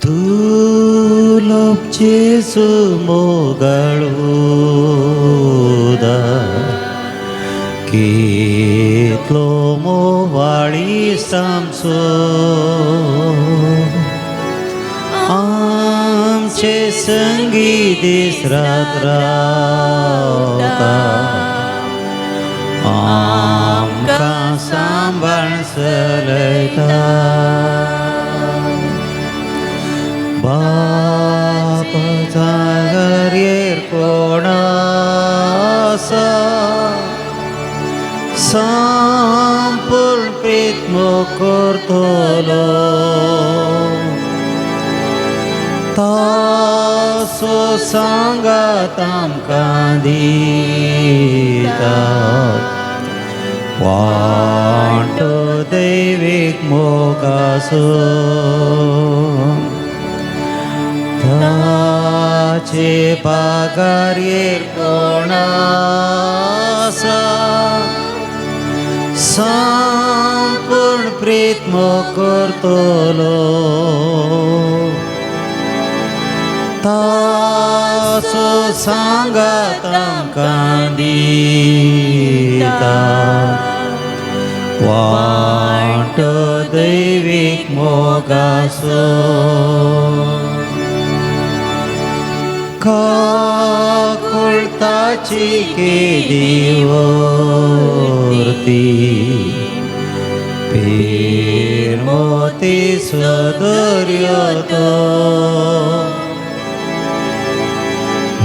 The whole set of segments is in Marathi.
तुलोपचे सुमोगळूदा कितलो मोवाळी सामसो आमचे संगी दीस रात रावता आमकां सांबाळ चलयता बापाचा घरयेर कोण आसा संपूर्ण प्रीत करतलो तासो सांगात आमकां दिता वांटो दैवीक मोगाचो ताचे पागारेर कोण आसा संपूर्ण प्रीत करतलो तासो सांगात आमकां दिता वांटो दैवीक मोगाचो काकुळताची केदीवरती पेरमोती सदर्यतो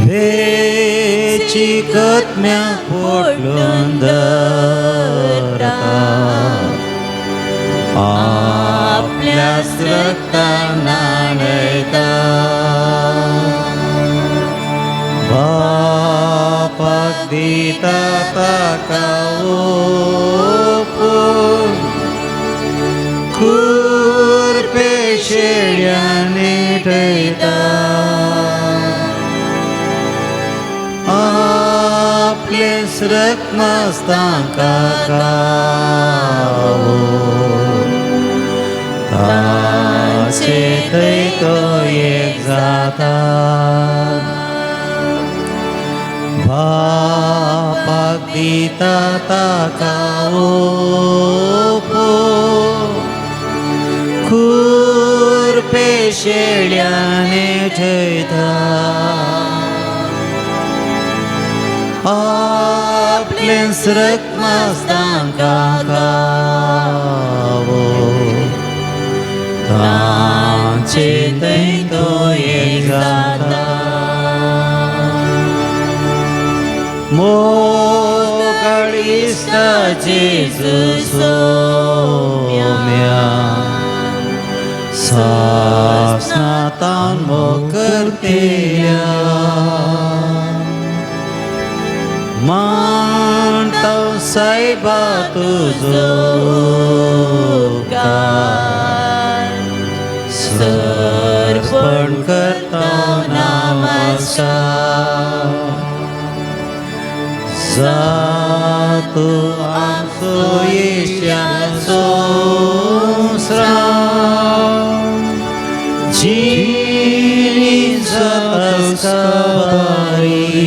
वेची कत्म्या पोटलून धरता आपल्याच रक्तान न्हाणयता बापाक दिता ताका ओपून खुरपे शेळ्यांनी ठयता आपलेच रक्मास तांकां खावून ताचे थंय तो एक जाता बापाक दिता ताका ओपून खुरपे शेळ्यांनी ठयता आपलेच रक्मास तांकां खावून तांचे थंय तो एक जाता मोगाळीस्ता जेजू सोम्या सासनातान मोकरतेल्या मांडटाव सायबा तुजो उपकार सर्पण करता नमस्कार जातो आमचो येशूचो श्राव जिणी जाता बरी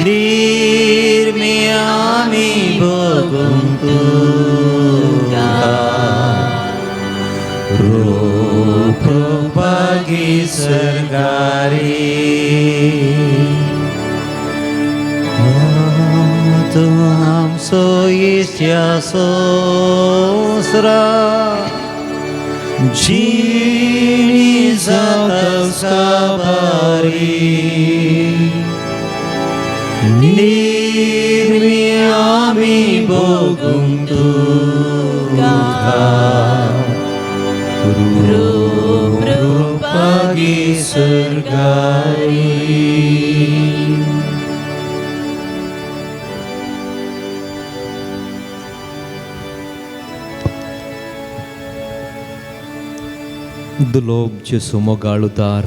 निर्मी आमी बघून तुका रूप रूपागी सरगारी तू आमचो येशूचो श्राव जिणी जाता बरी निर्मी आमी बघून तुका रूप रूपागी सरगारी दुलोबचे सुमोगाळुदार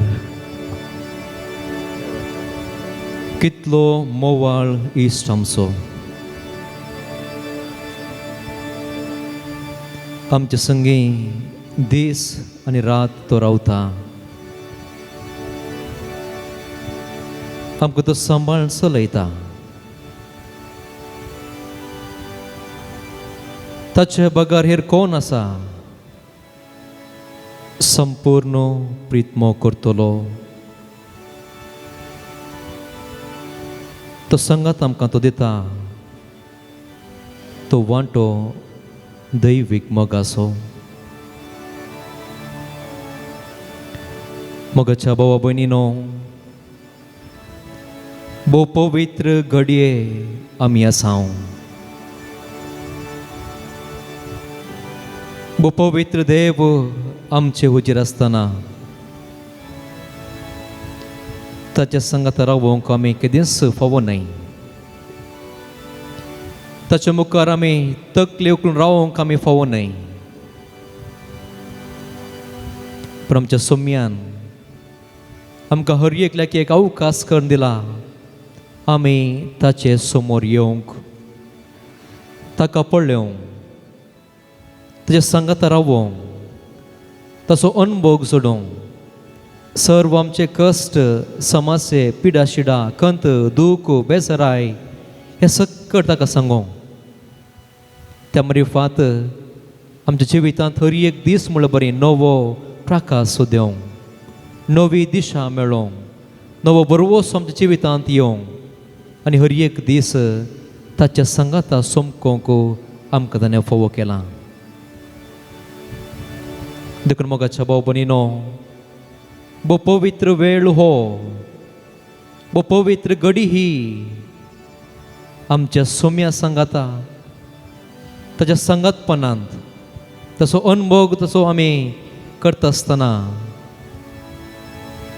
कितलो मोवाळ इश्ट आमचो आमचे संगी दीस आनी रात तो रावता. आमकां तो सांबाळून चलयता. ताचे बगार हेर कोण आसा? संपूर्ण प्रीत मोग करतलो. तो संगात आमकां तो दिता. तो वांटो दैवीक मोगाचो. मोगाच्या भावा भयणीनो, भोव पवित्र घडये आमी आसांव. भोव पवित्र देव आमचे हुजीर आसतना ताच्या संगात रावोंक आमी केदींच फावो न्हय. ताच्या मुखार आमी तकली उखलून रावोंक आमी फावो न्हय. पूण आमच्या सोम्यान आमकां हर एकल्याक एक अवकाश करून दिला. आमी ताचे समोर येवंक, ताका पळोवंक, ताच्या संगात रावोंक, ताचो अनुभव जोडोंक, सर्व आमचे कश्ट, समस्ये, पिडा शिडा, खंत, दूख, बेसराय हे सकट ताका सांगोंक. त्या मरिफात आमच्या जिवितांत हर एक दीस म्हणल्यार बरी नवो प्रकाश सोद्योंक, नवी दिशा मेळोंक, नवो बरवोस आमच्या जिवितांत येवंक आनी हर एक दीस ताच्या संगाता सोमकोंक आमकां ताणें फोव केला. देखून मोगाच्या भाव भयणीनो, भोव पवित्र वेळ हो, भोव पवित्र घडी ही आमच्या सोम्या संगाता, ताच्या संगातपणांत तसो अनुभव तसो आमी करता आसतना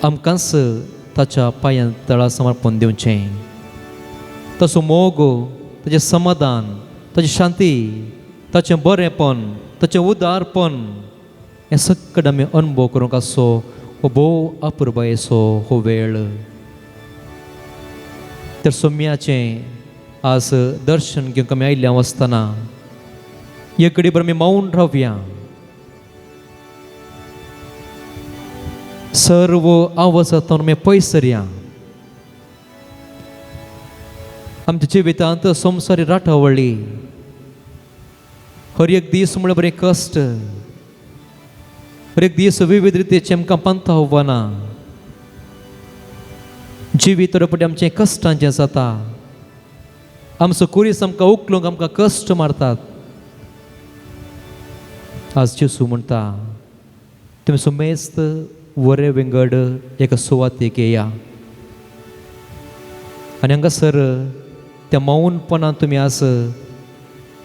आमकांच ताच्या पांयां तळा समर्पण दिवचें. तसो मोग, ताचें समाधान, ताची शांती, ताचें बरेंपण, ताचें उदारपण हें सकट आमी अनुभव करूंक आसो हो भोव अपुर्बायेचो हो वेळ. तर सोम्याचें आज दर्शन घेवंक आमी आयिल्ल्या आसतना एक घडी भर आमी मौन रावया. सर्व आवाजांतल्यान आमी पयस सरया. आमच्या जिवितांत संवसारी राठावळी, हर एक दीस म्हळ्यार बरें कश्ट, हर एक दीस विविध रितीची आमकां पंथ आव्हानां, जिवीत तोरपटी आमचें कश्टांचें जाता. आमचो कुरीस आमकां उखलूंक आमकां कश्ट मारतात. आज जेसू म्हणटा, तुमी सुमेस्त वरे विंगड एका सुवातेक येया आनी हांगासर त्या मौनपणान तुमी आज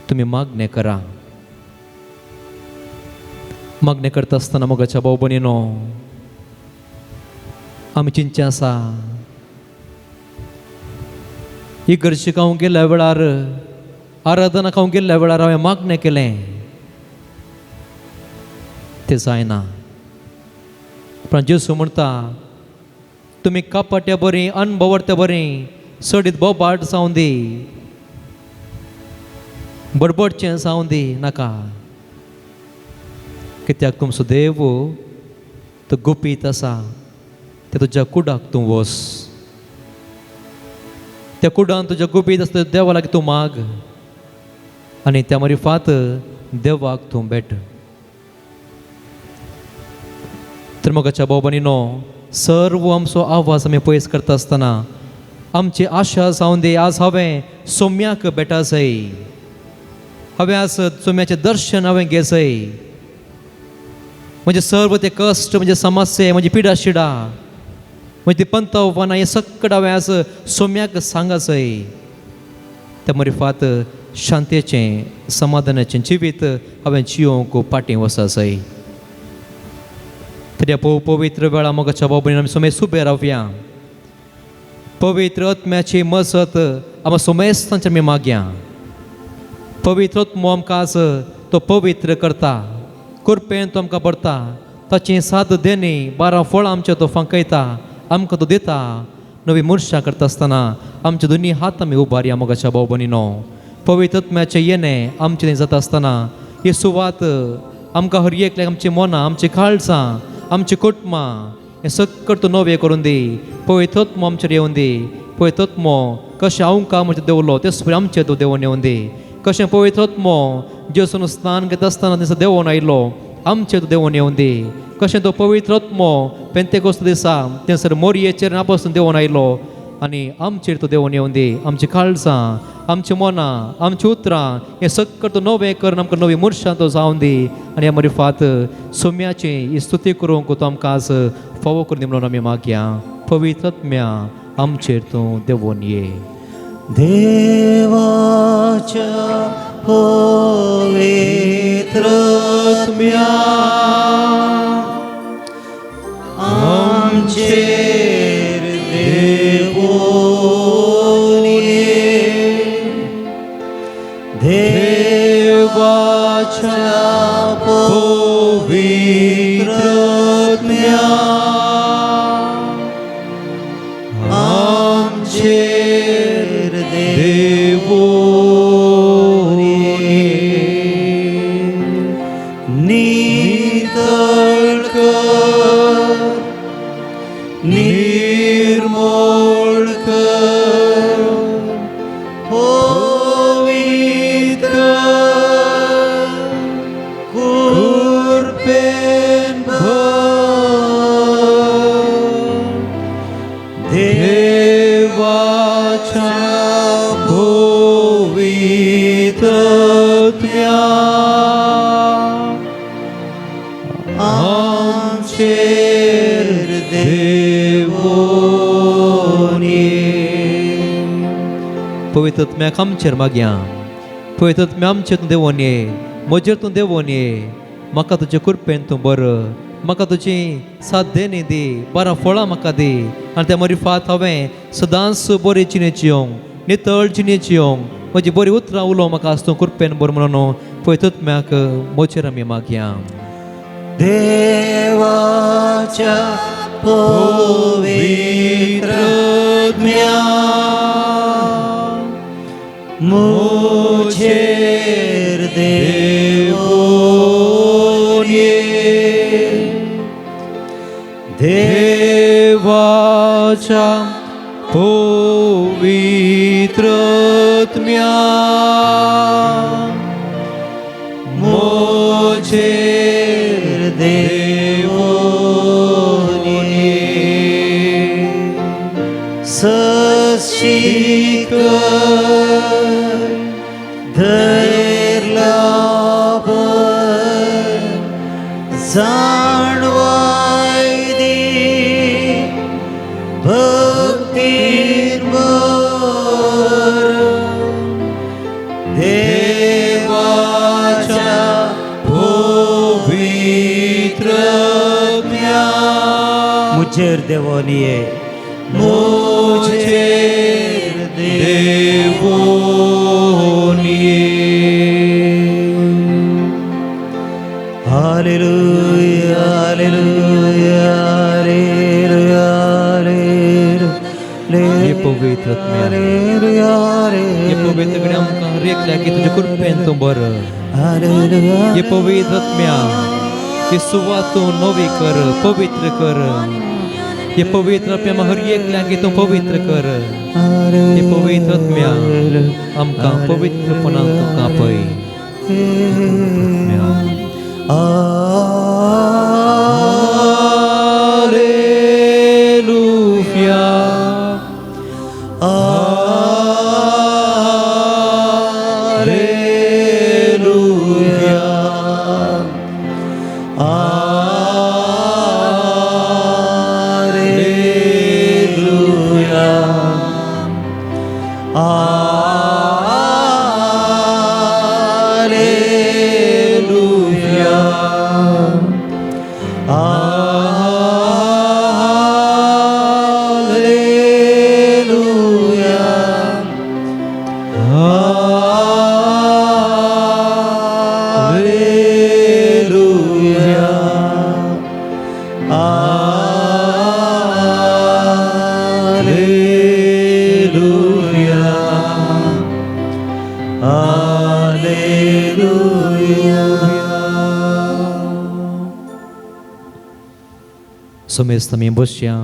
तुमी मागणें करा. मागणें करता आसतना मोगाच्या भाव भयणीनो, आमी चिंतचें आसा इगर्जेक हांव गेल्या वेळार, आराधनाक हांव गेल्ल्या वेळार हांवें मागणें केलें, तें जायना. पण जेसू म्हणटा, तुमी कापाट्या बरीं, अनभवरत्या बरीं, सडीत बोबाट जावं दी, बडबडचें जावं दी नाका. कित्याक तुमचो देव तो गुपीत आसा. ते तुज्या कुडाक तूं वच. त्या कुडान तुज्या गुपीत आसता देवा लागीं तूं माग आनी त्या मरिफात देवाक तूं भेट. तर मोगाच्या भाव भयणीनो, सर्व आमचो आवाज आमी पयस करता आसतना आमची आशा जावं दी, आज हांवें सोम्याक भेटा जाय, हांवें आज सोम्याचें दर्शन हांवें घे जाय. म्हणजे सर्व ते कश्ट, म्हणजे समस्ये, म्हणजे पिडा शिडा, म्हणजे ती पंथ आव्हानां हें सकट हांवें आज सोम्याक सांगा जाय. त्या मरिफात शांतेचें, समाधानाचें जिवीत हांवें जियोंक फाटीं वचा जाय. तर ह्या पवित्र वेळा मोगाच्या भाव भयणीनो, आमी सोमेस उबे रावया. पवित्र आत्म्याची मजत आमी सोमेस्तांचेर आमी मागया. पवित्र आत्मो आमकां आज तो पवित्र करता, कृपेन तो आमकां भरता, ताची 7 देणी 12 फळां आमचे तो फांकयता, आमकां तो दिता. नवी मुर्शां करता आसतना आमचे दोनी हात आमी उबारया मोगाच्या भाव भयणीनो. पवित्र आत्म्याचें येणें आमचें जाता आसतना ही सुवात आमकां हर एकल्याक आमची मनां, आमची काळजां, आमची कुटुंबां हें सगळें तूं नवें करून दी. पवित्र आत्मो आमचेर येवन दी. पवित्र आत्मो कशें हांव काम म्हजें देवलो तेच आमचेर तूं देवून येवन दी. कशें पवित्र आत्मो जेसून स्नान घेता आसतना दिसा देवून आयलो आमचेर तूं देवून येवन दी. कशें तो पवित्र आत्मो पेंतेकोस्त दिसा थंयसर मोरयेचेर नापासून देवून आयलो आनी आमचेर तूं देवून येवन दी. आमची काळजां, आमची मनां, आमची उतरां हें सगळें तूं नवें करून आमकां नवी मनशां तूं जावन दी. आनी आमरी फात सोम्याची ही स्तुती करूंक तूं आमकां आज फावो करून दी म्हणून आमी मागया. पवित्र आत्म्या आमचेर तूं देवून ये. देवाच्या पवित्र आत्म्या आमचेर देवून ये. देवाच्या पवित्र आत्म्या आमचेर देवून ये. नितळ कर, निर्मळ कर, पवित्र कृपेन भर. देवाच्या पवित्र आत्म्या आमचेर देवून ये. पवित्र आत्म्याक आमचेर मागया. पवित्र आत्म्या आमचेर तूं देवून ये. म्हजेर तूं देवून ये. म्हाका तुजे कृपेन तूं बर. म्हाका तुजी साध्यनी दी. बरां फळां म्हाका दी. आनी त्या मरी फात हांवें सदांच बरी जिणेची येवंक, नितळ जिणेची येवंक, म्हजी बरी उतरां उलोवंक म्हाका आज तूं कृपेन बर म्हणून पवित्र आत्म्याक म्हजेर आमी मागया. देवाच्या पवित्र आत्म्या मुझेर देवून ये. देवाच्या पवित्र आत्म्या मुझेर देवून ये. सशिक धैर्य लाभ जाणवाय दी. भक्तीन भर. देवाच्या पवित्र आत्म्या मुझेर देवून ये. मुझेर देवून ये. Hallelujah hallelujah hallelujah hallelujah. ये पवित्र आत्म्या, ये पवित्र गणे आमकां हर एकल्याक तुजे कृपेन तूं बर. ये पवित्र आत्म्या ही सुवात तूं नवी कर, पवित्र कर. ये पवित्र आत्म्या हर एकल्याक तूं पवित्र कर. ये पवित्र आत्म्या आमकां पवित्रपणान तूं कापय. हालेलुया हालेलुया हालेलुया समेस्त आमी बसया.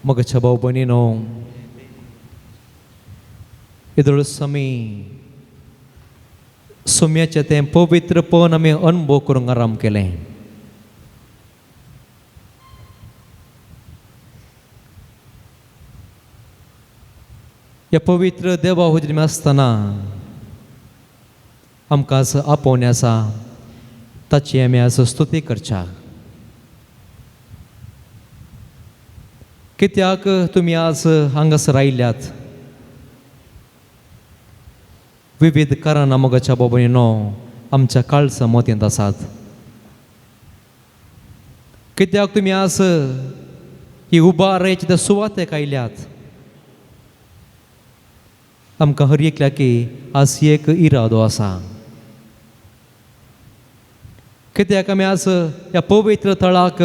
मोगाच्या भाव भयणीनो, इदळस आमी सोम्याचें तें पवित्रपण आमी अनुभव करूंक आराम केलें. ह्या पवित्र देवा हुजरी आसतना आमकां आज आपोवणें आसा, ताची आमी आज स्तुती करच्या. कित्याक तुमी आज हांगासर आयल्यात? विविध कारणां मोगाच्या बाबतीनो आमच्या काळजा मतींत आसात. कित्याक तुमी आज ही उबारायचे त्या सुवातेक आयल्यात? आमकां हर एकल्याकी आज एक इरादो आसा. कित्याक आमी आज ह्या पवित्र थळाक,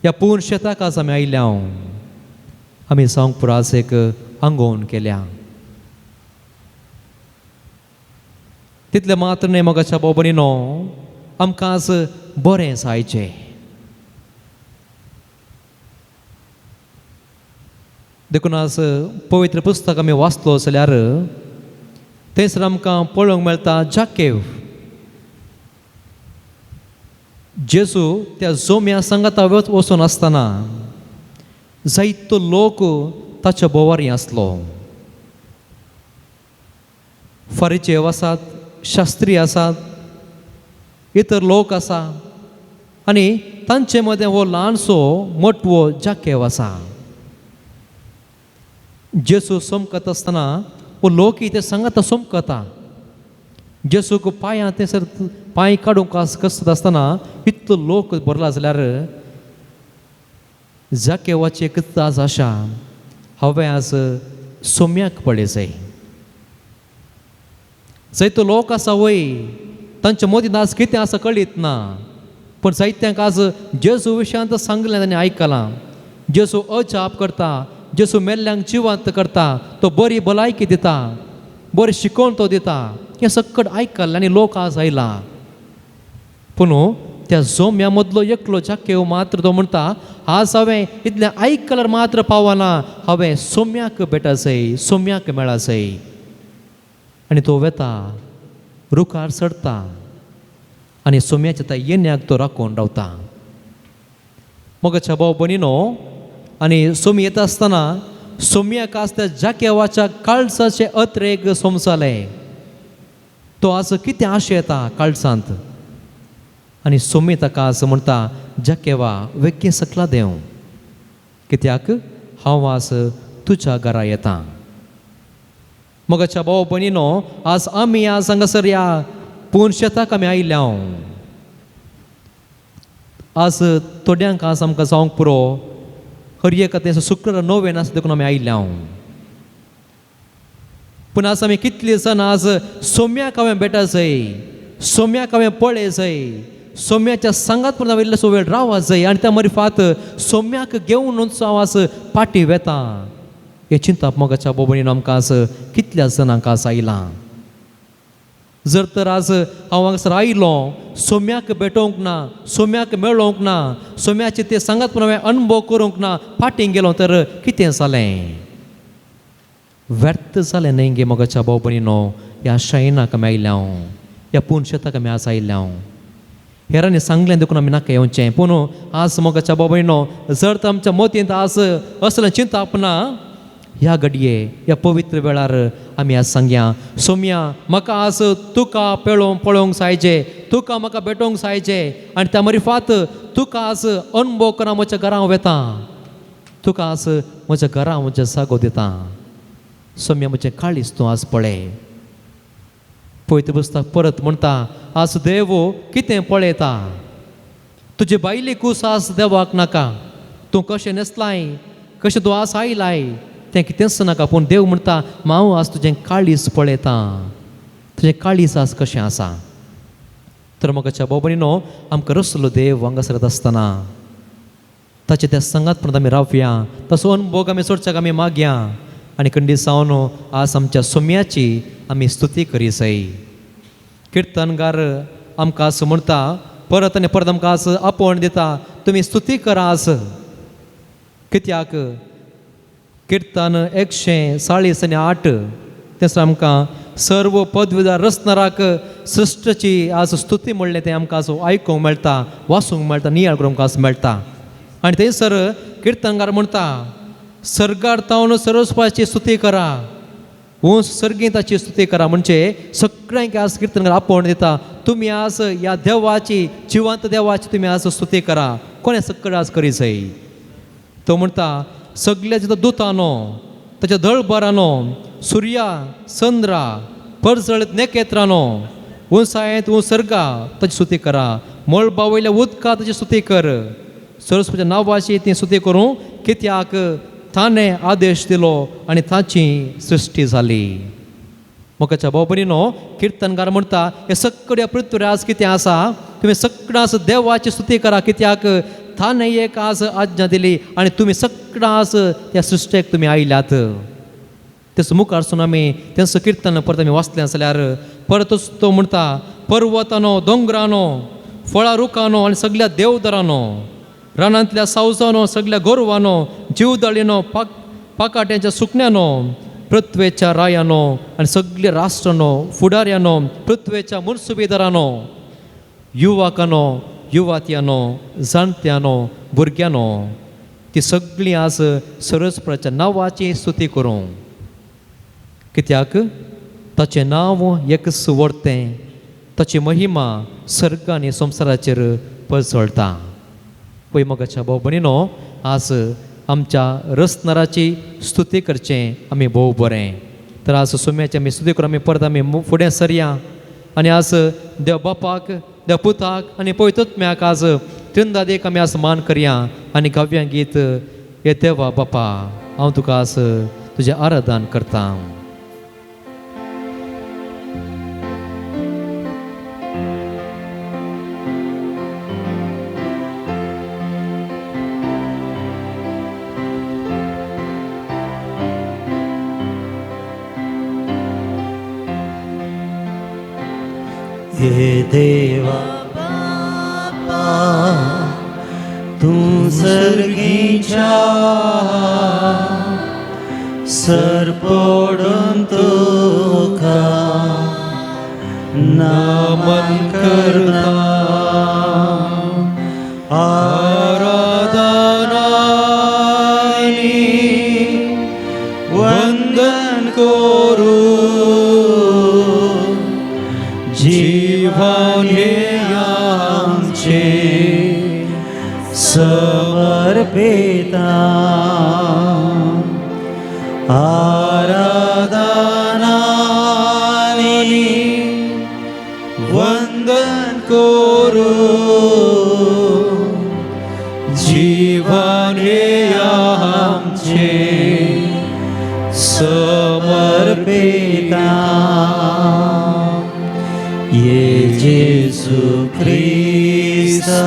ह्या पूर्ण शेताक आज आमी आयल्या. आमी सांगूंक पुरो आज एक आंगोवन केल्या. तितलें मात्र न्ही मोगाच्या भाव भयणीनो, आमकां आज बरें जायचें. देखून आज पवित्र पुस्तक आमी वाचलो जाल्यार थंयसर आमकां पळोवंक मेळटा जाकेव. जेजू त्या जोम्या सांगाता वचून आसतना जायतो लोक ताच्या भोंवारी आसलो. फरिसेव आसात, शास्त्री आसात, इतर लोक आसा, आनी तांचे मदें हो ल्हानसो मोटवो जाकेव आसा. जेजू सोमकत आसतना हो लोक ते सांगाता सोमकता. जेजूक पांयां थंयसर पांय काडूंक कसत आसतना इतलो लोक भरला जाल्यार जाकेवाची एक आज आशा, हांवें आज सोम्याक पळय जाय. जायतो लोक आसा वय, तांच्या मदीं आज कितें आसा कळीत ना, पूण जायत्यांक आज जेजू विशयांत सांगलें तांणी आयकलां. जेजू अजाप करता, जेजू मेल्ल्यांक जिवंत करता, तो बरी भलायकी दिता, बरें शिकोवन तो दिता. हें सकट आयकलां आनी लोक आज आयला. पूण त्या जोम्या मदलो एकलो जाकेव मात्र तो म्हणटा, आज हांवें इतलें आयकल्यार मात्र पावना, हांवें सोम्याक भेटा जाय, सोम्याक मेळा जाय. आनी तो वेता, रुखार चडटा आनी सोम्याच्या त्या येण्याक तो राखून रावता. मोगाच्या भाव भयणीनो, आनी सोमी येता आसतना सोम्याक आज त्या जाकेवाच्या काळजाचे अत्रेक सोमसाले. तो आज कितें आशा येता काळजांत. आनी सोमी ताका आज म्हणटा, जाकेवा वेगळें सकला देंव, कित्याक हांव आज तुज्या घरा येता. मोगाच्या भाव भयणीनो, आज आमी आज हांगासर ह्या पूर्ण शेताक आमी आयल्या. आज थोड्यांक आज आमकां जावंक पुरो हर एक आतां शुक्र नोवेन आसा देखून आमी आयल्या. पूण आज आमी कितलीं जाण आज सोम्याक हांवें भेटा जाय, सोम्याक हांवें पळय जाय, सोम्याच्या सांगात पूण हांवें इल्लोसो वेळ रावा जाय, आनी त्या मरीफात सोम्याक घेवनूच हांव आज पाटी वेता. हें चिंता मोगाच्या भाव भयणीनो आमकां आज कितल्या जाणांक आज आयलां. जर तर आज हांव हांगासर आयलो, सोम्याक भेटोवंक ना, सोम्याक मेळोवंक ना, सोम्याचे ते सांगात पूण हांवें अनुभव करूंक ना, फाटीं गेलो, तर कितें जालें? व्यर्थ जालें न्ही गे मोगाच्या भाव भयणीनो. ह्या शायनाक आमी आयल्या, ह्या पूर्ण शेताक आमी आज आयल्या. हेरांनी सांगलें देखून आमी नाका येवचें. पूण आज मोगाच्या भाव भयणीनो, जर तर आमच्या मतींत आज असलें चिंताप ना, ह्या घडये, ह्या पवित्र वेळार आमी आज सांगया, सोम्या म्हाका आज तुका पळोवंक जायचें, तुका म्हाका भेटोवंक जायचें, आनी त्या मरीफात तुका आज अनुभव करा. म्हज्या घरा हांव येता, तुका आज म्हज्या घरा म्हज्या जागो दिता. सोम्या म्हजें काळीज तूं आज पळय. पवित्र पुस्तक परत म्हणटा, आज देव कितें पळयता? तुजे बायले कूस आज देवाक नाका. तूं कशें न्हेसलाय, कशें तूं आज आयलाय, तें कितेंच नाका. पूण देव म्हणटा, हांव आज तुजें काळीज पळयता, तुजें काळीज आज कशें आसा. तर मोगाच्या भाव भयणीनो, आमकां रसलो देव हांगासर येता आसतना ताचे त्या संगात पण आमी रावया, तसो अनुभव आमी सोडच्याक आमी मागया. आनी खंडी जावन आज आमच्या सोम्याची आमी स्तुती करीसय. किर्तनगार आमकां असं म्हणटा, परत आनी परत आमकां असं आपोवण दिता, तुमी स्तुती करास. कित्याक किर्तन 148 तें आमकां सर्व पदवीदार रचणाराक सृश्टीची आज स्तुती म्हणलें तें आमकां असो आयकूंक मेळटा, वाचूंक मेळटा, नियाळ करूंक आमकां मेळटा. आनी थंयसर किर्तनगार म्हणटा, सर्गार तावन सरस्वताची स्तुती करा, उंच सर्गीताची स्तुती करा. म्हणजे सगळ्यांक आज किर्तनगार आपोवण दिता, तुमी आज ह्या देवाची, जिवंत देवाची तुमी आज स्तुती करा. कोणे सक्कड आज करीसय. तो म्हणटा, सगळ्या जितो दुतानो, ताच्या दळबरानो, सुर्या चंद्रा, परजळीत नेकेत्रानो, उंचायेंत सर्गा ताची स्तुती करा. मळबा वयल्या उदका ताची स्तुती कर. सरस्वतीच्या नांवाची ती स्तुती करूं, कित्याक ताणें आदेश दिलो आनी ताची सृश्टी जाली. मोगाच्या भाव भयणीनो, किर्तनगार म्हणटा, हे सगळ्या पृथ्वीर आज कितें आसा, तुमी सगळां आज देवाची स्तुती करा, कित्याक ताणें एक आज आज्ञा दिली आनी तुमी सगळां आज त्या सृश्टेक तुमी आयल्यात. तेच मुखारसून आमी तेंचं किर्तन परत आमी वाचलें जाल्यार परतूच तो म्हणटा, पर्वतानो, दोंगरानो, फळां रुखानो आनी सगळ्या देवदारानो, रानांतल्या सावजानो, सगळ्या गोरवानो, जीवदळीनो, पाकाट्यांच्या सुकण्यानो, पृथ्वेच्या रायानो आनी सगळ्या राष्ट्रानो, फुडाऱ्यानो, पृथ्वेच्या मुनसुबेदारानो, युवकानो, युवात्यानो, जाणट्यानो, भुरग्यानो, ती सगळीं आज सरस्वताच्या नांवाची स्तुती करूं. कित्याक ताचें नांव एकच व्हरतें, ताची महिमा सर्ग आनी संवसाराचेर पसरता. पळय मोगाच्या भाव भयणीनो, आज आमच्या रचणाराची स्तुती करचें आमी भोव बरें. तर आज सोम्याची आमी स्तुती करून आमी परत आमी फुडें सरया आनी आज देव बापाक, देव पुताक आनी पवित्रत्म्याक आज त्रिंदादेक आमी आज मान करया आनी काव्यां गीत, हे देवा बापा हांव तुका आज तुजें आराधन करता. हे देवा बापा, तूं सर्गीच्या सरपडून तुका नमन करता. आराधनानी वंदन करू, जीवन हे आमचे समर्पिता. आराधनानी वंदन करू, जीवन हे आमचे समर्पिता. ये जेसु ख्रिस्ता,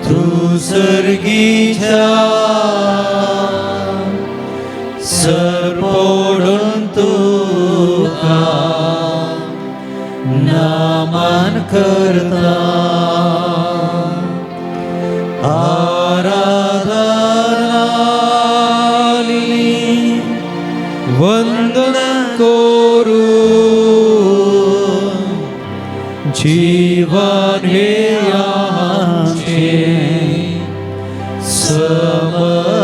तूं सर्गीच्या सरपडून तुका नमन करता. आराधनानी वंदन करू, जीवन हे आमचे समर्पिता.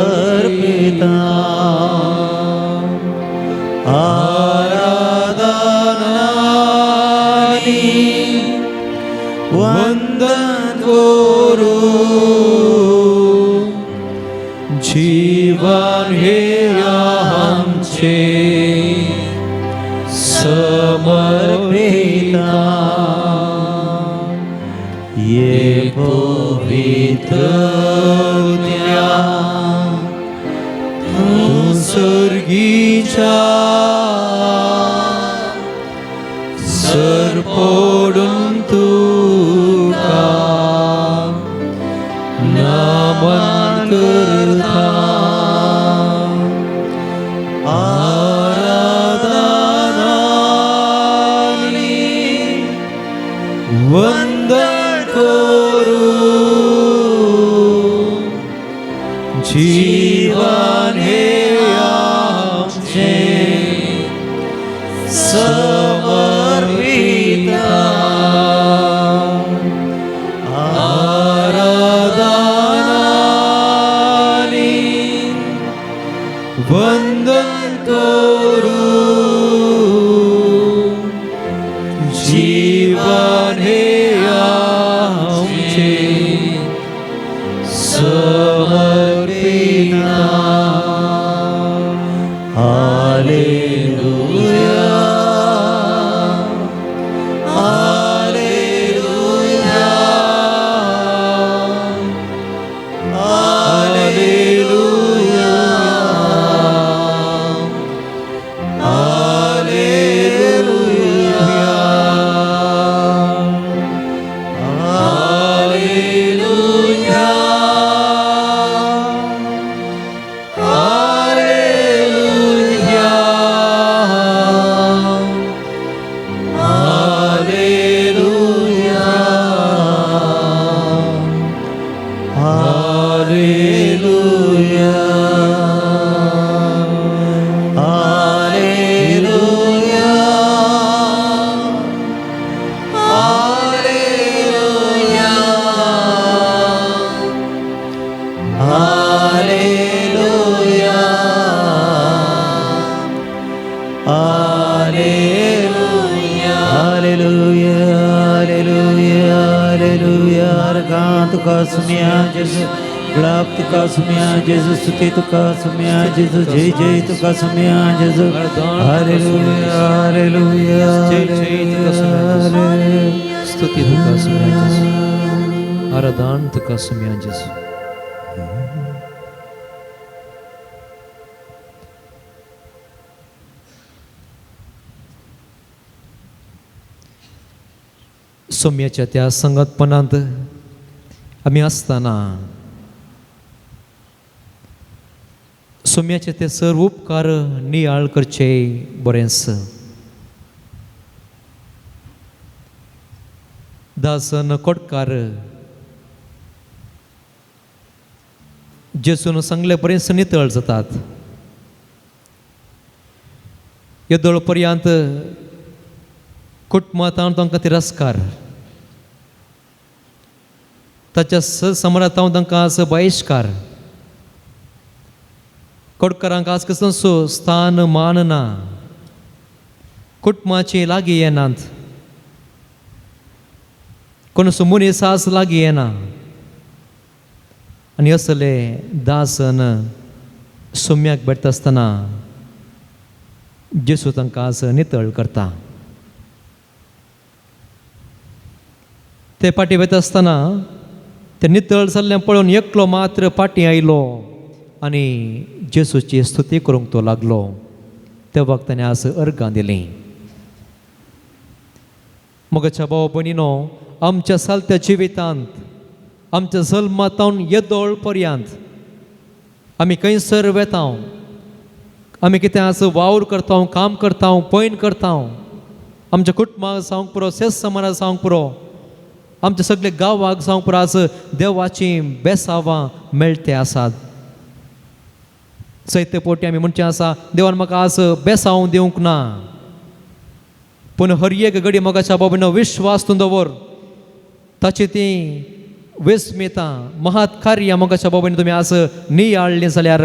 आराधनानी वंदन करू, जीवन हे आमचे समर्पिता. ये पवित्रत्या तूं सर्गीच्या सरपडून तुका नमन करता. आराधना समर्पिता आराधनानी वंदन करू जीवन हे आमचे समर्पिता हालेलुया हालेलुया हालेलुया तुका सुम्या जेजू गुलाब तुका सुम्या जेजू स्तुती तुका सुम्या जेजू जय जय तुका सुम्या जेजू हालेलुया हालेलुया जय जय तुका सुम्या स्तुती तुका सुम्या जेजू आराधना तुका सुम्या जेजू सौम्याच्या त्या संगतपणांत आमी आसतना सौम्याचे ते सर्व उपकार नियाळ करचे बरेंच दासन कोटकार जेसून सांगले बरेंच नितळ जातात येदोळ पर्यंत कुटुंबात तांकां तिरस्कार ताच्या समरात तांकां आज बहिष्कार कोडकारांक आज कसो स्थान मान ना कुटुंबाची लागीं येनात कोण मनीस आज लागीं येना आनी असले दासन सौम्याक भेटता आसतना जेसू तांकां आज नितळ करता ते पाटी वयता आसतना ते नितळ जाल्लें पळोवन एकलो मात्र पाटी आयलो आनी जेसूची स्तुती करूंक तो लागलो तेव्हा ताणें आज अर्गां दिलीं मोगाच्या भाव भयणीनो आमच्या सालत्या जिवितांत आमच्या जल्मांतावन येदोळ पर्यंत आमी खंयसर वेता आमी कितें आज वावर करता काम करता पैन करता आमच्या कुटुंबाक जावंक पुरो शेत समाजाक जावंक पुरो आमच्या सगळे गांवाक जावंक पुरो आज देवाची बेसावां मेळटे आसात चैत्य पोटी आमी म्हणचे आसा देवान म्हाका आज बेसांव दिवंक ना पूण हर एक घडी मोगाच्या बाबीनो विश्वास तूं दवर ताची ती वेस्मिता महत् कार्य मोगाच्या बाबीन तुमी आज नियाळ्ळी जाल्यार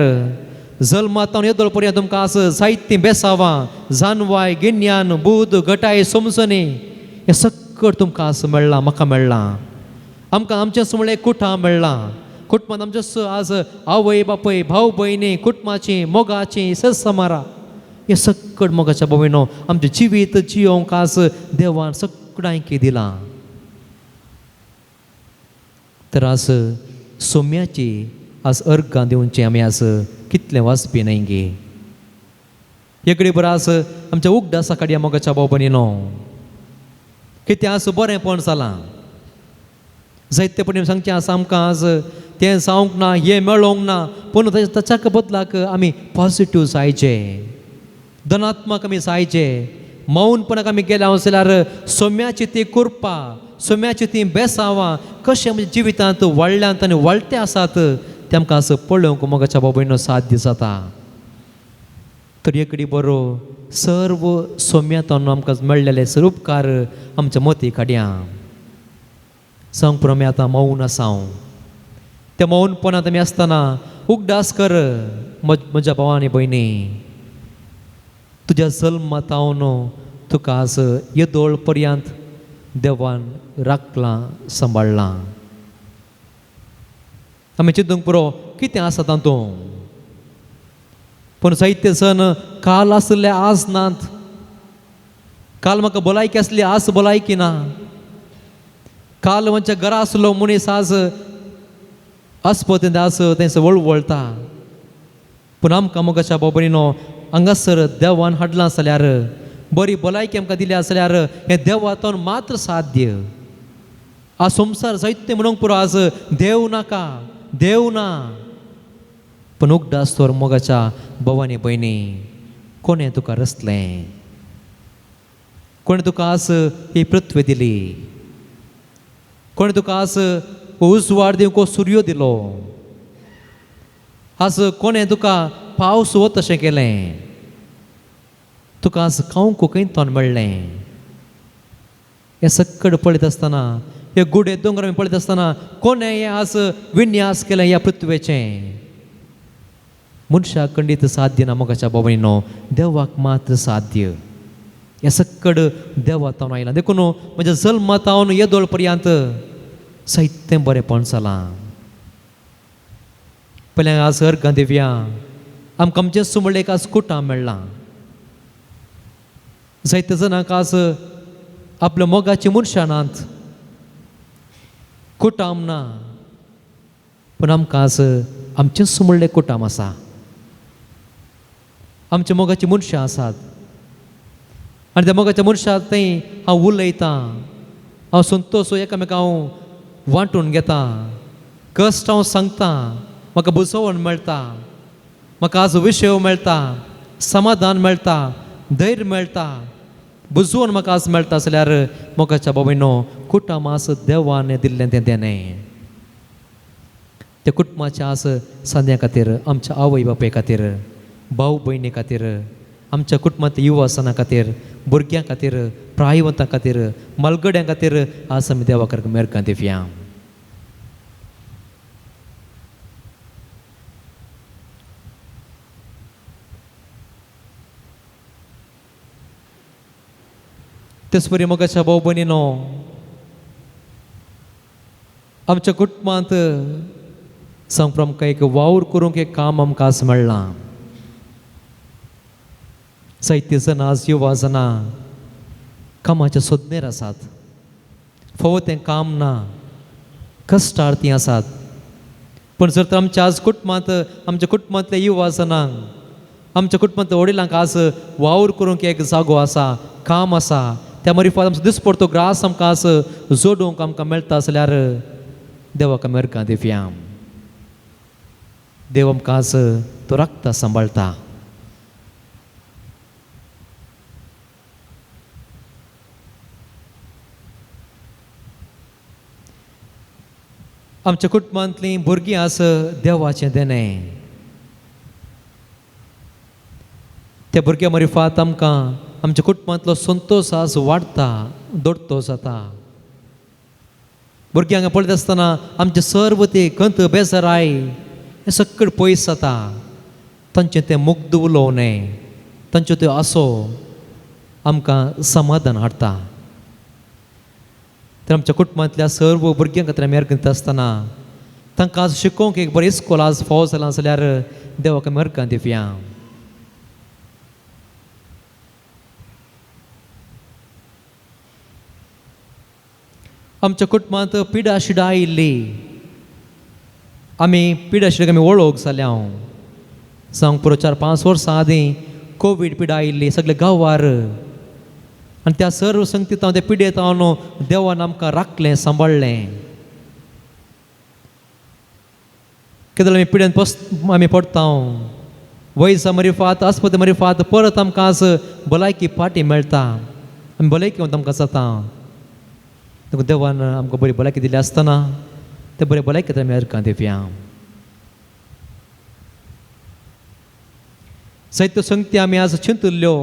जल्मांतावन येदोळ पर्यंत तुमकां आज जायतीं बेसावां जानवाय गिन्यान बूद गटाय समजणी हें सकट तुमकां आज मेळ्ळां म्हाका मेळ्ळां आमकां आमचें सुमळें कुटां मेळ्ळां कुटुंबांत आमच्या आज आवय बापय भाव भयणी कुटुंबाची मोगाची समारा हे सकट मोगाच्या बाबीनो आमचें जिवीत जियोवंक आज देवान सगळ्यांक दिलां तर आज सौम्याची आज अर्गां दिवचें आमी आज कितलें वाचपी न्हय गे एकडे बरो आज आमच्या उगडासा काडया मोगाच्या भाव भयणीनो कितें आज बरेंपण जालां जायतेपणी सांगचें आसा आमकां आज तें जावंक ना हें मेळोंक ना पूण ताच्या बदलाक आमी पॉजिटीव जायचे धनात्मक आमी जायचे मौनपणाक आमी गेले जाल्यार सौम्याची ती कृपा सौम्याची ती बेसावां कशें आमच्या जिवितांत वाडल्यांत आनी वाडटे आसात ते आमकां आज पळोवंक मोगाच्या बाबयनो साध्य जाता तर एकडे बरो सर्व सौम्यातून आमकां मेळलेले सर्व उपकार आमच्या मती काडया. सांग पुरो आमी आतां मौन आसांव. त्या मौनपणांत आमी आसतना उगडास कर म्हज्या भावा आनी भयणी, तुज्या जल्मातावन तुका आज येदोळ पर्यंत देवान राखलां सांबाळलां. आमी चिंतूंक पुरो कितें आसा तातूंत. पूण जायते सण काल आसले आज नात. काल म्हाका भलायकी आसली आज भलायकी ना. काल म्हज्या घरा आसलो मनीस आज आसपत आज थंयसर वळवळटा. पूण आमकां मोगाच्या बाबडीनो हांगासर देवान हाडलां जाल्यार, बरी भलायकी आमकां दिली जाल्यार हें देवातून मात्र साध्य. आज संवसार जायते म्हणूंक पुरो आज देव नाका, देव ना. पूण उगडास तर मोगाच्या भवानी भयणी, कोणें तुका रचलें? कोणें तुका आज ही पृथ्वी दिली? कोणें तुका आज उजवाड दिवंक सूर्य दिलो? आज कोणें तुका पावस वत अशें केलें? तुका आज खावंक खंय तोंड मेळ्ळें? हें सकड पळयत आसतना, हे गुडे दोंगर आमी पळयत आसतना कोणें हें आज विन्यास केलें ह्या पृथ्वेचें? मनशाक खंडीत साध्य ना मोगाच्या बाबडीनो, देवाक मात्र साध्य. हे सकड देवातावन आयलां. देखून म्हज्या जल्मातावन येदोळ पर्यंत साहित्य बरेंपण जालां. पयल्या आज अर्घां दिवया. आमकां आमचें सुमळेक आज कुटाम मेळ्ळां. जायते जाणांक आज आपल्या मोगाची मनशानांत कुटाम ना. पूण आमकां आज आमचें सुमळें कुटाम आसा. आमच्या मोगाची मनशां आसात. आनी त्या मोगाच्या मनशां थंय हांव उलयतां, हांव संतोश एकामेकां हांव वांटून घेता, कश्ट हांव सांगतां, म्हाका बुजवण मेळटा, म्हाका आज विशय मेळटा, समाधान मेळटा, धैर्य मेळटा, बुजवण म्हाका आज मेळटा जाल्यार मोगाच्या बाबडीनो कुटुंब आज देवान दिल्लें तें देणें. त्या कुटुंबाच्या आज सांद्या खातीर, आमच्या आवय बापाय खातीर, भाऊ भयणी खातीर, आमच्या कुटुंबांतल्या युवा सणां खातीर, भुरग्यां खातीर, प्रायवंतां खातीर, मलगड्यां खातीर आज आमी देवा कडे मेरकां दिवया. तेच परी मोगाच्या भाऊ भयणीनो, आमच्या कुटुंबांत सांगपा आमकां एक वावर करूंक एक काम आमकां आज मेळ्ळां. जायतीं जाणां आज युवा जाणां कामाच्या सोदनेर आसात. फावो तें काम ना, कश्टार्थी आसात. पूण जर तर आमच्या आज कुटुंबांत, आमच्या कुटुंबांतल्या युवा जाणांक, आमच्या कुटुंबांतल्या वडिलांक आज वावर करूंक एक जागो आसा, काम आसा, त्या मरिफात आमचो दिसपडतो ग्रास आमकां आज जोडूंक आमकां मेळटा जाल्यार देवाक मेरकां दिवया. देव आमकां आज तो राखता, सांबाळटा. आमच्या कुटुंबांतलीं भुरगीं आज देवाचें देणें. त्या भुरग्यां मरिफात आमकां आमच्या कुटुंबांतलो संतोश आज वाडटा, दडतो जाता. भुरग्यांक पळयत आसतना आमचे सर्व ते खंत बेजाराय हें सकड पयस जाता. तांचें तें मुग्ध उलोवणें, तांचो त्यो आसो आमकां समाधान हाडटा. तर आमच्या कुटुंबांतल्या सर्व भुरग्यां खातीर आमी मेरकां दिता आसतना तांकां आज शिकोवंक एक बरें इस्कॉल आज फावो जालां जाल्यार देवाक मेरकां दिवया. आमच्या कुटुंबांत पिडा शिडा आयिल्ली, आमी पिडा शिडाक आमी वळोवंक जाल्या. सांग पुरो 4-5 वर्सां आदीं कोवीड पिडा आयिल्ली सगळे गांवार. आनी त्या सर्व संगतींत हांव त्या पिडेंत हांव देवान आमकां राखलें, सांबाळलें. कितें जाल्यार आमी पिडेंत आमी पडटा, वयसा मरिफात, आस्पत्रे मरिफात परत आमकां आज भलायकी फाटी मेळटा, आमी भलायकी आमकां जाता. देवान आमकां बरी भलायकी दिली आसतना ते बरे भलायकी खातीर आमी मेरकां दिवया. जायत्यो संगती आमी आज चिंतल्यो,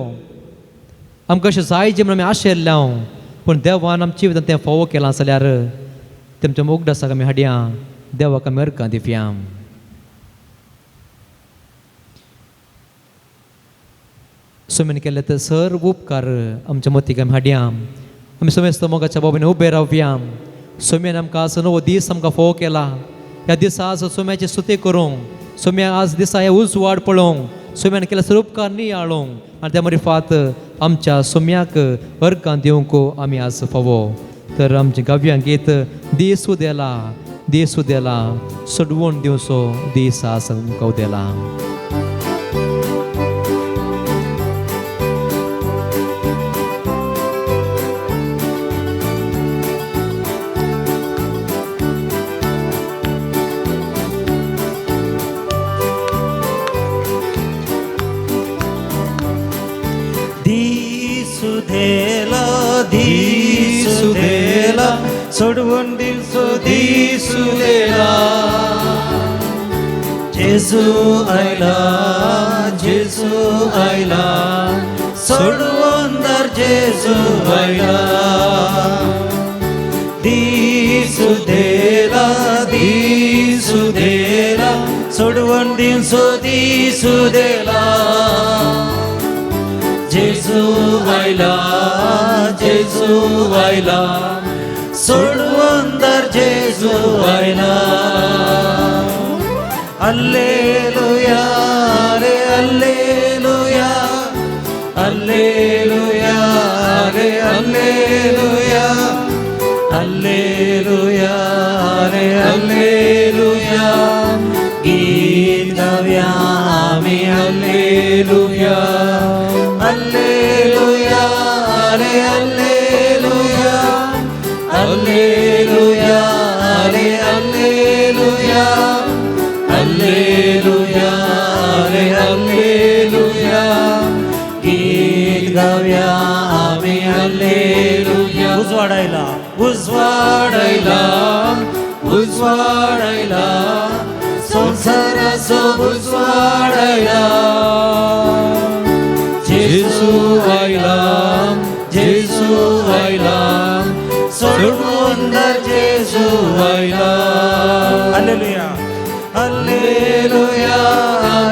आमकां अशें जाय जें म्हणून आमी आशेल्ले हांव पूण देवान आमच्या जिवितांत तें फोव केलां जाल्यार तेमच्या मोगडासाक आमी हाडया देवाक आमी अर्गां दिवया. सोमेन केले ते सर्व उपकार आमच्या मतीक आमी हाडया. आमी सोमेस्त मोगाच्या बाबांनी उबे रावया. सोम्यान आमकां आज नवो दीस आमकां फोव केला. ह्या दिसा आज सोम्याची स्तुती करूंक, सोम्या आज दिसा हे उजवाड पळोवंक, सोम्यान केल्या सर्व उपकार नियाळोवंक आनी त्या मरिफात आमच्या सोम्याक अर्गां दिवंक आमी आज फावो. तर आमच्या गाव्यांक गीत दीस उदेला सडवून दिवचो दीस आज आमकां उदेला. दिसुदेला सोडवून दिवचो दिसुदेला. जेजू आयला सोडवून दर जेजू आयला. दिसुदेला सोडवून दिवचो दिसुदेला. जेजू आयला सोडवून दर जेजू आयला. हल्लेलुया रे हल्लेलुया, हल्लेलुया रे हल्लेलुया, हल्लेलुया रे हल्लेलुया. गीत गाऊया आम्ही हल्लेलुया, हल्लेलुया रे हल्लेलुया, हल्लेलुया रे हल्लेलुया, हल्लेलुया रे हल्लेलुया. गीत गाऊया आम्ही हल्लेलुया. उजवाडायला संसाराचो उजवाडायला. जेजू आयला सोडवून दर जेजू आयला. हल्लेलुया हल्लेलुया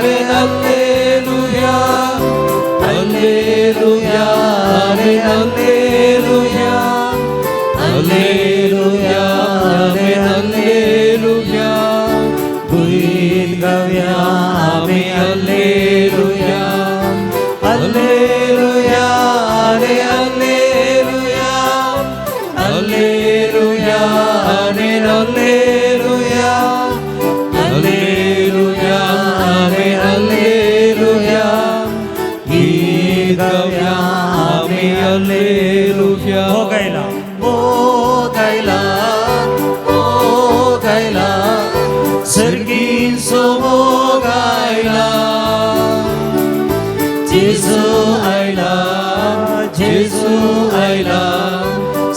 रे हल्लेलुया, हल्लेलुया रे हल्लेलुया, हल्लेलुया रे हल्लेलुया. गीत गाऊया आम्ही हल्लेलुया, हल्लेलुया रे हल्लेलुया, हल्लेलुया रे हल्लेलुया, हल्लेलुया रे हल्लेलुया. गीत गाऊया आम्ही हल्लेलुया. ओ गायला सर्गीन सोमो गायला. जेजू आयला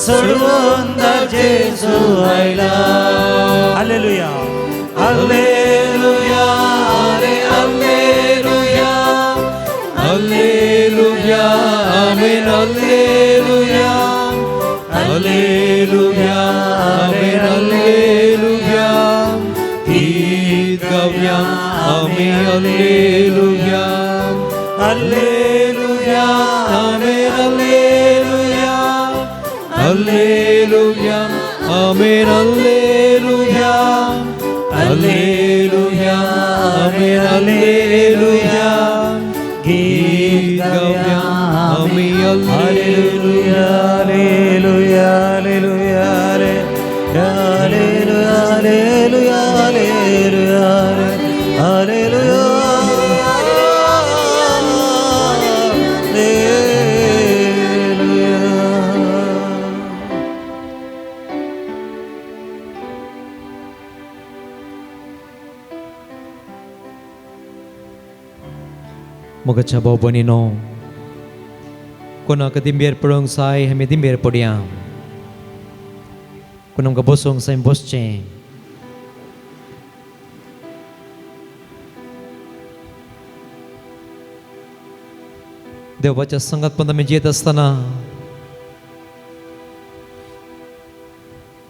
सोडवून दर जेजू आयला. हल्लेलुया हल्लेलुया रे हल्लेलुया, हल्लेलुया आमेन हल्लेलुया, हल्लेलुया आमेन हल्लेलुया. गीत गाऊया आम्ही हल्लेलुया, हल्लेलुया आमेन हल्लेलुया, हल्लेलुया आमेन हल्लेलुया, हल्लेलुया आमेन हल्लेलुया. गीत गाऊया आम्ही हल्लेलुया, हल्लेलुया हल्लेलुया रे हल्लेलुया, हल्लेलुया हल्लेलुया रे हल्लेलुया. मोगाच्या भाव भयणीनो, कोणाक दिंबेर पळोवंक जाय आमी दिंबेर पडया. कोण आमकां बसोवंक जाय बसचें. देवाच्या संगात पण आम्ही येत असताना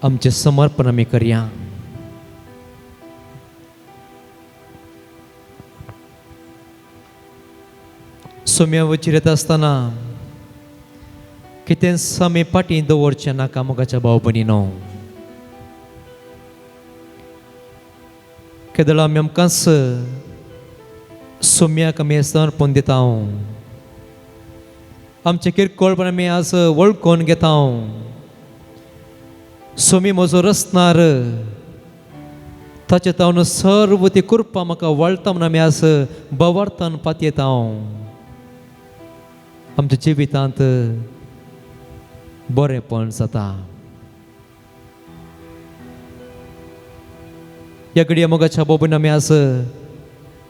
आमचे समर्पण आम्ही करूया. सोम्या वचीर येत असताना कितें आमी पाटी दवरचें नाका मोगाच्या भाव भयणीनो. केदळ आमी आमकांच सोम्याक आमी समर्पण दिता. आमचे किरकोळपण आमी आज वळखून घेता. सोमी म्हजो रचणार ताचे तावन सर्व ती कृपा म्हाका वळटा म्हणून आमी आज बवार्थान पातयेता. आमच्या जिवितांत बरेंपण जाता. ह्या घडये मोगाच्या बाबून आमी आज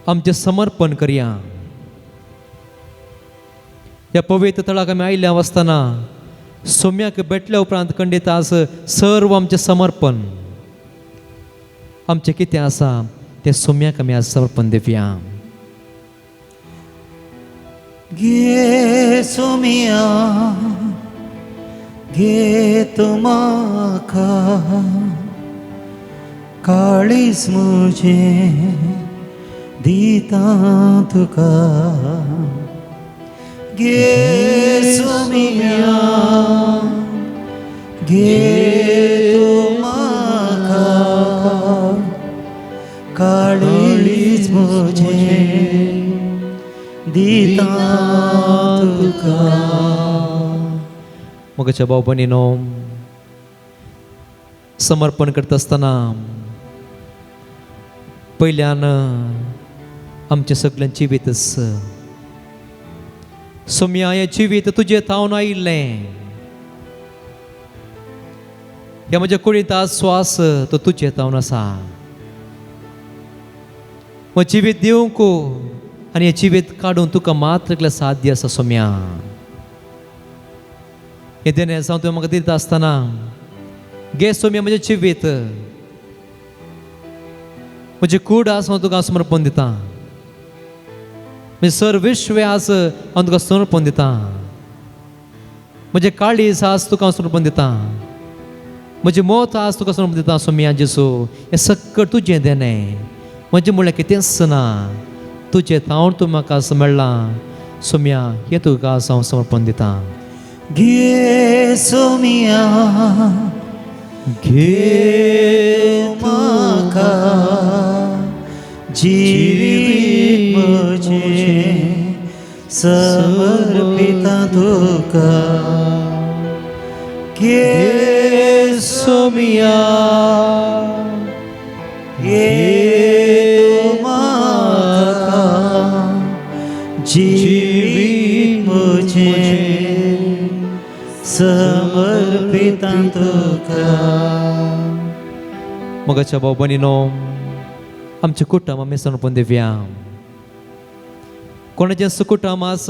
आमचें समर्पण करया. ह्या पवित्र थळाक आमी आयल्या आसतना सोम्याक भेटल्या उपरांत खंडीत आज सर्व आमचें समर्पण आमचें कितें आसा तें सोम्याक आमी आज समर्पण दिवया. घे सोम्या घे तू म्हाका काळीज म्हजें दिता तुका. घे सोम्या घे तू म्हाका काळीज म्हजें दिता तुका. मोगाच्या भाव भयणीनो, समर्पण करता आसतना पयल्यान आमचें सगळें जिवीत सोम्या हें जिवीत तुजें थावन आयिल्लें. ह्या म्हज्या कुडींत आज स्वास तो तुजें थावन आसा. हो जिवीत दिवंक आनी हें जिवीत काडून तुका मात्र इतलें साध्य आसा सोम्या. हे देणे जावन तुवें म्हाका दिता आसतना घे सोम्या म्हजें जिवीत, म्हजें कूड आज हांव तुका समर्पण दिता. म्हजें सर्विश्व आज हांव तुका समर्पण दिता. म्हजें काळीज आज तुका हांव समर्पण दिता. म्हजें मोत आज तुका समर्पण दिता. सोम्या जेसू, हें सक्कळ तुजें देणें. म्हजें म्हळ्यार कितेंच ना. तुजें थावन तूं म्हाका आज मेळ्ळां. सोम्या हें तुका आज हांव समर्पण दिता. घे सोम्या घे म्हाका जिवीत म्हजें समर्पिता तुका. घे सोम्या घे म्हाका जिवीत म्हजें समर्पिता तुका. मोगाच्या भाव भयणीनो, आमचें कुटुंब आमी समर्पण दिवया. कोणाचें सुकुटुंब आज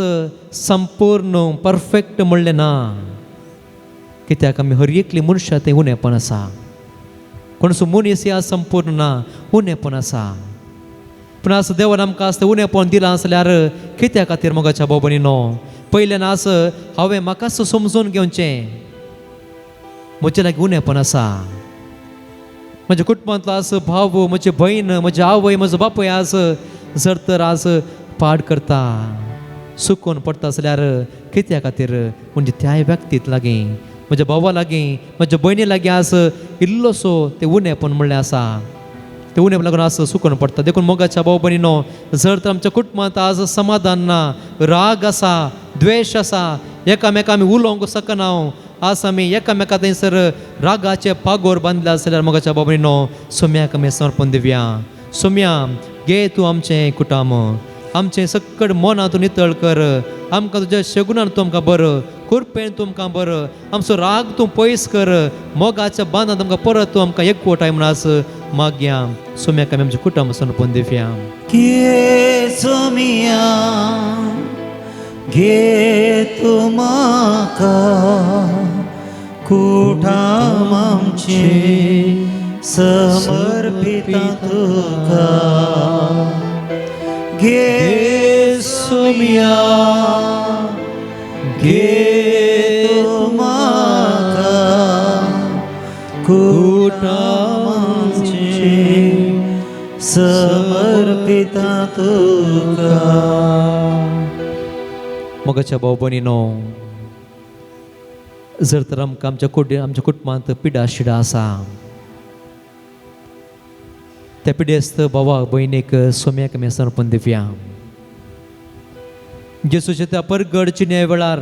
संपूर्ण परफेक्ट म्हणलें ना. कित्याक आमी हर एकली मनशां तें उणेंपण आसा. कोणाचो मनीस आज संपूर्ण ना, उणेंपण आसा. पूण आज देवान आमकां आज तें उणेंपण दिलां जाल्यार कित्या खातीर मोगाच्या भाव भयणीनो, पयल्यान आज हांवें म्हाकाच समजून घेवचें. म्हजे लागीं उणेंपण आसा. म्हज्या कुटुंबांतलो आज भाव, म्हजी भयण, म्हजी आवय, म्हजो बापूय आज जर तर आज पाड करता, सुकून पडटा जाल्यार कित्या खातीर म्हणजे त्या व्यक्तीत लागीं, म्हज्या भावा लागीं, म्हज्या भयणी लागीं आज इल्लोसो तें उणेंपण म्हणलें आसा. ते उणेंपण लागून आज सुकून पडटा. देखून मोगाच्या भाव भयणीनो, जर तर आमच्या कुटुंबांत आज समाधान ना, राग आसा, द्वेश आसा, एकामेका आमी उलोवंक शकना, आज आमी एकामेका थंयसर रागाचे पागोर बांदले जाल्यार मोगाच्या भाव भयणीनो, सोम्याक आमी समर्पण दिवया. सोम्या घे तूं आमचें कुटुंब, आमचें सक्कड मनां तूं नितळ कर. आमकां तुज्या शेगुणान तूं आमकां बरं, कृपेन तूं आमकां बरं. आमचो राग तूं पयस कर. मोगाच्या बांदांत आमकां परत तूं आमकां एकवटाय म्हूण आज मागया. सोम्याक आमी आमचें कुटुंब समर्पण दिवया. घे सोम्या घे तूं म्हाका कुटुंब आमचें समर्पिता तुका. घे सोम्या घेतो म्हाका कुटांचे समर्पिता तुका. मोगाच्या भाव भयणीनो, जर तर आमकां आमच्या कुटुंबांत पिडा शिडा आसा, त्या पिडेस्त भावाक भयणीक सोम्याक आमी समर्पण दिवया. जेसूच्या त्या परगड चिन्या वेळार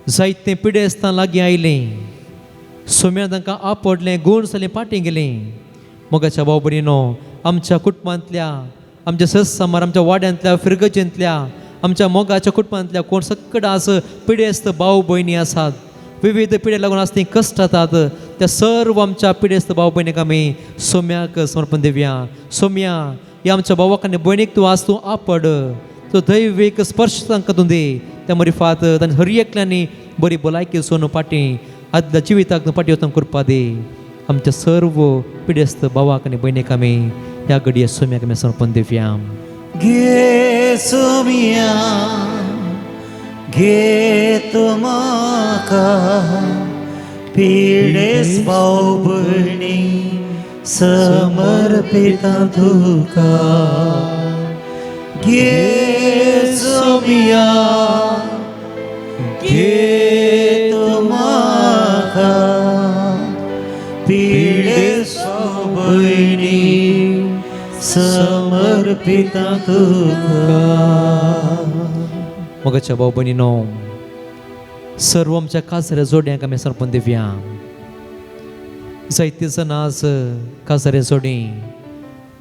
जायते पिडेस्तां लागीं आयलीं, सोम्या तांकां आपडलें, गूण जालें, फाटीं गेलीं. मोगाच्या भाव भयणीनो, आमच्या कुटुंबांतल्या, आमच्या सत्समार, आमच्या वाड्यांतल्या, फिरगजेंतल्या, आमच्या मोगाच्या कुटुंबांतल्या कोण सकट आस पिडेस्त भाव भयणी आसात, विविध पिडे लागून आसली कश्ट जातात, त्या सर्व आमच्या पिडेस्त भाव भयणीक आमी सोम्याक समर्पण दिवया. सोम्या, ह्या आमच्या भावाक आनी भयणीक तूं आज तूं आपड, तो दैवीक स्पर्श तांकां तूं दी. त्या मरिफात तांच्या हर एकल्यांनी बरी भलायकी सोन फाटीं आदल्या जिविताक फाटीं वचून करपा दी. आमच्या सर्व पिडेस्त भावाक आनी भयणीक आमी ह्या घडये सोम्याक आमी समर्पण दिवया. घे सोम्या, घेतो म्हाका पिडेस भाव भयणी समर्पिता तुका. घे सोम्या, घेतो म्हाका पिडेस भाव भयणी समर्पिता तुका. मोगाच्या भाव भयणीनो, सर्व आमच्या काजऱ्या जोड्यांक आमी समर्पण दिवया. जायतीं जाणां आज काजऱ्या जोडी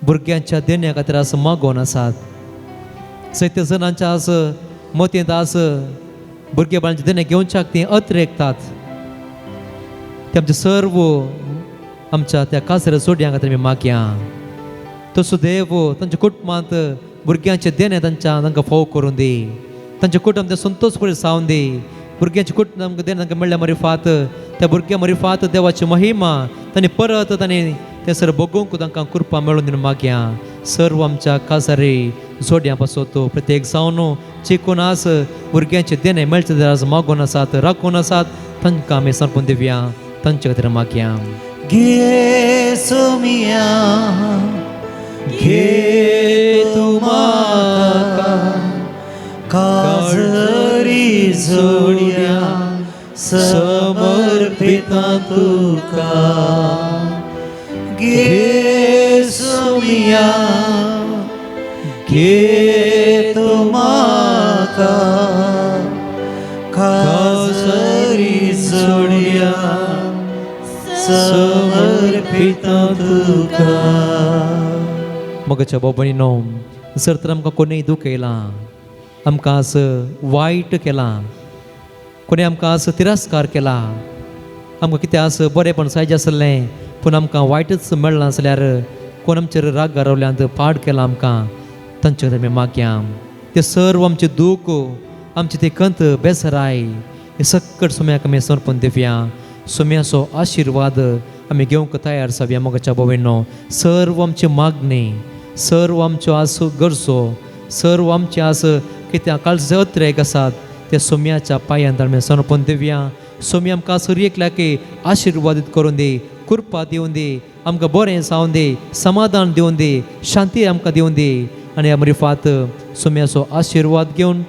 भुरग्यांच्या देण्या खातीर आज मागोवन आसात. जायत्या जाणांच्या आज मतींत आज भुरगे बाळांचे देणे घेवच्याक तीं अत्रेकतात. ते आमचे सर्व आमच्या त्या काजऱ्या जोड्यां खातीर आमी मागया. तसो देव तांच्या कुटुंबांत भुरग्यांचे देणे तांकां फोव करून दी. तांचे कुटुंब ते संतोष करून सावन दी. भुरग्यांचे कुटुंब तांकां देणे तांकां मेळ्ळ्या मरिफात त्या भुरग्यां मरिफात देवाची महिमा तांणी परत तांणी ते सर भोगूंक तांकां कृपा मेळून दिवन मागया. सर्व आमच्या काजारी जोड्यां पासो तो प्रत्येक जावन चिकून आस भुरग्यांचे देणे मेळचे आज मागून आसात, राखून आसात, तांकां आमी समर्पण दिवया. तांचे खातीर मागया. घे सोम्या, घेतो म्हाका काजरी जोड्या समर्पिता तुका. घे सोम्या, घेतो म्हाका काजरी जोड्या समर्पिता तुका. मोगाच्या भाव भयणीनो, जर तर आमकां कोणीय दूख येयलां, आमकां आज वायट केलां, कोणी आमकां आज तिरस्कार केला, आमकां कितें आज बरेंपण जायचें आसलें पूण आमकां वायटच मेळना जाल्यार कोण आमचेर राग गारवल्यांत पाड केला आमकां, तांचे खातीर आमी मागया. ते सर्व आमचे दूख, आमची ती कंत बेसराय हे सकट सोम्याक आमी समर्पण दिवया. सोम्याचो आशिर्वाद आमी घेवंक तयार जावया. मोगाच्या भयणीनो, सर्व आमची मागणी, सर्व आमच्यो आज गरजो, सर्व आमचे आज कित्या काळजे अत्रेक आसात ते सोम्याच्या पांयांत आमी समर्पण दिवया. सोम्या आमकां सर एकल्याकी आशिर्वादीत करून दी, कृपा दिवन दी, आमकां बरें जावन दी, समाधान दिवन दी, शांती आमकां दिवन दी. आनी ह्या मरिफात सोम्याचो आशिर्वाद घेवन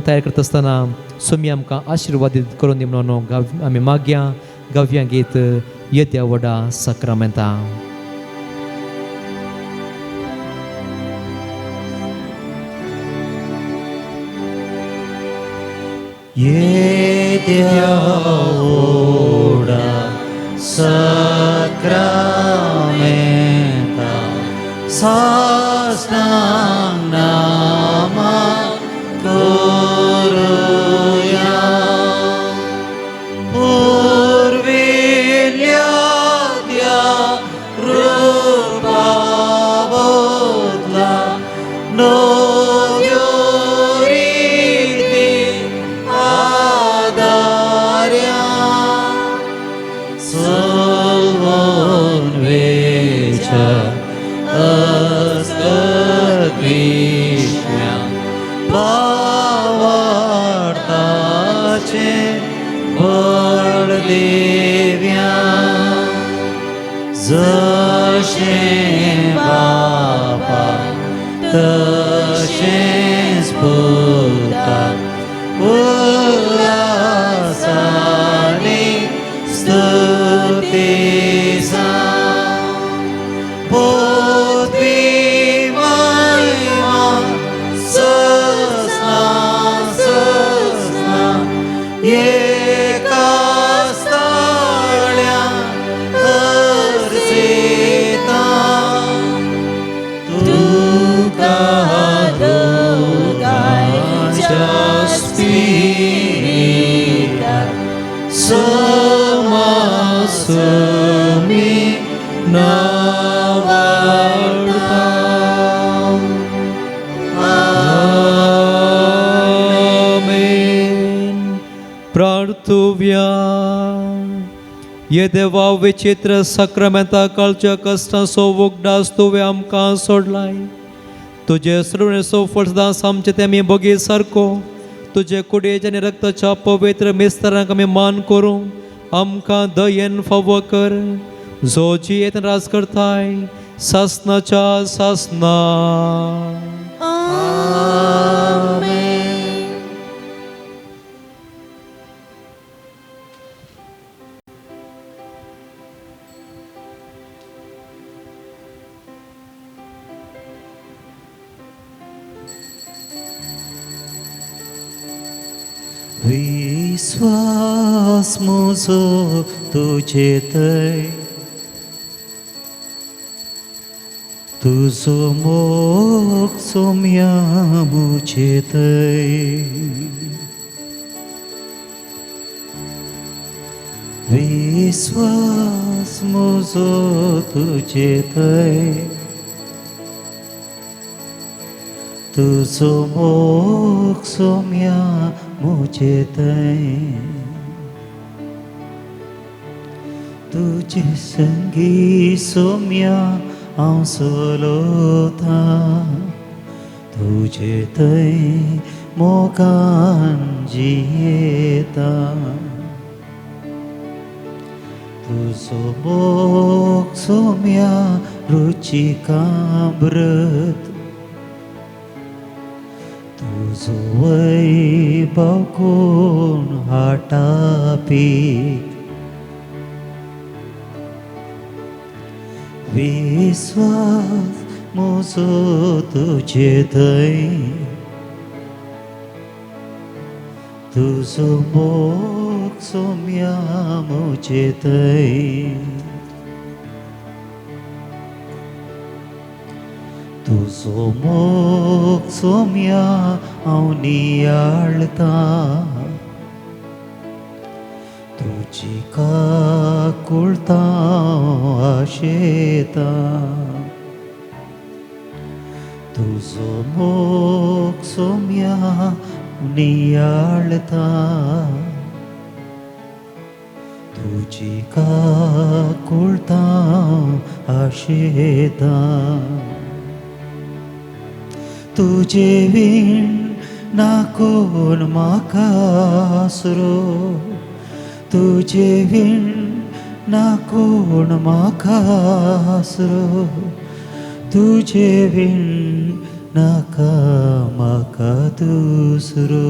तयार करता आसतना सोम्या आमकां आशिर्वादीत करून दी म्हणून आमी मागया. गावया गीत येद्या वडा साक्रामेंता. येद्या वडा साक्रामेंता सास्नां नामा करुया. उर्विल्या त्या रूपा बदला नव्यो रीती आदार्या. सल्वोन वेच्या अस्कत बळ देव्या जशे बापा तशेंच पुता उल्हासाने स्तुतीसा पृथ्वी महिमा ससना ससना एका स्थळ्या हरसेता तुका दोगांच्या स्पिरिटा समासमी नावाडता आमेन. प्रार्थुव्या. ये देवा विचित्र सक्रामेंता काळच्या कष्टांचो वखदास तुवें आमकां सोडलाय. तुजे सृणेचो फळदास आमचे ते आमी बगी सारको तुजे कुडयेच्या आनी रक्ताच्या पवित्र मिस्तारांक आमी मान करूं आमकां दयेन फावो कर. जो जियेत राज करताय सासनाच्या सासना. विश्वास म्हजो तुजेतय तुजो मोग सोम्या मुजेतय विश्वास म्हजो तुजेतय तुजो मोग सोम्या मुजेतय तुजे संगी सोम्या हांव सोलोता तुजे थंय मोगान जियेता तुजो मोग सोम्या रुचिकामृत तुजो वैभव कोण हाटापीत विश्वास म्हजो तुजे थंय तुजो मोग सोम्या म्हजे थंय तुजो मोग सोम्या हांव नियाळता तुजी काकुळटा आशेता तुजो मोग सोम्या नियाळता तुजी काकुळटा आशेता तुजे विण ना कोण म्हाका आसरो तुजे विण ना कोण म्हाका आसरो तुजे विण नाका म्हाका दुसरो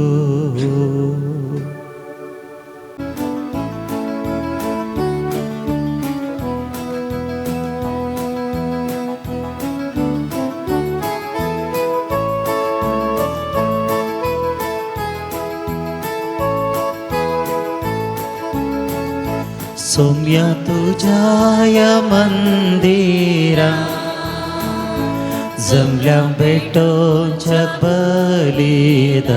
सोम्या तुझ्या या मंदिरा जमल्या भेटोंच्या बलिदान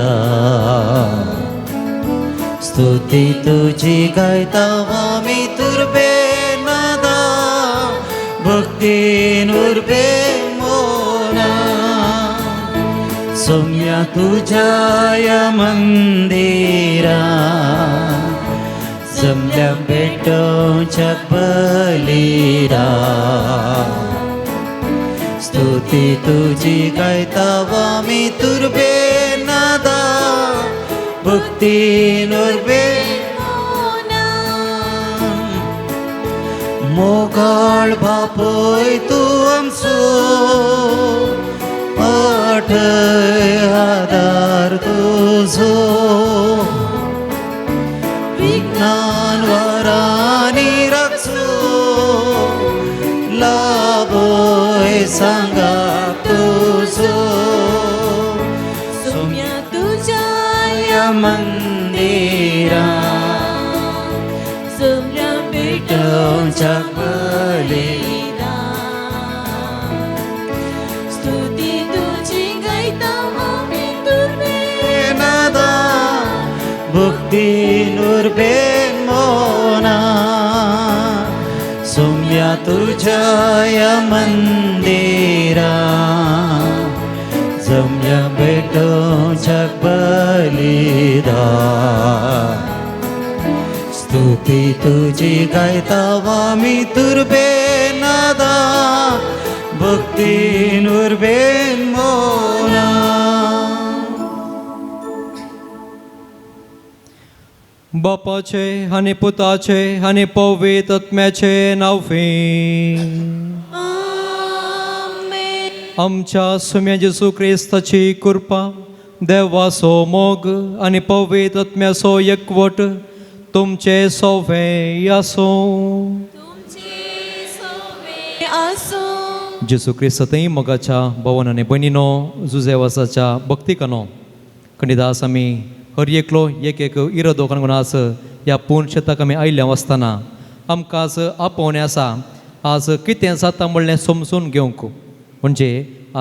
स्तुती तुझी गायता आमी तुरबे नादा भक्तीन उर्बे मोना सोम्या तुझ्या या मंदिरा जमल्या भेटोंच्या बलिदान स्तुती तुझी गायता आमी तुरबे नादा भक्तीन उर्बे व्हाळ बापोय तूं आमचो अठय आदार तुजो विज्ञान वरांनी रचो लाभोय सांगा तुजो सौम्या तुझ्या या मंदिरा सगळ्या भेटोवच्या बलिदान स्तुती तुझी गायता आमी तुझे नादा भक्ती नुरबेन मोना सौम्या तुझ्या या मंदिरा जमल्या भेटोवच्या बलिदान स्तुती तुझी गायता आमी तुरबेन नादा भक्ती नुरबेन मोना बापाचे आनी पुताचे आनी पवित्र आत्म्याचे नांवे आमेन आमच्या सुम्या जेसू क्रिस्ताची कृपा देवाचो मोग आनी पवित्र आत्म्याचो एकवट तुमचे सोवे आसो तुमचे सोवे आसो जेसू क्रिस्ततय मोगाच्या भवन आनी भयणीनो जुजेवासाच्या भक्तिकानो खंडिदास आमी हर एकलो एक इरो दोकान घेवन आस ह्या पूर्ण शेताक आमी आयिल्ल्या आसतना आमकां आज आपोवणें आसा आज कितें जाता म्हणलें समजून घेवंक म्हणजे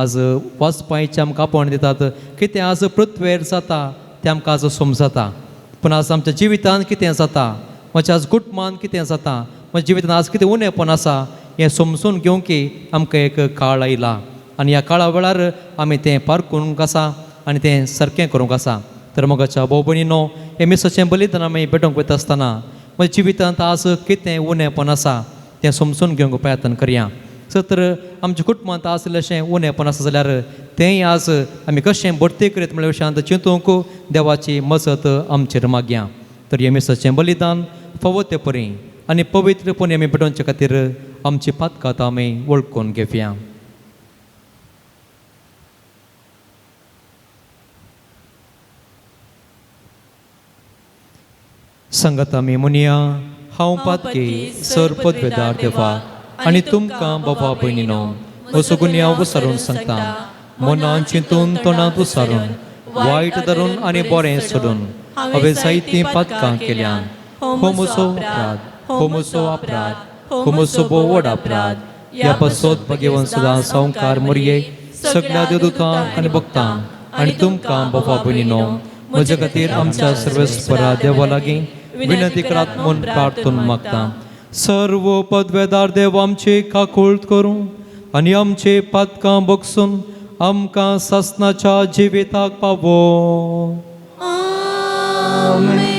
आज वाचपाचें आमकां आपोवणें दितात कितें आज पृथ्वीर जाता तें आमकां आज समजता पूण आज आमच्या जिवितांत कितें जाता म्हज्या आज कुटुंबांत कितें जाता म्हज्या जिवितांत आज कितें उणेंपण आसा हें समजून घेवंकी आमकां एक काळ आयला आनी ह्या काळा वेळार आमी तें पार करूंक आसा आनी तें सारकें करूंक आसा तर मोगाच्या भाव भयणीनो हें मिसाचें बलिदान आमी भेटोवंक वयता आसतना म्हज्या जिवितांत आज कितें उणेंपण आसा तें समजून घेवंक प्रयत्न करया तर आमच्या कुटुंबांत आसलें अशें उणेंपण आसा जाल्यार तेंय आज आमी कशें भरती करीत म्हणल्या विशयांत चिंतूंक देवाची मजत आमचेर मागया तर हें मिसाचें बलिदान फावो ते परी आनी पवित्रपणी आमी भेटोवचे खातीर आमची पातकां आमी वळखून घेवया संगत आमी म्हणया हांव पातकी सर पदवेदार देवा आनी तुमकां बाबा भयणीनो असो गुन्य हांव विसरून सांगता मनान चिंतून तोंडांत विसरून वायट धरून आनी बरें सोडून हांवें जायतीं पातकां केल्यान हो म्हजो अपराध हो म्हजो भोव व्हड अपराध ह्या पासत भगेवन सदां संवकार मरये सगळ्या देवदूतांक आनी भक्तांक आनी तुमकां बाबा भयणीनो म्हजे खातीर आमच्या सर्वेस्परा देवा लागीं विनंती करात म्हूण प्रार्थून मागता सर्व पदवेदार देव आमची काकूळट करूं आनी आमचे पातकां बगसून आमकां सासणाच्या जिविताक पावो आमेन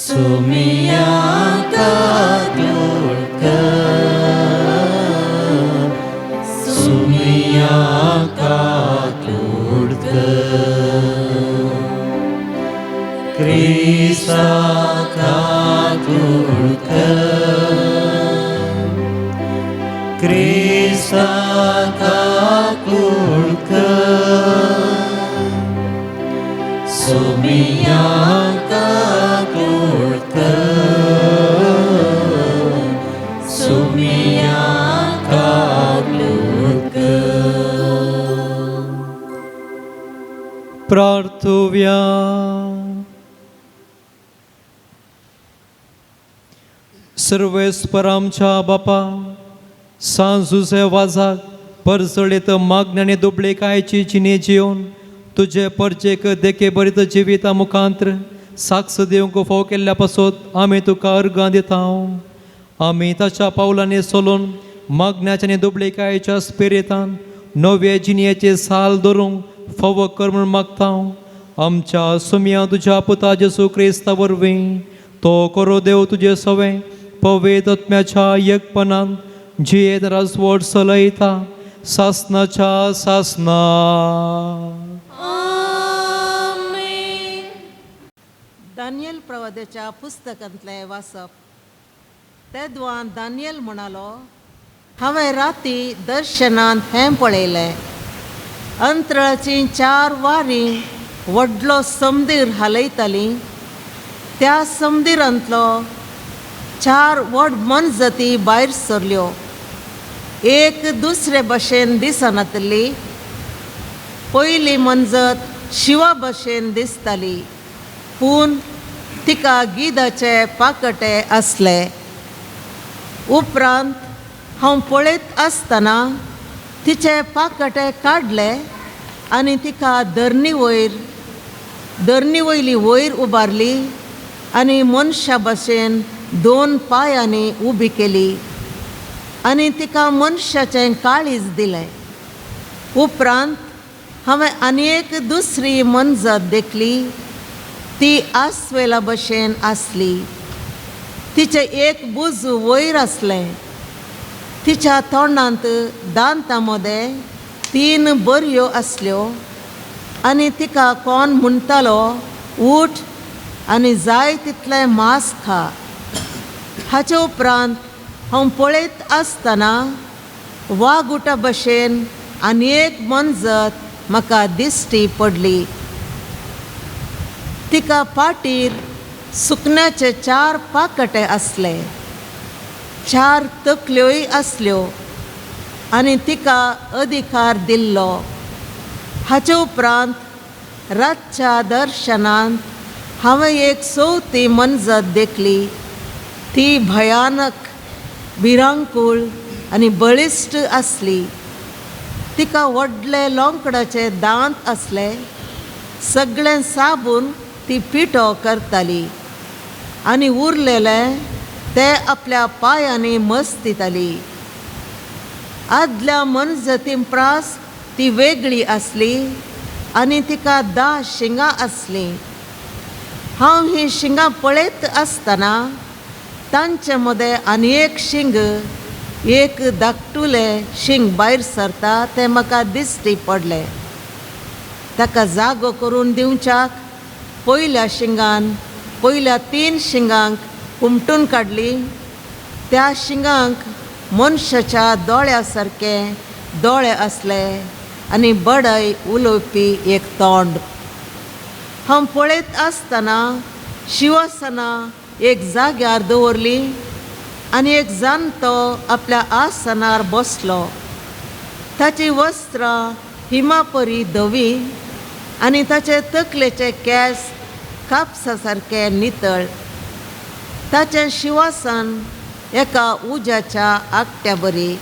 सुमिया काकूळट सुमिया काकूळट क्रिस्ता काकूळट क्रिस्ता काकूळट सुमिया काकूळट सुमिया काकूळट प्रार्थुव्या सर्वेस्पर आमच्या बापा सांजुचे वाजाक परसळीत मागण्याने दुबळे कायची जिणे जिवन तुझे परचेक देखे बरीत जिविता मुखांत्र साक्ष दिवंक फाव केल्ल्या पासत आमी तुका अर्गां दिता आमी ताच्या पावलांनी चलून मागण्याच्या आनी दुबळे कायच्या स्पिरितान नवे जिणेचे साल धरूंक फाव कर म्हूण मागता आमच्या सुम्या तुझ्या पुता जेसू क्रिस्ता वरवीं तो करो देव तुजे सवे पवित्र आत्म्याच्या एकपणान जियेत राजवट चलयता सासनाच्या सासना. आमेन. दानियल प्रवाद्याच्या पुस्तकांतले वाचप. तेदवान दानियल म्हणालो, हांवें राती दर्शनांत हें पळयलें. अंतराळाची 4 वारीं व्हडलो समंदर हालयताली. त्या समंदरांतलो 4 व्हड मनजती भायर सरल्यो. एक दुसरे भशेन दिसनातली. पयली मनजत शिवा भशेन दिसताली, पूण तिका गिधाचे पाकटे आसले. उपरांत हांव पळयत आसतना तिचे पाकटे काडले आनी तिका धरणी वयली वयर उबारली आनी मनशा भशेन 2 पांयांनी उबी केली आनी तिका मनशाचें काळीज दिलें. उपरांत हांवें आनी एक दुसरी मनजत देखली. ती आस्वेला भशेन आसली. तिचें एक बुजू वयर आसलें. तिच्या तोंडांत दांतां मदें 3 बरयो आसल्यो आनी तिका कोण म्हणटालो, उठ आनी जाय तितलें मांस खा. हाचे उपरांत हांव पळयत आसतना वागुटा भशेन आनी एक मनजत म्हाका दिश्टी पडली. तिका पाटीर सुकण्याचे 4 पाकटे आसले. 4 तकल्योय आसल्यो आनी तिका अधिकार दिल्लो. हाचे उपरांत रातच्या दर्शनांत हांवें एक 4थी मनजत देखली. ती भयानक, भिरांकूळ आनी बळिश्ट आसली. तिका व्हडले लोंकडाचे दांत आसले. सगळें साबून ती पिठो करताली आनी उरलेलें ते आपल्या पांयांनी मस्तिताली. आदल्या मनजती प्रास ती वेगळी आसली आनी तिका 10 शिंगां आसलीं. हांव ही शिंगां पळयत आसतना तांचे मदें आनी एक शिंग, एक धाकटुलें शिंग भायर सरता तें म्हाका दिश्टी पडलें. ताका जागो करून दिवच्याक पयल्या शिंगान पयल्या 3 शिंगांक उमटून काडली. त्या शिंगांक मनशाच्या दोळ्या सारके दोळे आसले आनी बडय उलोवपी एक तोंड. हांव पळयत आसतना शिवासनां एक जाग्यार दवरली आनी एक जाणटो आपल्या आसनार बसलो. ताची वस्त्रां हिमा परी धवी आनी ताचे तकलेचे केस कापसा सारके नितळ. ताचें शिवासन एका उज्याच्या आकट्या बरी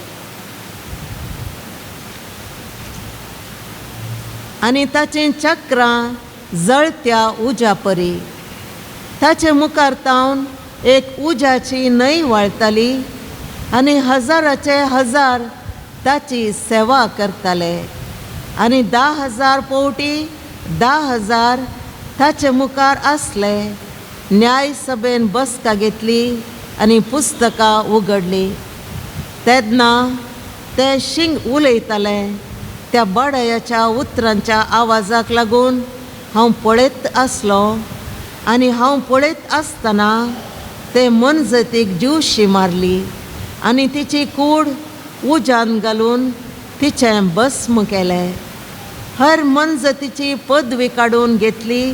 आनी ताचीं चक्रां जळत्या उज्या परी. ताचे मुखार तावन एक उज्याची न्हंय व्हाळटाली आनी 1000चे 1000 ताची सेवा करताले आनी 10,000 पोवटी 10,000 ताचे मुखार आसले. न्याय सभेन बसका घेतली आनी पुस्तकां उगडली. तेन्ना ते शिंग उलयताले. त्या बडयाच्या उतरांच्या आवाजाक लागून हांव पळयत आसलो आनी हांव पळयत आसतना ते मनजतीक जीवशी मारली आनी तिची कूड उज्यान घालून तिचें भस्म केलें. हर मनजतीची पदवी काडून घेतली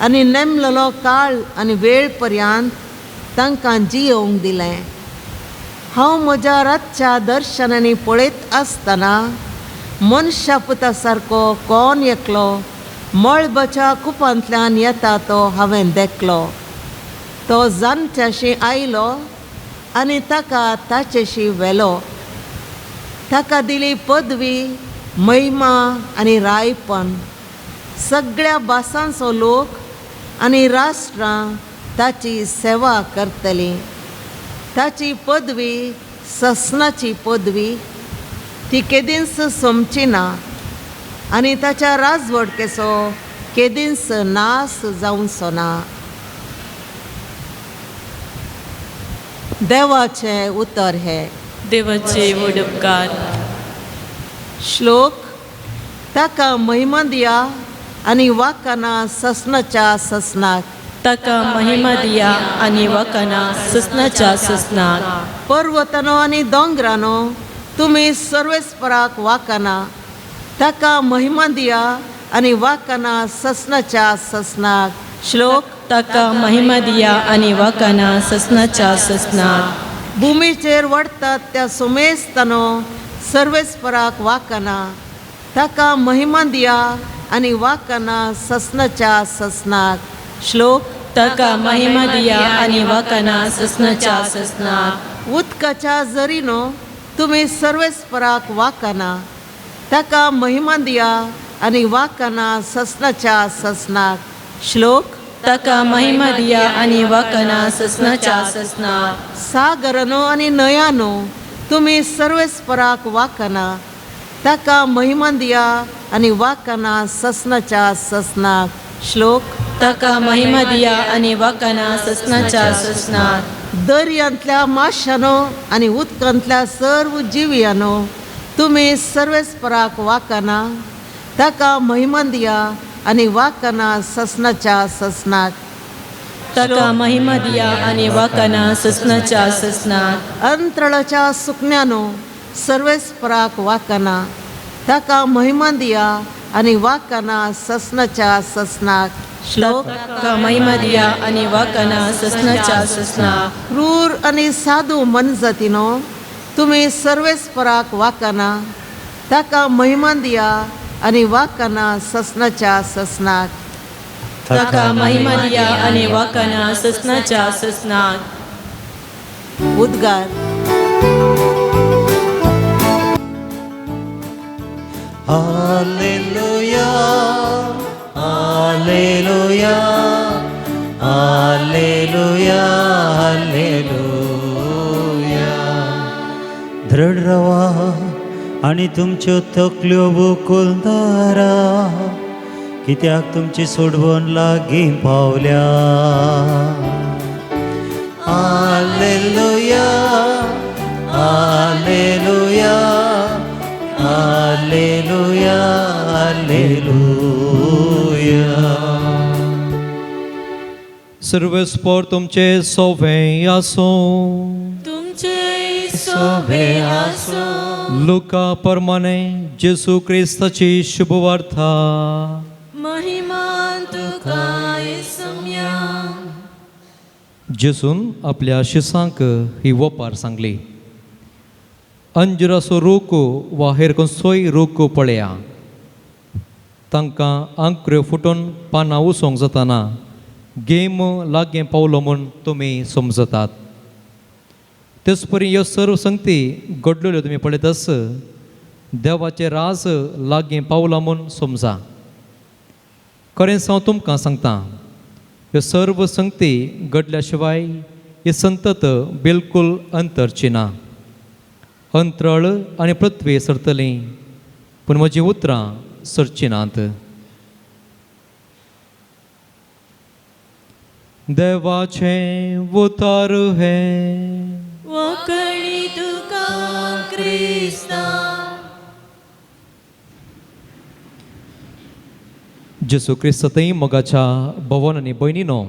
आनी नेमलेलो काळ आनी वेळ पर्यंत तांकां जियोवंक दिलें. हांव म्हज्या रातच्या दर्शनांनी पळयत आसतना मनशा पुता सारको कोण एकलो मळबाच्या कुपांतल्यान येता तो हांवें देखलो. तो जाणट्याशी आयलो आनी ताका ताचेशी व्हेलो. ताका दिली पदवी, महिमा आनी रायपण. सगळ्या भासांचो लोक आनी राष्ट्रां ताची सेवा करतलीं. ताची पदवी ससनाची पदवी, ती केदींच सोमची ना आनी ताच्या राजवडकेचो केदींच नास जावचो ना. देवाचें उतर हे. देवाचे वडपकार. श्लोक ताका महिमा दिया आनी वाकाना ससनाच्या ससनाक ताका महिमा दिया आनी वाकाना ससनाच्या ससनाक पर्वतानो आनी दोंगरानो तुमी सर्वेस्पराक वाकाना ताका महिमा दिया आनी वाकाना ससनाच्या ससनाक श्लोक ताका महिमा दिया आनी वाकाना ससनाच्या ससनाक भुमीचेर वाडटात त्या सोमेस्तानो सर्वेस्पराक वाकाना ताका महिमा दिया आनी वाकाना ससनाच्या ससनाक श्लोक ताका महिमा दिया आनी वाकाना ससनाच्या ससनाक उदकाच्या झरीनो तुमी सर्वेस्पराक वाकाना ताका महिमा दिया आनी वाकाना ससनाच्या ससनाक श्लोक ताका महिमा दिया आनी वाकाना ससनाच्या ससनाक सागरानो आनी न्हंयानो तुमी सर्वेस्पराक वाकाना ताका महिमा दिया आनी वाकाना ससनाच्या ससनाक श्लोक ताका महिमा दिया आनी वाकाना ससनाच्या ससनाक दर्यांतल्या माशानो आनी उदकांतल्या सर्व जिवियानो तुमी सर्वेस्पराक वाकाना ताका महिमा दिया आनी वाकाना ससनाच्या ससनाक ताका महिमा दिया आनी वाकाना ससनाच्या ससनाक अंतराळाच्या सुकन्यानो सर्वेस्पराक वाकाना ताका महिमा दिया आनी वाकाना ससनाच्या ससनाक श्लोक ताका महिमा दिया आनी वाकाना ससनाच्या ससनाक क्रूर आनी साधू मनजातीनो तुमी सर्वेस्पराक वाकाना ताका महिमा दिया आनी वाकाना ससनाच्या ससनाक ताका महिमा दिया आनी वाकाना ससनाच्या ससनाक उद्गार हालेलुया हालेलुया हालेलुया हालेलुया दृढ रवा आनी तुमच्यो तकल्यो बोकुलदारा कित्याक तुमची सोडवण लागीं पावल्या हालेलुया हालेलुया हालेलुया हालेलुया सर्वेस्पर तुमचे सोवे आसो तुमचे सोबे आसो लुका प्रमाणे जेसू क्रिस्ताची शुभवार्ता महिमा तुका येसुम्या जेसून आपल्या शिसांक ही वपार सांगली अंजुराचो रोको वा हेर खंयचोय रोको पळया तांकां आंकऱ्यो फुटून पानां उसोंक जाताना गेम लागीं पावलो म्हूण तुमी समजतात तेच परी ह्यो सर्व संगती घडलेल्यो तुमी पळयत आस देवाचें राज लागीं पावलां म्हूण समजा खरेंच हांव तुमकां सांगता ह्यो सर्व संगती घडल्या शिवाय ही संतत बिलकूल अंतरची ना अंतराळ आनी पृथ्वी सरतली पूण म्हजीं उतरां सरचीं नात देवाचें उतर हे वखणी तुका क्रिस्ता जेसू क्रिस्ततय मोगाच्या भवन आनी भयणीनो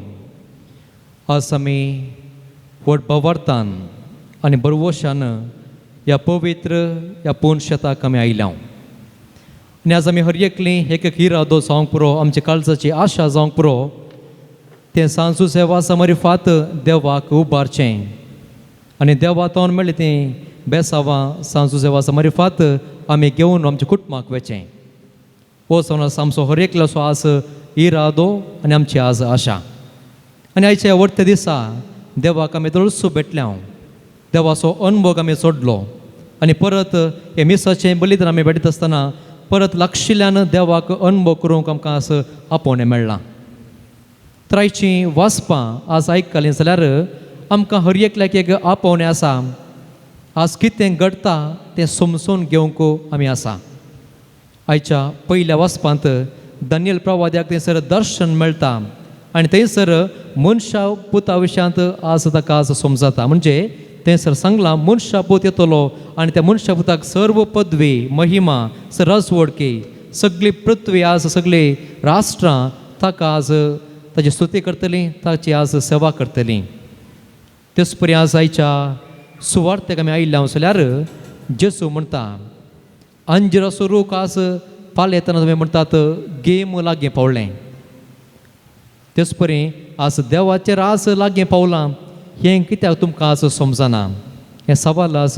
आज आमी व्हड भवार्थान आनी बरवशान ह्या पवित्र ह्या पूण शेताक आमी आयल्या आनी आज आमी हर एकली एक इरादो जावंक पुरो आमच्या काळजाची आशा जावंक पुरो तें सांजू सेवा समरिफात देवाक उबारचें आनी देवा तोंड मेळ्ळें तें बेसांवां सांजू सेवा समरिफात आमी घेवन आमच्या कुटुंबाक वेचें हो सवनास आमचो हर एकल्याचो आज इरादो आनी आमची आज आशा आनी आयच्या वर्ते दिसा देवाक आमी तळसू भेटल्या देवाचो अनुभव आमी सोडलो आनी परत हे मिसाचें बलिदान आमी भेटत आसतना परत लागशिल्ल्यान देवाक अनुभव करूंक आमकां आज आपोवणें मेळ्ळां त्रायचीं वाचपां आज आयकतालीं जाल्यार आमकां हर एकल्याक एक आपोवणें आसा आज कितें घडटा तें समजून घेवंक आमी आसा आयच्या पयल्या वाचपांत दानियल प्रवाद्याक थंयसर दर्शन मेळटा आनी थंयसर मनशा पुता विशयांत आज ताका आज समजता. म्हणजे थंयसर सांगलां मनशा पूत येतलो आनी त्या मनशा पुताक सर्व पदवी महिमा रजवडके सगळी पृथ्वी आज सगळी राष्ट्रां ताका आज ताची स्तुती करतलीं, ताची आज सेवा करतलीं. तेच परी आज आयच्या सुवार्थेक आमी आयिल्ले जाल्यार जेसू म्हणटा अंजिराचो रूख आज पाल येतना तुमी म्हणटात गेम लागीं पावलें. तेच परी आज देवाचेर आज लागीं पावलां हें कित्याक तुमकां आज समजना. हें सवाल आज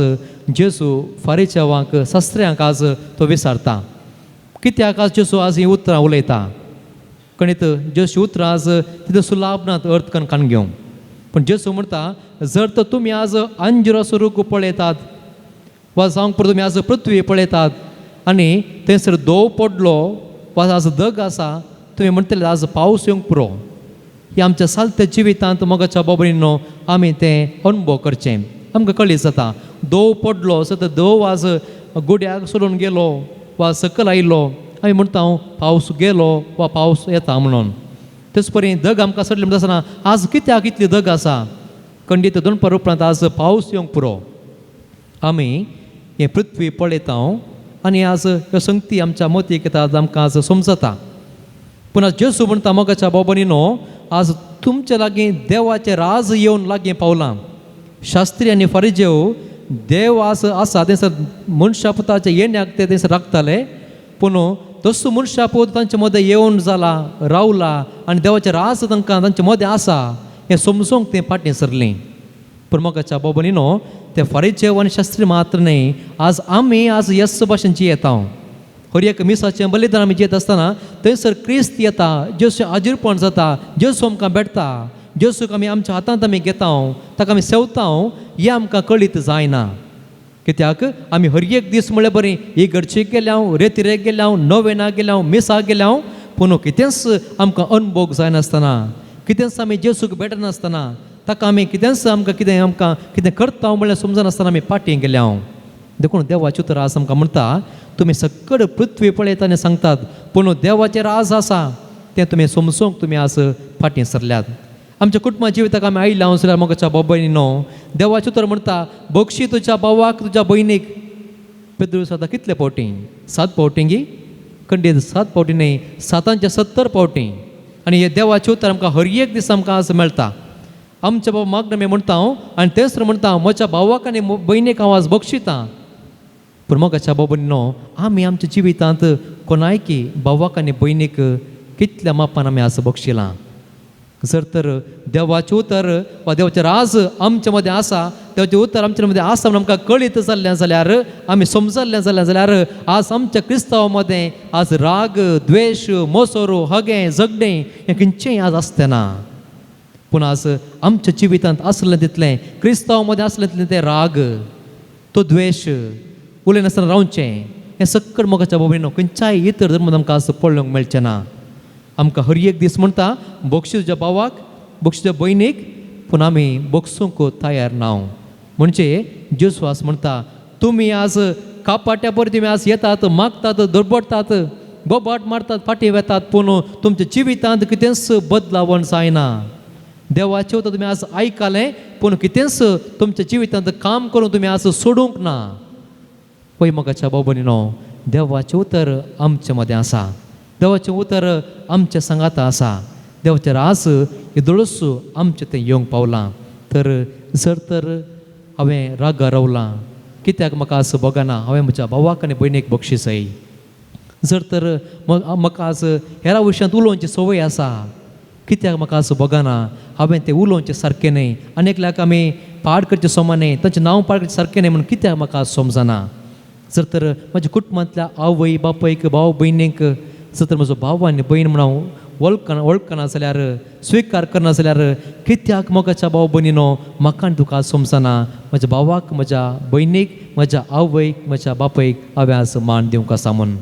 जेसू फारिसेवांक शास्त्र्यांक आज तो विचारता. कित्याक आज जेसू आज हीं उतरां उलयता. कणीत जेसू उतरां आज तितूं सुलाभ नात अर्थ करून काण घेवंक. पण जेसू म्हणटा जर तर तुमी आज अंजिराचो रूख पळयतात वा जावंक पर तुमी आज पृथ्वी पळयतात आनी थंयसर दव पडलो वा आज दग आसा तुमी म्हणटले आज पावस येवंक पुरो. ही आमच्या सालत्या जिवितांत मोगाच्या बाबरीनो आमी तें अनुभव करचें. आमकां कळीत जाता दव पडलो सो तर दव आज गुड्याक सोडून गेलो वा सकयल आयिल्लो आमी म्हणटा पावस गेलो वा पावस येता म्हणून. तेच परी दग आमकां सडले म्हणटा आसतना आज कित्याक इतली दग आसा. खंडीत दनपार उपरांत आज पावस येवंक पुरो. आमी हे पृथ्वी पळयता आनी आज ह्यो संगती आमच्या मतीक येता आमकां आज समजता. पूण आज जेसू म्हणटा मोगाच्या बाबनीनो आज तुमचे लागीं देवाचें राज येवन लागीं पावलां. शास्त्री आनी फारिजेव देव आज आसा थंयसर मनशा पुताच्या येण्याक ते थंयसर राखताले. पूण तसो मनशा पूत तांचे मदें येवन जाला रावला आनी देवाचें राज तांकां तांचे मदें आसा हें समजूंक तें फाटीं सरलीं. पूण मोगाच्या बाबनीनो ते फारिजेव आनी शास्त्री मात्र न्ही. आज आमी आज ह्याच भाशेन जियेता. हर एक मिसाचें बलिदान आमी जियेत आसतना थंयसर क्रिस्त येता, जेसू हाजीरपण जाता, जेसू आमकां भेटता, जेसूक आमी आमच्या हातांत आमी घेता, ताका आमी सेवता हें आमकां कळीत जायना. कित्याक आमी हर एक दीस म्हळ्यार बरीं इगर्जेक गेल्या, रेतिरेक गेल्या, नोवेनाक गेल्या, मिसाक गेल्या, पूण कितेंच आमकां अनुभव जायनासतना, कितेंच आमी जेसूक भेटनासतना, ताका आमी कितेंच आमकां कितें करता म्हळ्यार समजनासतना आमी फाटीं गेल्या. देखून देवाचें उतर आज आमकां म्हणटा तुमी सकड पृथ्वी पळयता आनी सांगतात पूण देवाचें राज आसा तें तुमी समजूंक तुमी आज फाटीं सरल्यात. आमच्या कुटुंबा जिविताक आमी आयिल्ले जाल्यार मोगाच्या बाबयनो देवाचें उतर म्हणटा बक्षी तुज्या भावाक तुज्या भयणीक. पेद्रू सदां कितले फावटी 7 फावटी गी खंडीत 7 फावटी न्ही 7 70 फावटी. आनी हे देवाचें उतर आमकां हर एक दीस आमकां आज मेळटा. आमच्या बाबा मागणें आमी म्हणटा आनी तेच म्हणटा म्हज्या भावाक आनी भयणीक हांव आज बक्षितां. पूण मोगाच्या बाबनीनो आमी आमच्या जिवितांत कोणायकी भावाक आनी भयणीक कितल्या मापान आमी आज बक्षिलां. जर तर देवाचें उतर वा देवाचें राज आमचे मदें आसा, देवाचें उतर आमचे मदें आसा म्हूण आमकां कळीत जाल्लें जाल्यार आमी समजल्लें जाल्यार आज आमच्या क्रिस्तांवा मदें आज राग, द्वेश, मोसोरो, हगें, झगडें हें खंयचेंय आज आसतें ना. पूण आज आमच्या जिवितांत आसलें तितलें क्रिस्तांवा मदें आसलें तितलें तें राग, तो द्वेश उलयनासतना रावचें हें सक्कड मोगाच्या बाबीनो खंयच्याय इतर धर्मांत आमकां आज पळोवंक मेळचें ना. आमकां हर एक दीस म्हणटा बक्षी तुज्या भावाक, बक्षी तुज्या भयणीक, पूण आमी बक्षूंक तयार ना. म्हणजे जेसू आज म्हणटा तुमी आज कापाट्या परी तुमी आज येतात, मागतात, धडपडतात, बोबाट मारतात, फाटीं वेतात, पूण तुमच्या जिवितांत कितेंच बदलावण जायना. देवाचें उतर तुमी आज आयकलें पूण कितेंच तुमच्या जिवितांत काम करून तुमी आज सोडूंक ना. पळय मोगाच्या बाबनीनो देवाचें उतर आमचे मदें आसा, देवाचें उतर आमच्या सांगात आसा, देवाचें रास येदोळूच आमचें तें येवंक पावलां. तर जर तर हांवें रागा रावलां कित्याक म्हाका आज बगना, हांवें म्हज्या भावाक आनी भयणीक बक्षी जाय. जर तर म्हाका आज हेरां विशयांत उलोवची संवय आसा कित्याक म्हाका आज बगना, हांवें तें उलोवचें सारकें न्ही, आनीकल्याक आमी पाड करचें सोमा न्ही, ताचें नांव पाड करचें सारकें न्ही म्हणून कित्याक म्हाका आज समजना. जर तर म्हाज्या कुटुंबांतल्या आवय बापायक, भाव भयणीक जर तर म्हजो भाव आनी भयण म्हण हांव वळखना जाल्यार, स्विकार करना जाल्यार कित्याक मोगाच्या भाव भयणीनो म्हाका आनी तुका आज समजना. म्हज्या भावाक, म्हज्या भयणीक, म्हज्या आवयक, म्हज्या बापायक हांवें आज मान दिवंक आसा म्हूण.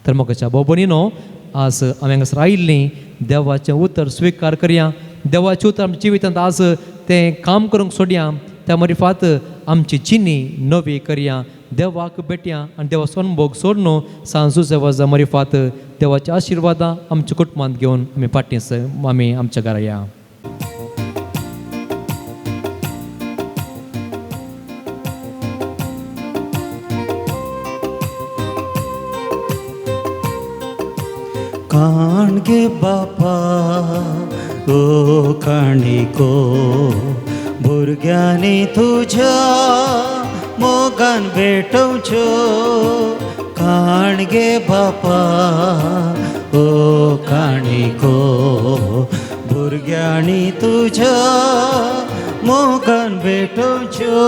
तर मोगाच्या भाव भयणीनो आज हांवें हांगासर आयिल्लीं देवाचें उतर स्विकार करया. देवाचें उतर आमच्या जिवितांत आज तें काम करूंक सोडया. त्या मरिफात आमची जिणी नवी करया, देवाक भेटया आनी देवाचो अनुभव सोडून सांजूच्या वजा मरिफात देवाच्या आशिर्वादा आमच्या कुटुंबात घेऊन आम्ही पाठीस आम्ही आमच्या घरा या. काणगे बापा ओ काणिको भुरग्यांनी तुझ्या मोगान भेटवच्यो. काणगे बापा ओ काणिको भुरग्यांनी तुझ्या मोगान भेटवच्यो.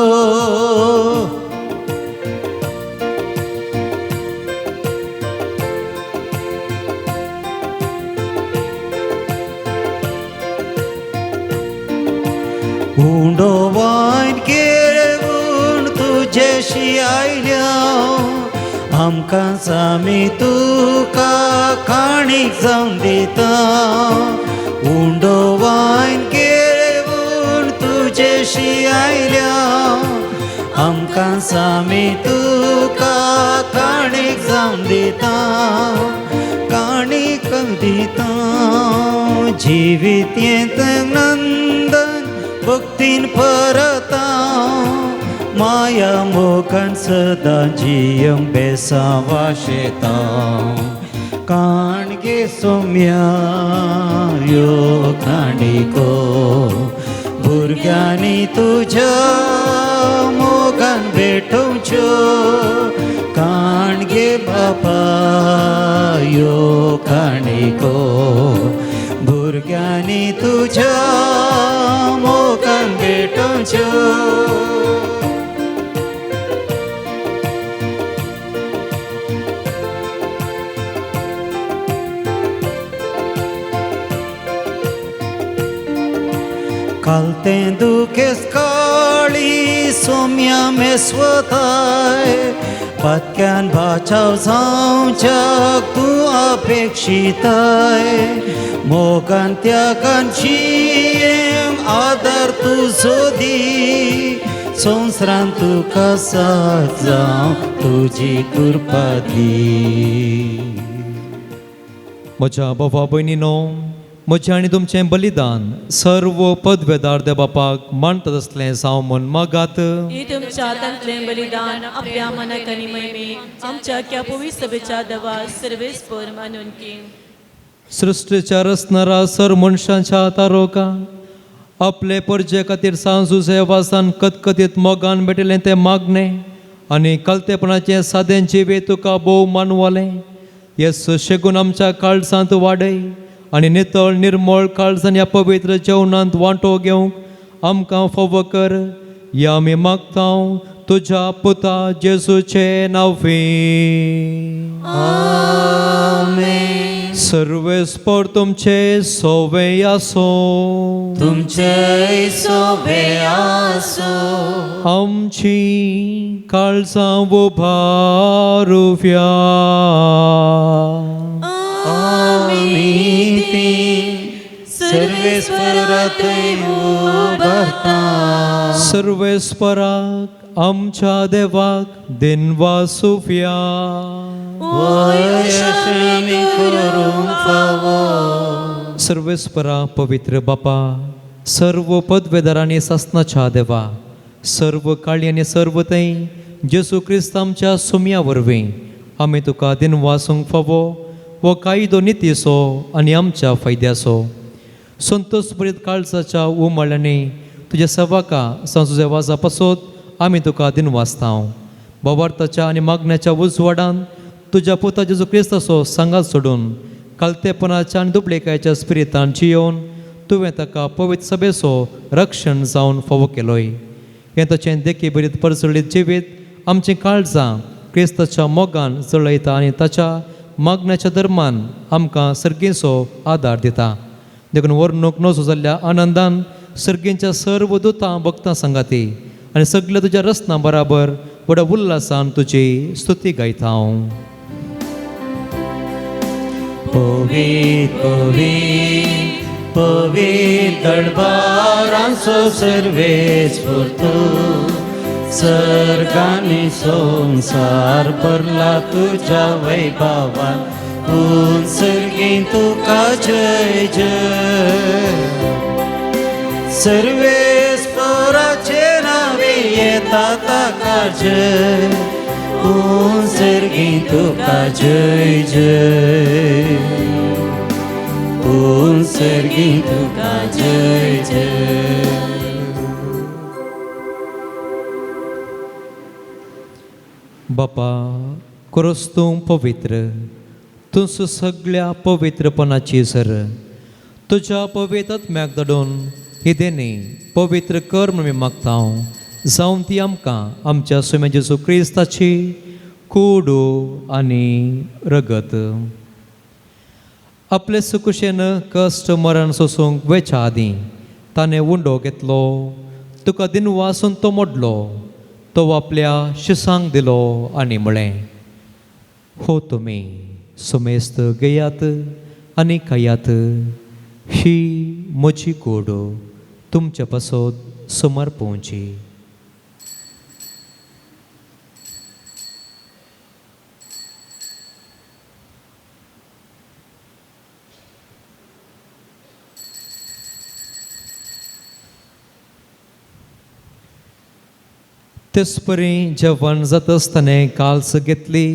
उंडो वायन घेवन तुजेशी आयल्या आमकां सामी तुका काणीक जावन दिता. उंडो वायन घेवन तुजेशी आयल्या आमकां सामी तुका काणीक जावन दिता. काणीक दिता जिवीत येता नंदन भक्तीन परता. माया मोगान सदां जियम बेसावाशेता. काणगे सोम्या यो काणिको भुरग्यांनी तुझ्या मोगान भेटवच्यो. काणगे बापा यो काणिको भुरग्यांनी तुझ्या मोगान भेटवच्यो. कालतें दुखेस काळी सोम्या मेस्वताय. पातक्यान बाचाव जावच्याक तूं अपेक्षिताय. मोगान त्यागान जियेंक आदार तूं सोदी. संवसारान तुका साथ जावं तुजी कृपा दी. म्हज्या बाबा भयणीनो, म्हजें आनी तुमचें बलिदान सर्व पदवेदार देव बापाक मानता तसलें जावं म्हूण मागात. हे तुमच्या हातांतलें बलिदान आपल्या मनाक आनी मैमेक आमच्या क्या पवित्र सभेच्या देवा सर्वेस्पर मानून की सृश्टीच्या रचणारा सर मनशांच्या तारोका आपले परजे खातीर सांजुचे वासान कतकतीत मोगान भेटलें तें मागणें आनी कलतेपणाचें सादें जिवीत तुका भोव मानवलें. येस शेगून आमच्या काळजांत वाडय आनी नितळ निर्मळ काळजान ह्या पवित्र जेवणांत वांटो घेवंक आमकां फोव कर. या आमी मागता तुज्या पुता जेजूचे नांवे. आमेन. सर्वेस्पर तुमचे सोवे आसो. तुमचे सोबे आसो. आमची काळजां उबारुव्या. सर्वेस्पराथंय उबारता. सर्वेस्पराक आमच्या देवाक दिनवासुव्या. वयशमी करूंक फावो. सर्वेस्परा पवित्र बापा, सर्व पदवेदारांनी सासनाच्या देवा, सर्व काळी आनी सर्व थंय जेजू क्रिस्त आमच्या सुम्या वरवीं आमी तुका दिनवासूंक फावो वो कायदो नितीसो आनी आमच्या फायद्याचो. संतोष बरीत काळजाच्या उमळ्यांनी तुज्या सेवका सांजुच्या वाजा पासत आमी तुका दिनवासतांव. भवार्थाच्या आनी मागण्याच्या उजवाडान तुज्या पुता जेजू क्रिस्ताचो सांगात सोडून कालतेपणाच्या आनी दुबळेकायच्या स्पिरितान जियोवन तुवें ताका पवित्र सभेचो रक्षण जावन फावो केलोय. हें ताचें देखी बरीत परसळीत जिवीत आमचीं काळजां क्रिस्ताच्या मोगान जळयता आनी ताच्या मागण्याच्या धर्मान आमकां सर्गेचो आदार दिता. देखून वर्णूक नजो जाल्ल्या आनंदान सर्गेंच्या सर्व दुतां भक्तां सांगाती आनी सगळ्या तुज्या रस्त्यां बराबर व्हडा उल्हासान तुजी स्तुती गायता हांव. पवित्र पवित्र पवित्र दरबारांचो सर्वेस्पर तूं. सर्ग आनी संवसार भरला तुज्या वैभवान. उत्सर्गीं तुका जय जय सर्वेस्पराचे नावे येता ताका जय उत्सर्गीं तुका जय जय उत्सर्गीं तुका जय जय. बापा खरोच तूं पवित्र, तूं सगळ्या पवित्रपणाची सर. तुज्या पवित्र आत्म्याक धाडून ही देणी पवित्र कर म्हणून मी मागता हांव. जावन ती आमकां आमच्या सोम्या जेजू क्रिस्ताची कूड आनी रगत. आपले सुकुशेन कश्ट मरण सोसूंक वेच्या आदीं ताणें उंडो घेतलो, तुका दिनवासून तो मोडलो, तो आपल्या शिसांक दिलो आनी म्हळें, हो तुमी सुमेस्त घेयात आनी खायात, ही म्हजी कूड तुमच्या पासत समर्पोवची. तेच परी जेवण जात आसतना काल्स घेतली,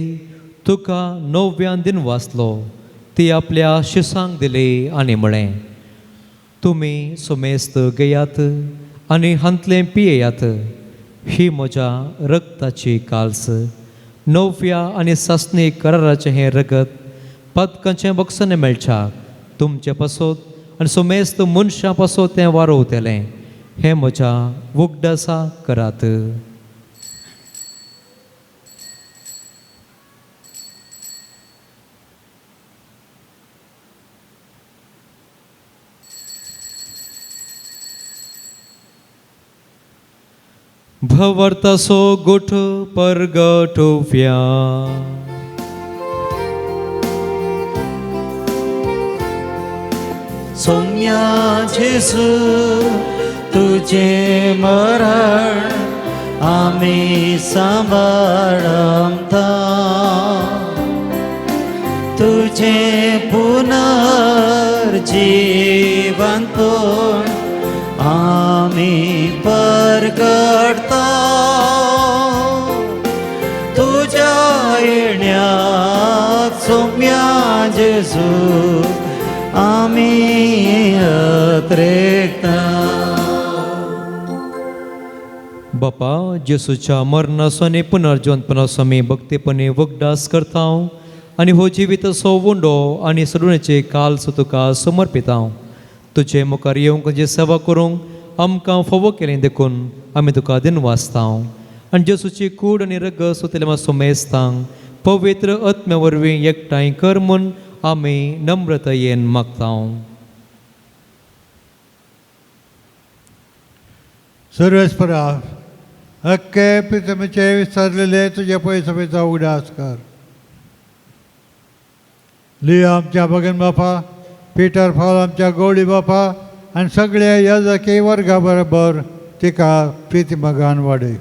तुका 9व्यान दिन वाचलो, ती आपल्या शिसांक दिली आनी म्हळें, तुमी सुमेस्त घेयात आनी हांतलें पियेयात, ही म्हज्या रगताची काल्स, 9व्या आनी सासणी कराराचें हें रगत पदकाचें बक्षणें मेळच्याक तुमचे पासत आनी सुमेस्त मनशां पासत तें वारोवतलें, हें म्हज्या वखदासा करात. भवर्तसो गुठ परगटोव्या. सौम्या जेजू तुझे मरण आम्ही सांभाळता, तुझे पुनर्जीवन पण आम्ही परगटता, तुझ्या येण्याक सौम्या जेजू आम्ही अत्रेकता. बापा जेसूच्या मरणाचो आनी पुनर्जीवनपणाचो आमी भक्तीपणी वखदास करता आनी हो जिवीत असो वंडो आनी सडुणेचे काल्स तुका समर्पिता. तुजे मुखार येवंक जी सेवा करूंक आमकां फोव केलें देखून आमी तुका दिनवासता आनी जेसूची कूड आनी रगत सुतलें मातसो मेस्तांक पवित्र आत्म्या वरवीं एकठांय कर म्हूण आमी नम्रतायेन मागता. सर्वेस्परा अख्खे पितमेचे विसरलेले तुझे पयसपेचा उगडास कर. लिया आमच्या भगन बापा, पिटर फॉल आमच्या गवळी बापा आनी सगळे याजकी वर्गा बरोबर तिका प्रितीमगान वाडय.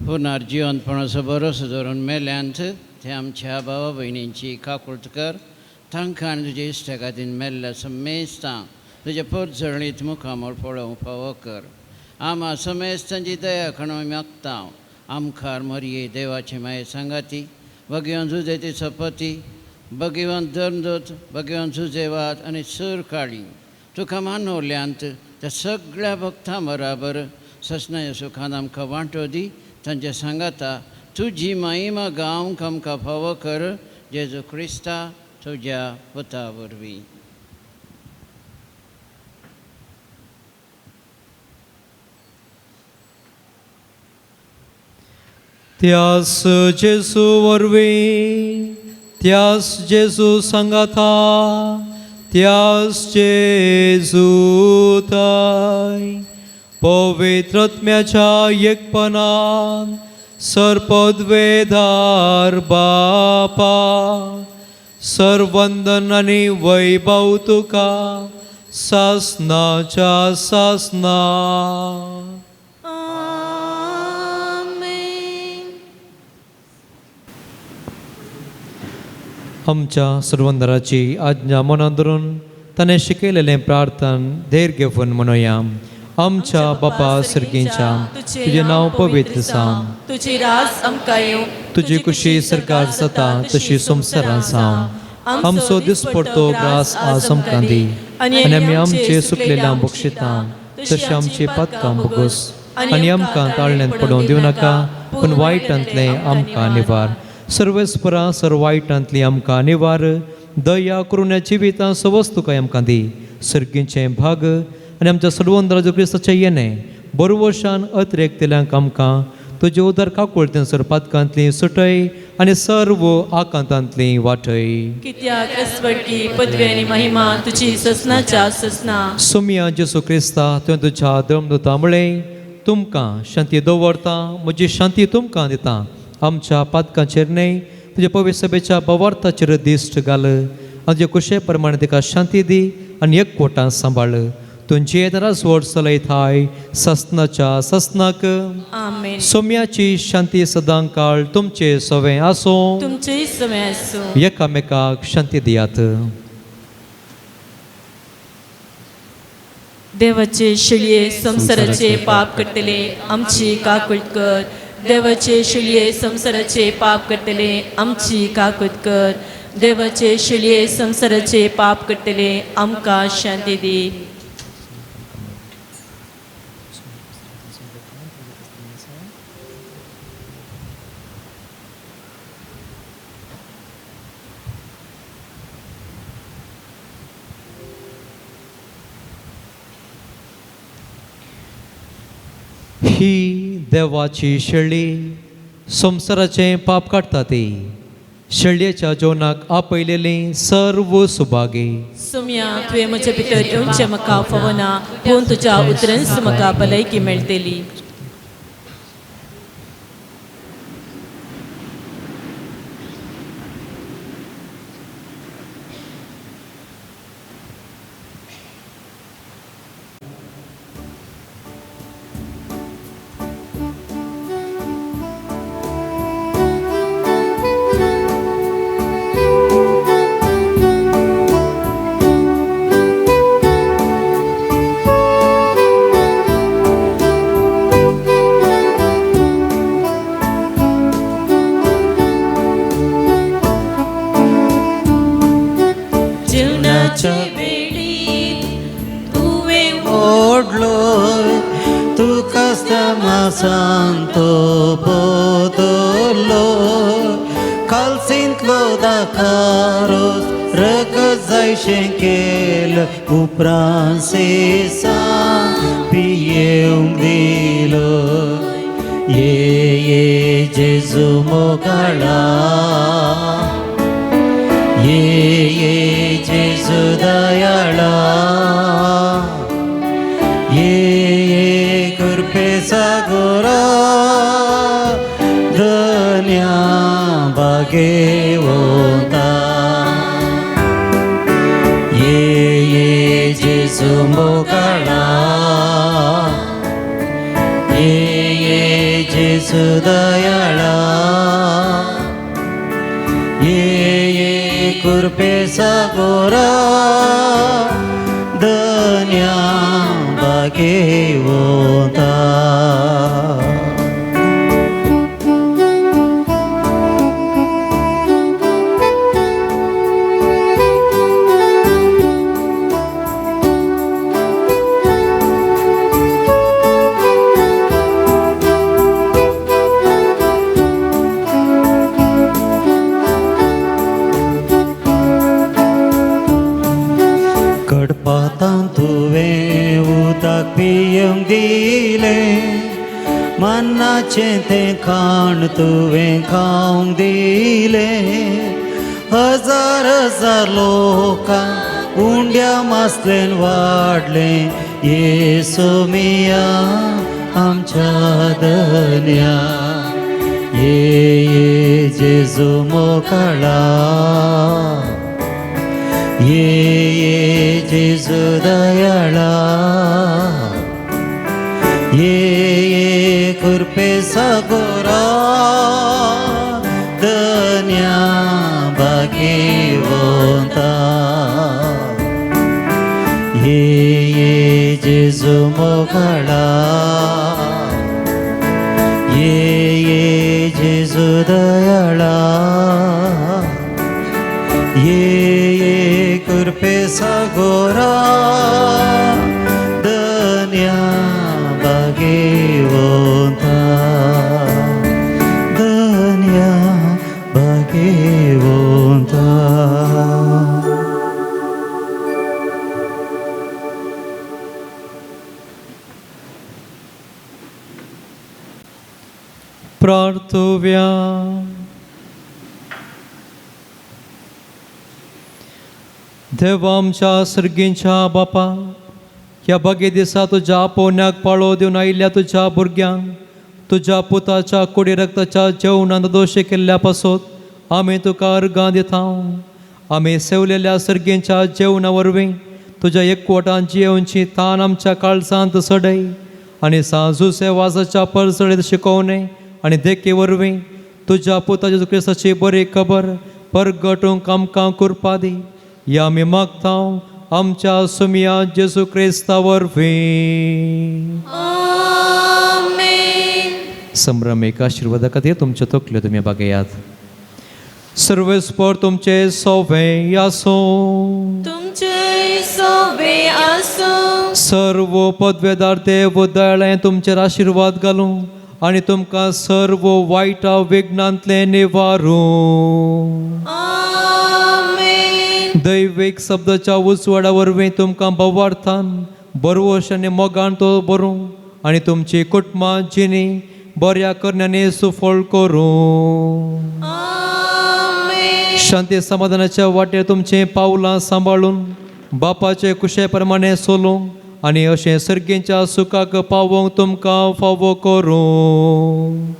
पुनर्जीवनपणाचो भरोसो धरून मेल्यांत ते आमच्या भावा भयणींची काकुळट कर. तांकां आनी तुजे इश्टा खातीर मेल्ल्या समेस्तां तुजे परजळणीत मुखामोळ पळोवंक फावो कर. आमा समेस्तांची दया खणून मागता. आमकां मरये देवाची माये सांगाती, भगवान झुजे ती सपती, भगवान धर्मदूत, भगवान झुजेवाद आनी सर काळी तुका मानवल्यांत त्या सगळ्या भक्तां बराबर ससनाच्या सुखान आमकां वांटो दी. तांच्या सांगाता तुजी महिमा गावंक आमकां फावो कर. जेजू क्रिस्ता तुज्या पुता वरवीं. त्यास जेजू वरवीं, त्यास जेजू सांगाता, त्यास जेजू ताय पवित्र आत्म्याच्या एकपणान सरपदवेदार बापा सर्वंदन आनी वैभव तुका सासनाच्या सासना. आमेन. आमच्या सर्वंदराची आज्ञा मनात धरून ताणें शिकयलेलें प्रार्थन धैर्य घेवन म्हणुया. आमच्या बापा सर्गींच्या तुजें नांव पवित्र जावं, तुजी रास आमकां येवं, तुजी कुशी सरकार जाता तशी संवसारांत जावं. आमचो दिसपडतो ग्रास आज आमकां दी, आनी आमी आमचे सुकलेल्या बक्षिता तशी आमची पातकां भोगोस, आनी आमकां ताळण्यांत पडोवन दिवं नाका, पूण वायटांतले आमकां निवार. सर्वेस्परा सर्व वायटांतली आमकां निवार. दया करुण्याची वितां सवस्त तुका आमकां दी. सर्गींचे भाग आनी आमच्या सर्वंदर क्रिस्ताचें येणें बरोवशान अतिरेकतेल्यांक आमकां तुजे उदर काकुळतें सरपातकांतली सुटय आनी सर्व आकांतांतली वाटय. कित्याक अस्वडकी पदवी आनी महिमा तुजी ससनाच्या ससना. सोम्या जेसू क्रिस्ता तुवें तुज्या धर्मदूता म्हळें तुमकां शांती दवरता, म्हजी शांती तुमकां दिता. आमच्या पातकांचेर न्हय तुजे पवित्र सभेच्या बवार्थाचेर दिश्ट घाल. आमचे कुशे प्रमाणे तिका शांती दी आनी एकवटान सांबाळ. तुमची येताना सोड चलयताय ससनाच्या ससनाक. आमेन. सोम्याची शांती सदां काळ तुमचे सवें आसूं. तुमचे समय आसूं. एकामेकाक शांती दियात. देवाचे शिळये संसाराचे पाप करतले आमची काकुळट कर. देवाचे शिळये संसाराचे पाप करतले आमची काकुळट कर. देवाचे शिळये संसाराचे पाप करतले आमकां शांती दी. ही देवाची शेळी संसाराचें पाप काडटा ती. शेळयेच्या जेवणाक आपयलेली सर्व सुभागे. सोम्या तुवें म्हजे भितर येवचें म्हाका फावना, पूण तुज्या उतरांच म्हाका भलायकी मेळटली. Santo podolo kalsintlo dakaros rekazai kel upransesa pieum dilo ye Jesu mogala ye Jesu dayala Sagora dunya bagewota ye Jesu mogala ye Jesu dayala ye kurpe sagora dunya bagewota पियम दिले मन्नाचे ते खाण तुवें खावंक दिले हजार हजार लोकां उंड्या मासलेन वाडले येसू मिया आमच्या धन्या ये जेजू मोकळा ये जेजू दयाळा ये कृपे सागोरा धन्या बागे ये जेजू मोगाळा ये जेजू दयाळा ये कृपे सागोरा धन्या भाग्यवंता धन्या भाग्यवंता. प्रार्थुव्या. देवा आमच्या सर्गींच्या बापा, ह्या बागे दिसा तुझ्या पोवण्याक पाळो दिवन आयिल्ल्या तुझ्या भुरग्यांक तुझ्या पुताच्या कुडी रक्ताच्या जेवणांत दोशी केल्ल्या पासत आमी तुका अर्गां दिता. आमी सेवलेल्या सर्गींच्या जेवणा वरवीं तुज्या एकवटान जियेवची तान आमच्या काळजांत सडय आनी साजू सेवासाच्या परसळेत शिकोवणे आनी देखे वरवीं तुज्या पुता जेजू क्रिस्ताची बरी खबर परगटूंक आमकां करपा दी. या आमी मागता आमच्या सुमिया जेजू क्रिस्ता वरवीं. संभ्रमेक आशिर्वादा खातीर तुमच्यो तकल्यो तुमी बागेयात. सर्वेस्पर तुमचे सोवे आसो. तुमचे सोबे आसूं. सर्व पदवेदार देव दयाळें तुमचेर आशिर्वाद घालूं आनी तुमकां सर्व वायटा विघ्नांतलें निवारूं. दैवीक शब्दाच्या उजवाडा वरवीं तुमकां भवार्थान बरवश आनी मोगान तो भरूं आनी तुमची कुटुंबां जिणी बऱ्या करण्याने सुफळ करूं. शांती समाधानाच्या वाटेर तुमचे पावलां सांबाळून बापाचे कुशे प्रमाणे सोलूं आनी अशें सर्गींच्या सुखाक पावोवंक तुमकां फावो करूं.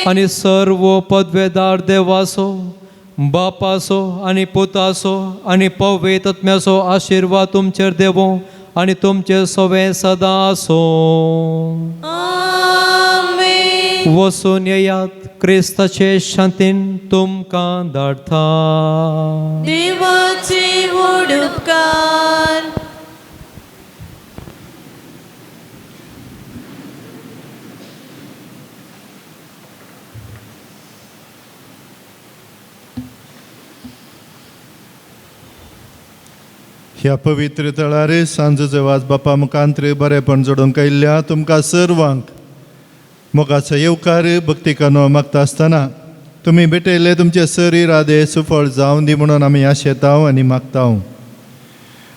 आनी सर्व पदवेदार देवासो बापासो आनी पुतासो आनी पवित्र आत्म्याचो आशिर्वाद तुमचेर देवो आनी तुमचे सवे सदां आसो. वसून येयात क्रिस्ताचे शांतीन तुमकां धाडटा. देवाचे व्हड उपकार. ह्या पवित्र तळार सांजेचो वाज बापा मुखांत्र बरेपण जोडूंक आयिल्ल्या तुमकां सर्वांक मोगाचो येवकार भक्ती कानो मागता आसतना तुमी भेटयले तुमचे शरीर आदे सुफळ जावं दी म्हणून आमी आशेता आनी मागता.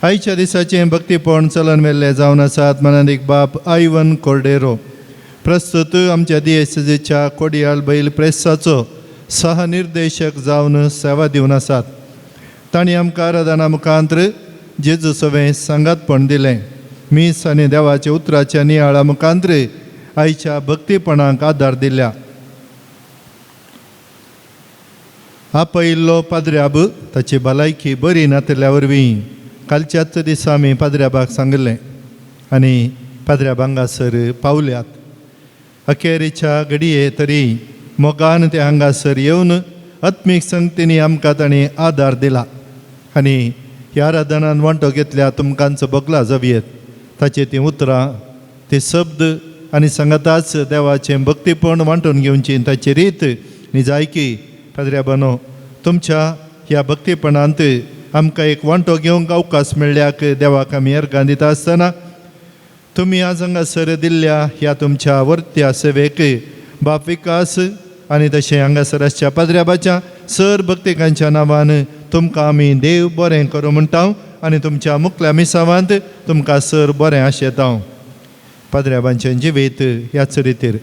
आयच्या दिसाचें भक्तीपण चलन वेल्ले जावन आसात. मनादीक बाप आयवन कोर्डेरो प्रस्तुत आमच्या दिएसच्या कोडियाल बैल प्रेसाचो सहनिर्देशक जावन सेवा दिवन आसात. तांणी आमकां आराधना मुखांत्र जेजू सवें सांगातपण दिलें. मीस आनी देवाच्या उतराच्या नियाळा मुखांत्र आयच्या भक्तीपणाक आदार दिल्या. आपयिल्लो पाद्र्याब ताची भलायकी बरी नातल्या वरवीं कालच्याच दिसा आमी पाद्र्याबाक सांगलें आनी पाद्र्याब हांगासर पावल्यात. अखेरीच्या घडये तरी मोगान ते हांगासर येवन आत्मीक संगतींनी आमकां ताणें आदार दिला आनी ह्या आराधनान वांटो घेतल्या तुमकांचो बगला जावयेत. ताचे ती उतरां ते शब्द आनी सांगाताच देवाचें भक्तीपण वांटून घेवची ताची रीत निजायकी. पाद्र्याबानो तुमच्या ह्या भक्तीपणांत आमकां एक वांटो घेवंक अवकाश मेळ्ळ्याक देवाक आमी अर्गां दिता आसतना तुमी आज हांगासर दिल्ल्या ह्या तुमच्या वर्त्या सेवेक बाप विकास आनी तशें हांगासर आसच्या पाद्र्याबाच्या सर भक्तिकांच्या नांवान तुमकां आमी देव बरें करूं म्हणटा आनी तुमच्या मुखल्या मिसावांत तुमकां सर बरें आशेता. पाद्र्याबांचें जिवीत ह्याच रितीर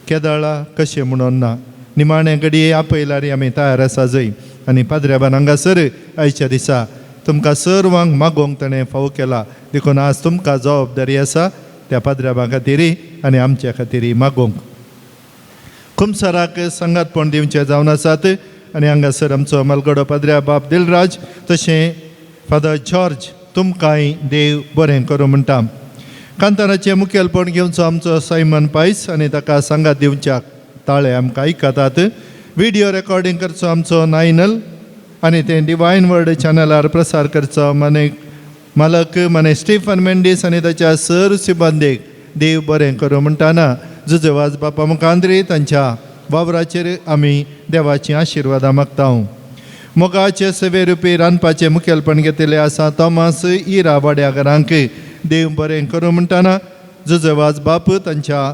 केदाळा कशें म्हणून ना. निमाणे घडये आपयल्यार आमी तयार आसा जंय आनी पाद्र्याबान हांगासर आयच्या दिसा तुमकां सर्वांक मागोवंक ताणें फावो केला. देखून आज तुमकां जबाबदारी आसा त्या पाद्र्याबा खातीर आनी आमच्या खातीर मागोवंक. खुमसाराक सांगातपण दिवचें जावन आसात आनी हांगासर आमचो मलगडो पाद्र्या बाप दिलराज तशें फादर जॉर्ज तुमकांय देव बरें करूं म्हणटा. कांताराचें मुखेलपण घेवचो आमचो सायमन पायस आनी ताका सांगात दिवच्या ताळे आमकां आयकतात. व्हिडिओ रेकॉर्डिंग करचो आमचो नायनल आनी तें डिवायन वर्ल्ड चॅनलार प्रसार करचो मालक मने स्टीफन मेंडीस आनी ताच्या सर सिबंदेक देव बरें करूं म्हणटाना जुजेवाज बापा मुखांद्री तांच्या वावराचेर आमी देवाची आशिर्वादां मागतां. मोगाचे सेवे रुपी रांदपाचें मुखेलपण घेतिल्लें आसा तोमास इरा वाड्याकारांक देव बरें करूं म्हणटाना जुजेवाज बाप तांच्या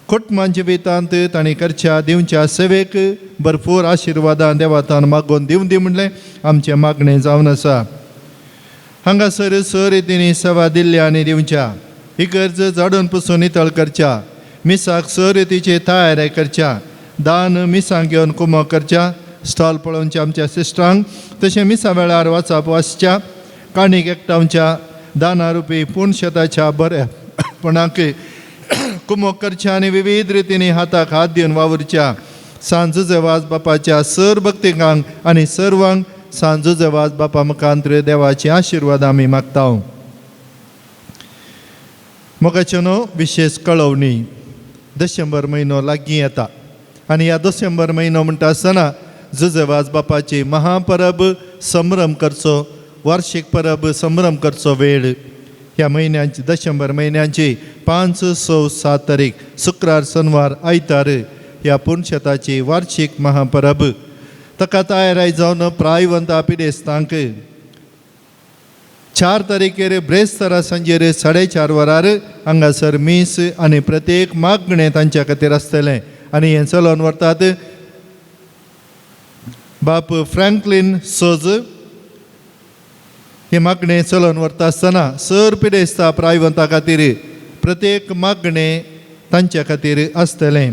कुटुंबांच्या जिवितांत तांणी करच्या दिवच्या सेवेक भरपूर आशिर्वादां देवातान मागोवन दिवं दी म्हणलें आमचें मागणें जावन आसा. हांगासर स रितींनी सेवा दिल्ल्या आनी दिवच्या इगर्ज झाडून पुसून नितळ करच्या, मिसाक स रितीची तयारी करच्या, दान मिसां घेवन कुमो करच्या, स्टॉल पळोवच्या आमच्या सिस्टरांक, तशें मिसा वेळार वचप वाचच्या, काणीक एकठांवच्या, दाना रुपी पुणशताच्या बरेपणाक कुमो करच्या आनी विविध रितींनी हाताक हात दिवन वावरच्या. सांज जुजेवाज बापाच्या सर भक्तिकांक आनी सर्वांक सांज जुजेवाज बापा मुखांत्र देवाची आशिर्वाद आमी मागतां. मोगाचें विशेष कळवणी. डिसेंबर म्हयनो लागीं येता आनी ह्या डिसेंबर म्हयनो म्हणटा आसतना जुजेवाज बापाची महापरब संभ्रम करचो, वार्षिक परब संभ्रम करचो वेळ. ह्या म्हयन्याची डिसेंबर म्हयन्याची 5, 6, 7 तारीख शुक्रार शेनवार आयतार ह्या पुणशताची वार्षिक महापरब. ताका तयाराय जावन प्रायवंता पिडेस्तांक 4 तारीखेर ब्रेस्तारा सांजेर 4:30 वरार हांगासर मीस आनी प्रत्येक मागणें तांच्या खातीर आसतलें आनी हें चलोवन व्हरतात. बाप फ्रँकलिन सोज हे मागणें चलोवन व्हरता आसतना सर पिडेस्ता प्रायवंता खातीर प्रत्येक मागणें तांच्या खातीर आसतलें.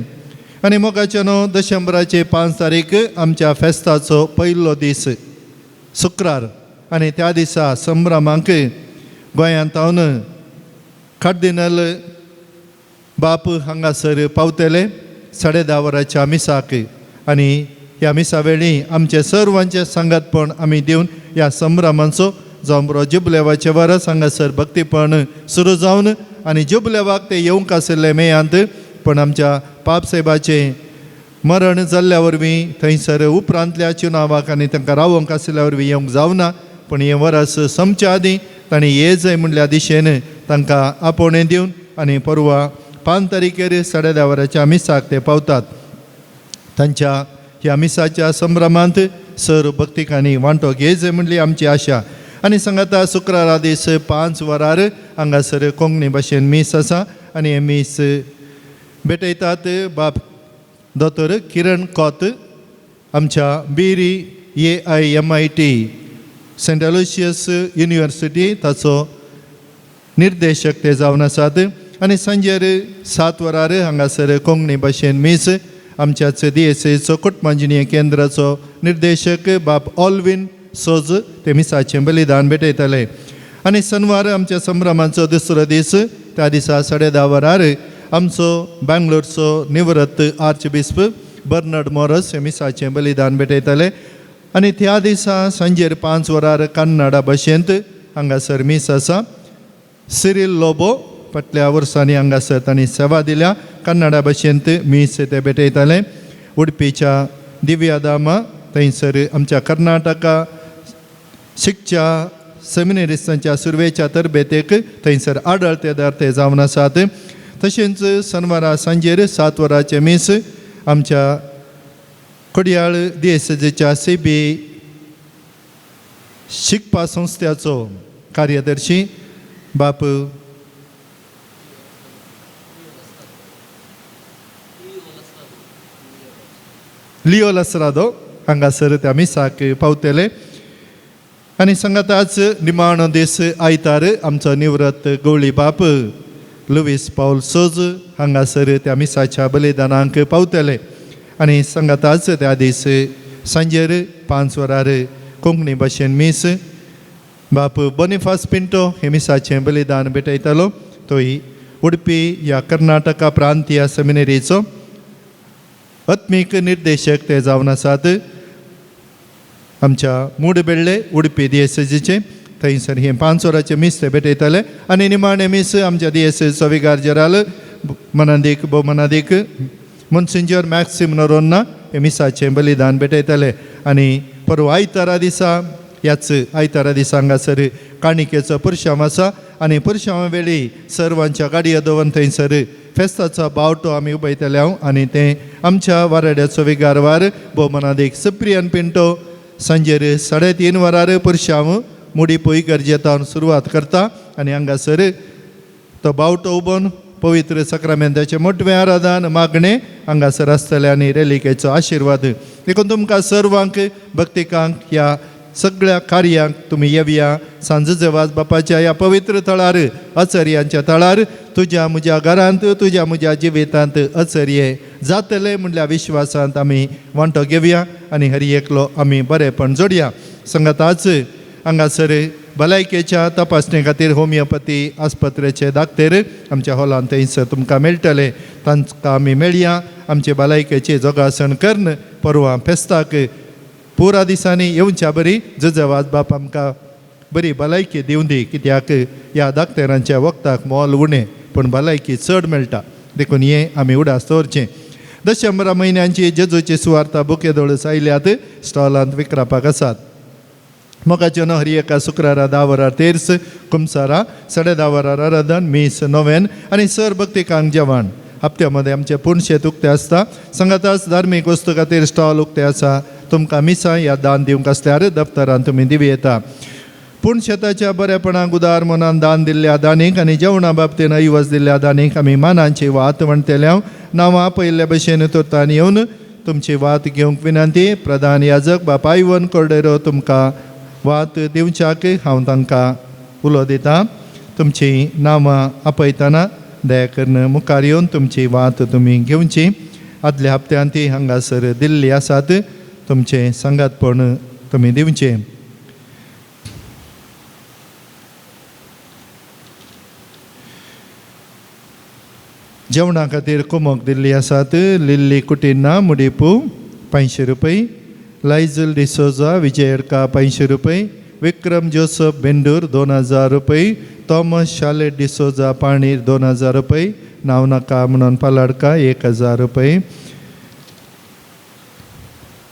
आनी मोगाचें डिसेंबराचे 5 तारीख आमच्या फेस्ताचो पयलो दीस शुक्रार आनी त्या दिसा संभ्रमांक गोंयांत हांवन कार्दिनल बाप हांगासर पावतले 10:30 वरांच्या मिसाक आनी ह्या मिसा वेळी आमचे सर्वांचे संगतपण आमी दिवन ह्या संभ्रमांचो जावं बरो जुबलेवाचे वरस हांगासर भक्तीपण सुरू जावन आनी जुबलेवाक ते येवंक आशिल्ले मेयांत पण आमच्या पाप साहेबाचें मरण जाल्ल्या वरवीं थंयसर उपरांतल्या चुनावाक आनी तांकां रावोंक आशिल्ल्या वरवीं येवंक जावना. पण हें वरस संपच्या आदीं तांणी ये जाय म्हणल्या दिशेन तांकां आपोवणें दिवन आनी परवा 5 तारीखेर 10:30 वरांच्या मिसाक ते पावतात. तांच्या ह्या मिसाच्या संभ्रमांत सर भक्तिकांनी वांटो घे जाय म्हणली आमची आशा. आनी सांगाता शुक्रारा दीस 5 वरार हांगासर कोंकणी भाशेन मीस आसा आनी हे मीस भेटयतात बाप दोतोर किरण कोत आमच्या बिरी AIMIT सेंट अलोशियस युनिवर्सिटी ताचो निर्देशक ते जावन आसात. आनी सांजेर 7 वरार हांगासर कोंकणी भाशेन मीस आमच्याच DSAचो कुटुंबांजिनिय केंद्राचो निर्देशक बाप ऑल्विन सोज ते मिसाचें बलिदान भेटयतले. आनी शेनवार आमच्या संभ्रमांचो दुसरो दीस त्या दिसा 10:30 वरार आमचो बेंगलोरचो निवृत्त आर्चबिस्प बर्नर्ड मॉरस हे मिसाचें बलिदान भेटयतले. आनी त्या दिसा सांजेर 5 वरार कन्नडा भाशेंत हांगासर मीस आसा. सिरिल लोबो फाटल्या वर्सांनी हांगासर तांणी सेवा दिल्या कन्नडा भाशेंत मीस ते भेटयतले. उडपीच्या दिव्यादामा थंयसर आमच्या कर्नाटका शिकच्या सेमिनरिस्टांच्या सुरवेच्या तरबेतेक थंयसर आडळतेदार ते जावन आसात. तशेंच शेनवारा सांजेर 7 वरांचे मीस आमच्या कोडयाळ DSAच्या CBA शिकपा संस्थेचो कार्यदर्शी बाप लिओ लसरादो हांगासर त्या मिसाक पावतले. आनी सांगात आज निमाणो दीस आयतार आमचो निवृत्त गवळी बाप लुईस पाऊल सोज हांगासर त्या मिसाच्या बलिदानांक पावतले. आनी सांगात आज त्या दीस सांजेर 5 वरार कोंकणी भाशेन मीस बाप बोनिफास पिंटो हे मिसाचें बलिदान भेटयतलो. तोय उडपी ह्या कर्नाटका प्रांतीय सेमिनरीचो आत्मीक निर्देशक ते जावन आसात. आमच्या मूडबेळ्ळे उडपी DSAचे थंयसर हे 5 वरांचे मीस ते भेटयतले. आनी निमाणे मीस आमच्या DSAचो विगार जनरल भोवमानादीक मोन्सिंजर मॅक्सिम नोरोन्ना हे मिसाचें बलिदान भेटयतले. आनी परवा आयतारा दिसा ह्याच आयतारा दिसा हांगासर काणिकेचो परशाम आसा आनी परशामा वेळी सर्वांच्या गाडयो दवरून थंयसर फेस्ताचो बावटो आमी उबयतले हांव आनी तें आमच्या वाराड्याचो विगारवार भोवमनादेक सप्रियन पिंटो सांजेर 3:30 वरार परशाम मुडी पय गरजेतावन सुरवात करता आनी हांगासर तो बावटो उबोवन पवित्र सक्रामेंताचे मोठवें आराधन मागणें हांगासर आसतलें आनी रेलिकेचो आशिर्वाद देखून तुमकां सर्वांक भक्तिकांक ह्या सगळ्या कार्यांक तुमी येवया सांजेचे वाज बापाच्या ह्या पवित्र थळार अचर्यांच्या थळार तुज्या म्हज्या घरांत तुज्या म्हज्या जिवितांत अचर्ये जातले म्हणल्या विश्वासांत आमी वांटो घेवया आनी हरी एकलो आमी बरेपण जोडया संगताच हांगासर भलायकेच्या तपासणे खातीर होमिओपॅथी आस्पत्रेचे दाखतेर आमच्या हॉलांत थंयसर तुमकां मेळटले तांकां आमी मेळया आमचे भलायकेची जोगासन कर्ण परवां फेस्ताक पुरा दिसांनी येवच्या बरी जजवाज बाप आमकां बरी भलायकी दिवं दी कित्याक ह्या दाखतेरांच्या वखदाक मोल उणें पूण भलायकी चड मेळटा देखून हें आमी उडास दवरचें डिसेंबरा म्हयन्यांची जेजूची सुवार्ता बुकेदोळस आयल्यात स्टॉलांत विकरापाक आसात मोगाचे नो हरी एका शुक्रारा 10 वरार तेर्स कुमसारा 10:30 वरार आराधन मीस नोवेन आनी सर भक्तिकांक जेवण हप्त्यामध्ये आमचे पुणशेत उक्ते आसता संगताच धार्मीक वस्तू खातीर स्टॉल उक्ते आसा तुमकां मिसां या दान दिवंक आसल्यार दफ्तरान तुमी दिवी येता पुणशेताच्या बरेपणाक उदार मनान दान दिल्ल्या दानीक आनी जेवणा बाबतीन ऐवज दिल्ल्या दानीक आमी मानांची वात म्हणटले हांव नांवां पयल्ल्या भशेन तुर्तान येवन तुमची वात घेवंक विनंती प्रधान याजक बापा इवन कोर्डेरो तुमकां वात दिवच्याक हांव तांकां उलो दितां तुमची नांवां आपयतना दया करून मुखार येवन तुमची वात तुमी घेवची आदल्या हप्त्यान ती हांगासर दिल्ली आसात तुमचे संगातपण तुमी दिवचें जेवणा खातीर कुमक दिल्ली आसात लिल्ली कुटिन्ना मुडीपू 500 रुपये लायजल डिसोजा विजयडका 500 रुपये विक्रम जोसफ बेंडूर 2000 रुपये थॉमस शाले डिसोजा पाणीर 2000 रुपये नाव नाका म्हणून पालाडका 1000 रुपये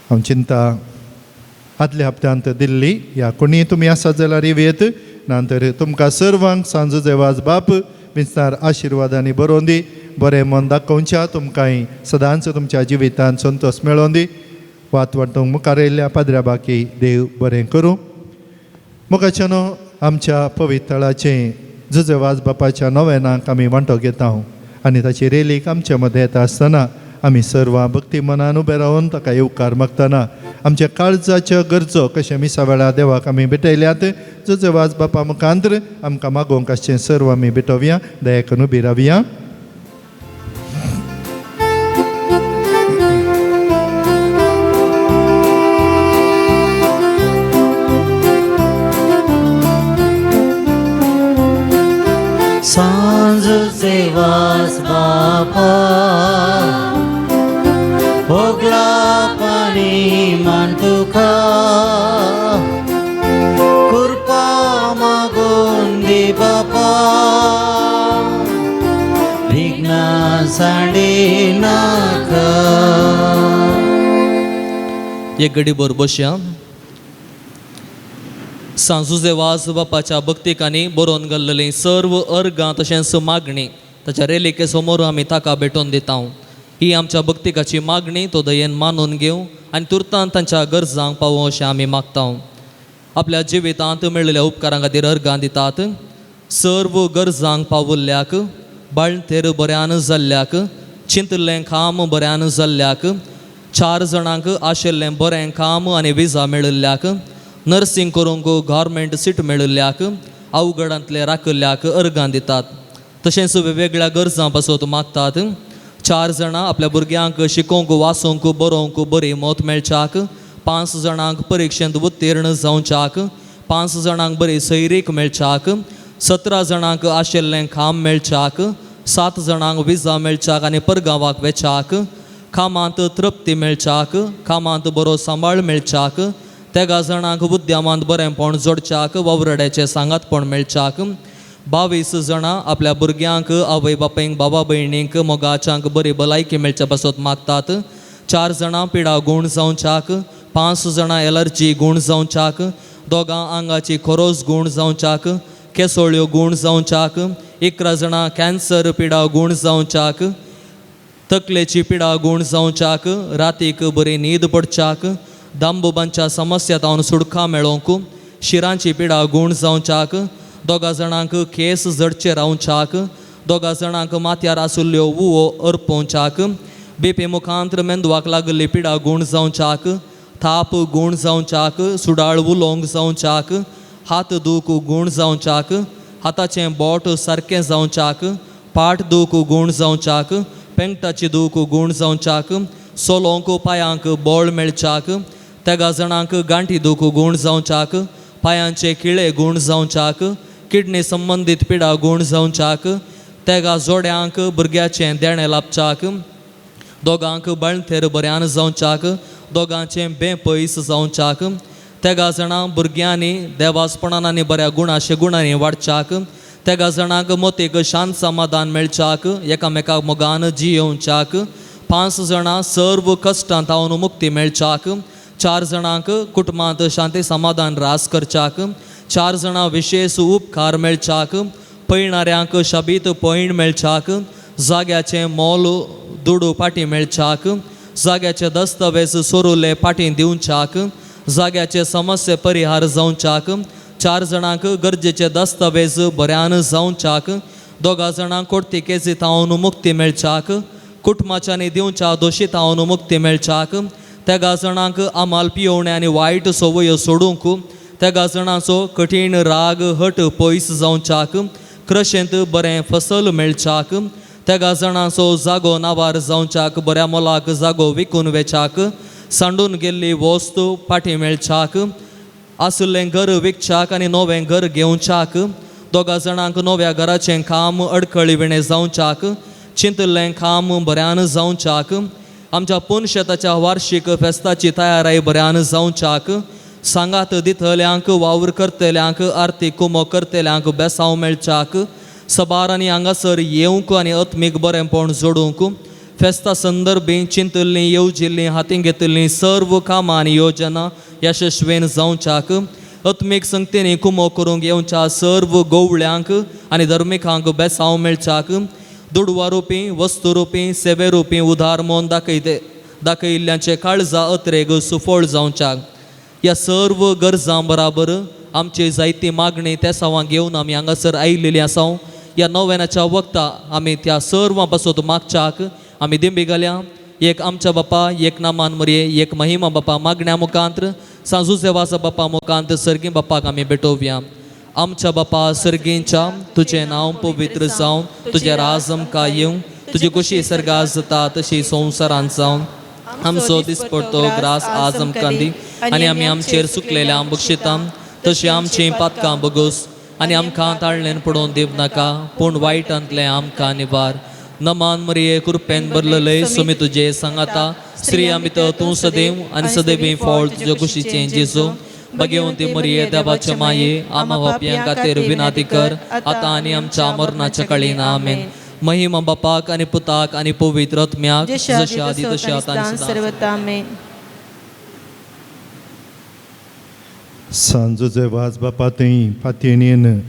हांव चिंता आदल्या हप्त्यांत दिल्ली ह्या कोणी तुमी आसात जाल्यार येत नंतर तुमकां सर्वांक सांजो जेवाज बाप विस्तार आशिर्वादांनी बरोवन दी बरें मन दाखोवच्या तुमकांय सदांच तुमच्या जिवितांत संतोष मेळोवन दी वात वांटूंक मुखार येयल्ल्या पाद्र्या बाकी देव बरें करूं मुखाच्या न्हू आमच्या पवित्राचें जुजेवाज बापाच्या नोवेनाक आमी वांटो घेता आनी ताची रेलीक आमच्या मदें येता आसतना आमी सर्वां भक्ती मनान उबे रावन ताका येवकार मागतना आमच्या काळजाच्यो गरजो कशें मिसा वेळा देवाक आमी भेटयल्यात जुजेवाज बापा मुखांतर आमकां मागोवंक आसचें सर्व आमी भेटोवया दया करून उबी रावया सांजचे वास बापा होगला पाणी मान तुका कृपा मागून दे बापा विघ्न सांडे नाका एक घडी बरोबर बसया सांजुजे वास बापाच्या भक्तिकांनी बरोवन घाल्लेली सर्व अर्गां तशेंच मागणी ताच्या रेलिके समोर आमी ताका भेटोवन दिता ही आमच्या भक्तिकाची मागणी तो दयेन मानून घेवं आनी तुर्तान तांच्या गरजांक पावों अशें आमी मागता आपल्या जिवितांत मेळिल्ल्या उपकारां खातीर अर्गां दितात सर्व गरजांक पावल्ल्याक बाळंतेर बऱ्यान जाल्ल्याक चिंतल्लें काम बऱ्यान जाल्ल्याक 4 जाणांक आशिल्लें बरें काम आनी विजा मेळिल्ल्याक नर्सिंग करूंक गव्हर्मेंट सीट मेळिल्ल्याक अवघडांतले राखल्याक अर्गां दितात तशेंच वेगवेगळ्या गरजां पासत मागतात 4 जाणां आपल्या भुरग्यांक शिकोवंक वाचूंक बरोवंक बरी मत मेळच्याक 5 जाणांक परिक्षेंत उत्तीर्ण जावच्याक 5 जाणांक बरी सैरीक मेळच्याक 17 जाणांक आशिल्लें काम मेळच्याक 7 जाणांक विजा मेळच्याक आनी परगांवाक वेचाक कामांत तृप्ती मेळच्याक कामांत बरो सांबाळ मेळच्याक 13 जाणांक उद्यमांत बरेंपण जोडच्याक वावरड्याचें सांगातपण मेळच्याक 22 जाणां आपल्या भुरग्यांक आवय बापायंक बाबा भयणींक मोगाच्यांक बरी भलायकी मेळच्या पासत मागतात 4 जाणां पिडा गूण जावच्याक 5 जाणां एलर्जी गूण जावच्याक दोगां आंगाची खोरोस गूण जावच्याक केसोळ्यो गूण जावच्याक 11 जाणां कॅन्सर पिडा गूण जावच्याक तकलेची पिडा गूण जावच्याक रातीक बरी न्हीद पडच्याक दांबोबांच्या समस्यांतावन सुडका मेळोवंक शिरांची पिडा गूण जावच्याक 2 जाणांक केस जडचे रावच्याक 2 जाणांक माथ्यार आसुल्ल्यो वुवो अर्पोवच्याक BP मुखांत्र मेंदवाक लागल्ली पिडा गूण जावच्याक थाप गूण जावच्याक सुडाळ उलोवंक जावच्याक हात दूख गूण जावच्याक हाताचें बोट सारकें जावच्याक पाट दूख गूण जावच्याक पेंगटाची दूख गूण जावच्याक सोलोंक पांयांक बळ मेळच्याक 3 जाणांक गांठी दूख गूण जावच्याक पांयांचे किळे गूण जावच्याक किडनी संबंदीत पिडा गूण जावच्याक 3 जोड्यांक भुरग्याचें देणें लाभच्याक 2 बळथेर बऱ्यान जावच्याक 2 बेपयस जावच्याक 3 जाणां भुरग्यांनी देवासपणान आनी बऱ्या गुणाशे गुणांनी वाडच्याक 3 जाणांक मोतीक शांत समाधान मेळच्याक एकामेकाक मोगान जियोवच्याक 5 जाणां सर्व कश्टांतावन मुक्ती मेळच्याक 4 जाणांक कुटुंबांत शांती समाधान रास करच्याक 4 जाणां विशेष उपकार मेळच्याक पळणाऱ्यांक शाबीत पळण मेळच्याक जाग्याचें मोल दुडू पाटी मेळच्याक जाग्याचे दस्तावेज सोरुले पाटी दिवच्याक जाग्याचे समस्ये परिहार जावच्याक 4 जाणांक गरजेचे दस्तावेज बऱ्यान जावच्याक 2 जाणांक कोर्टी केसीतावन मुक्ती मेळच्याक कुटुंबाच्यांनी दिवच्या दोशीतावन मुक्ती मेळच्याक 3 जाणांक आमाल पियोवणे आनी वायट सवयो सोडूंक 3 जाणांचो कठीण राग हट पयस जावच्याक क्रशेंत बरें फसल मेळच्याक 3 जाणांचो जागो नावार जावच्याक बऱ्या मोलाक जागो विकून वेचाक सांडून गेल्ली वस्तू पाटी मेळच्याक आसुल्लें घर विकच्याक आनी नवें घर घेवच्याक 2 जाणांक नव्या घराचें काम अडखळी विणें जावच्याक चिंतल्लें काम बऱ्यान जावच्याक आमच्या पुनशेताच्या वार्षिक फेस्ताची तयारी बऱ्यान जावच्याक सांगात दितल्यांक वावर करतल्यांक आर्थीक कुमो करतल्यांक बेसांव मेळच्याक सबार आनी हांगासर येवंक आनी आत्मीक बरेंपण जोडूंक फेस्ता संदर्भी चिंतल्लीं येवजिल्लीं हातीन घेतिल्लीं सर्व कामां आनी योजना यशस्वीन जावच्याक आत्मीक संगतींनी कुमो करूंक येवच्या सर्व गोवळ्यांक आनी धर्मिकांक बेसांव मेळच्याक दुडवा रुपी वस्तू रुपी सेवे रुपी उदार मोन दाखयिल्ल्यांचे काळजां अत्रेक सुफळ जावच्याक ह्या सर्व गरजां बराबर आमची जायती मागणी त्या सावां घेवन आमी हांगासर आयिल्लीं आसा ह्या नोवेनाच्या वक्ता आमी त्या सर्वां पासून मागच्याक आमी दिंबी घाल्या एक आमच्या बापा एक नामान मरये एक महिमा बापा मागण्या मुखांत्र सांजू सेवाचा बापा मुखांत्र सर्गी बापाक आमी भेटोवया आमच्या बापा सर्गींच्या तुजें नांव पवित्र जावन तुजें राज आमकां येवं तुजी कुशी सर्गास जाता तशी संवसारांत जावन आमचो दिसपडटो ग्रास आज आमकां दी आनी आमी आमचेर सुकलेल्या बक्षितां तशी आमची पातकां बगोस आनी आमकां ताळणेन पडोवन दिव नाका पूण वायटांतलें आमकां निवार नमान मरिये कृपेन भरलेले सुमी तुजे सांगाता श्री अमित तूं सदैव आनी सदैवी फळ तुज्या कुशीचें जेजू भगवंती मरिये देवाचे माये आमा बापयां खातीर विनाती कर आतां आनी आमच्या मरणाच्या काळीन आमेन महिमा बापाक आनी पुताक आनी पवित्र आत्म्याक जशें आदी तशें आतां आनी सर्वता आमेन सांजोचे वाज बापा थंय फातयेन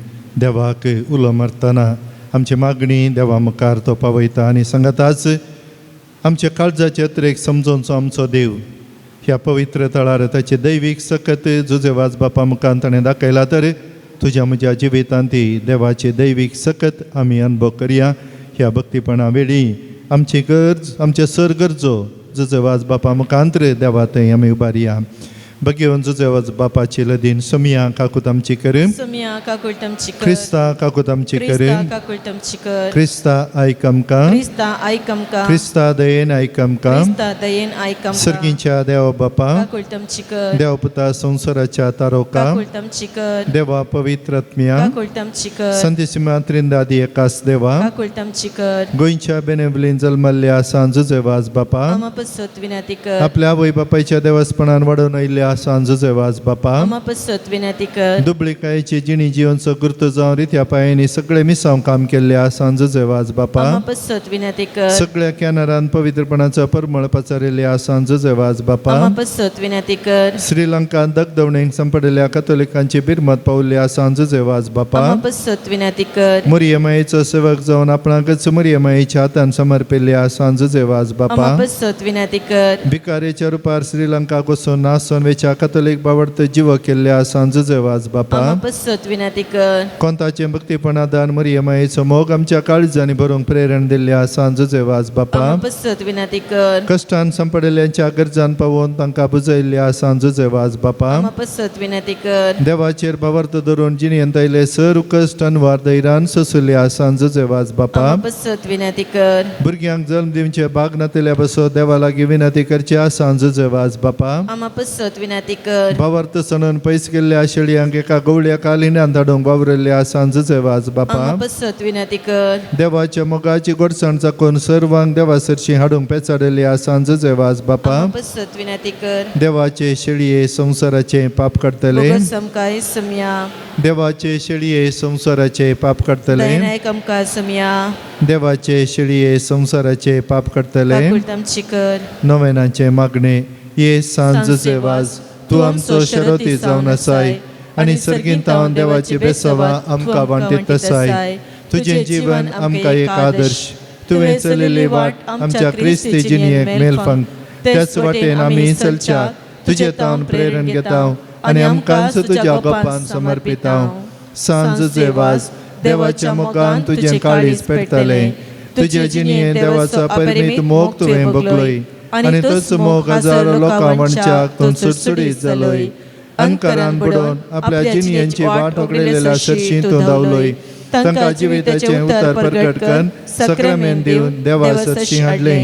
देवाक उलो मारतना आमची मागणी देवा मुखार तो पावयता आनी सांगाताच आमच्या काळजाचे अत्रेक समजोवचो आमचो देव ह्या पवित्र तळार ताचे दैवीक सकत जुजे वाज बापा मुखार ताणें दाखयला तर तुज्या म्हज्या जिवितांत ती देवाची दैवीक सकत आमी अनुभव करया ह्या भक्तीपणा वेळी आमची गरज आमचे सर गरजो जुजे वाज बापा मुखांत्र देवा थंय आमी उबारया भगवंत जुजे वाज बापाची लदीन सुमिया काकूत आमची कर सुमिया काकूट आमची कर क्रिस्ता काकूत आमची कर काकूट आमची कर क्रिस्ता आयक आमकां क्रिस्ता आयक आमकां क्रिस्ता दयेन आयक आमकां क्रिस्ता दयेन आयक आमकां सर्गींच्या देवा बापा काकूट आमची कर देव पुता संवसाराच्या तारोका काकूट आमची कर देवा पवित्र आत्म्या काकूट आमची कर संदेशिमा त्रिंदादी एकास देवा काकूट आमची कर गोंयच्या बेनेवलीन जल्मल्ल्या सांजुजे वाज बापा आमा पसत विनंती कर आपल्या आवय बापायच्या देवस्पणान वाडून आयिल्ल्या सांजोचे वाज बापा आम्हा पसत विनंती कर दुबळीकायेची जिणी जिवनचो गुर्तो जावन रित्या पायांनी सगळे मिसांव काम केल्ल्या सांजोचे वाज बापा आम्हा पसत विनंती कर सगळ्या कॅनरान पवित्रपणाचो परमळ पचारिल्ल्या सांजोचे वाज बापा आम्हा पसत विनंती कर श्रीलंका दगदवणेक संपडलेल्या कॅथोलिकांची बिरमत पावल्या सांजोचे वाज बापा आम्हा पसत विनंती कर मरियमायेचो सेवक जावन आपणाकच मरियमायेच्या हातान समर्पिल्ल्या सांजोचे वाज बापा आम्हा पसत विनंती कर भिकारेच्या रुपार श्रीलंका वचून नासून वेच्या कॅथोलिक बावडत जीव केल्ल्या सांजोचे वाज बापा आम्हा पसत विनंती कर कोंताचे भक्तीपणादान मरियमायेचो मोग आमच्या काळजांनी भरूंक प्रेरण दिल्ल्या सांजोचे वाज बापा आम्हा पसत विनंती कर कश्टान संपडलेल्यांच्या गरजान पावोवन तांकां बुजयल्ल्या सांजोचे वाज बापा आम्हा पसत विनंती कर देवाचेर बावर्त धरून जिणेंत आयले सर कश्ट अनवार दैरान सोसुल्ल्या सांजोचे वाज बापा आम्हा पसत विनंती कर भुरग्यांक जल्म दिवचे भाग नातेल्या बसो देवा लागीं विनंती करच्या सांजोचे वाज बापा आम्हा पसत विनंती कर बावर्त सणून पयस गेल्ल्या शेळयांक एका गवळ्या कालिन्यान धाडूंक वावरल्ल्या सांजोचे वाज बापा आम्हा पसत विनंती कर देवाच्या मोगाची गोडसाण चाकून सर्वांक देवा सरशी हाडूंक पेचाडल्या सांजोचे वाज बापा आम्हा पसत विनंती कर देवाचे शेळये संसाराचे पाप काडतले बोगस आमकां समया देवाचे शेळये संसाराचे पाप काडतले दयनायक आमकां समया देवाचे शेळये संसाराचे पाप काडतले काकूळट आमची कर नोवेनाचे मागणे ये सांजोचे वाज तूं आमचो शरोती जावन आसाय आनी सर्गीन तावन देवाची बेसवा आमकां वांटीत आसाय तुजें जीवन आमकां एक आदर्श तुवें चलिल्ली वाट आमच्या क्रिस्ती जिणेक मेलफंग त्याच वाटेन आमी चलच्या तुजे तावन प्रेरण घेताव आनी आमकांच तुज्या गोपान समर्पिताव सांजोचे वाज देवाच्या मोगान तुजें काळीज पेटतले तुजे जिणेन देवाचो परिमीत मोग तुवें भोगलोय आनी तोच मोग हजारो लोकां वणच्याक तूं सुटसुडीत जालोय अंकारान बुडोवन आपल्या जिणयांची वाट ओगळिल्ल्या सरशी तूं धांवलोय तांकां जिविताचें उतर प्रगट करून सक्रामेंत दिवन देवा सरशी हाडले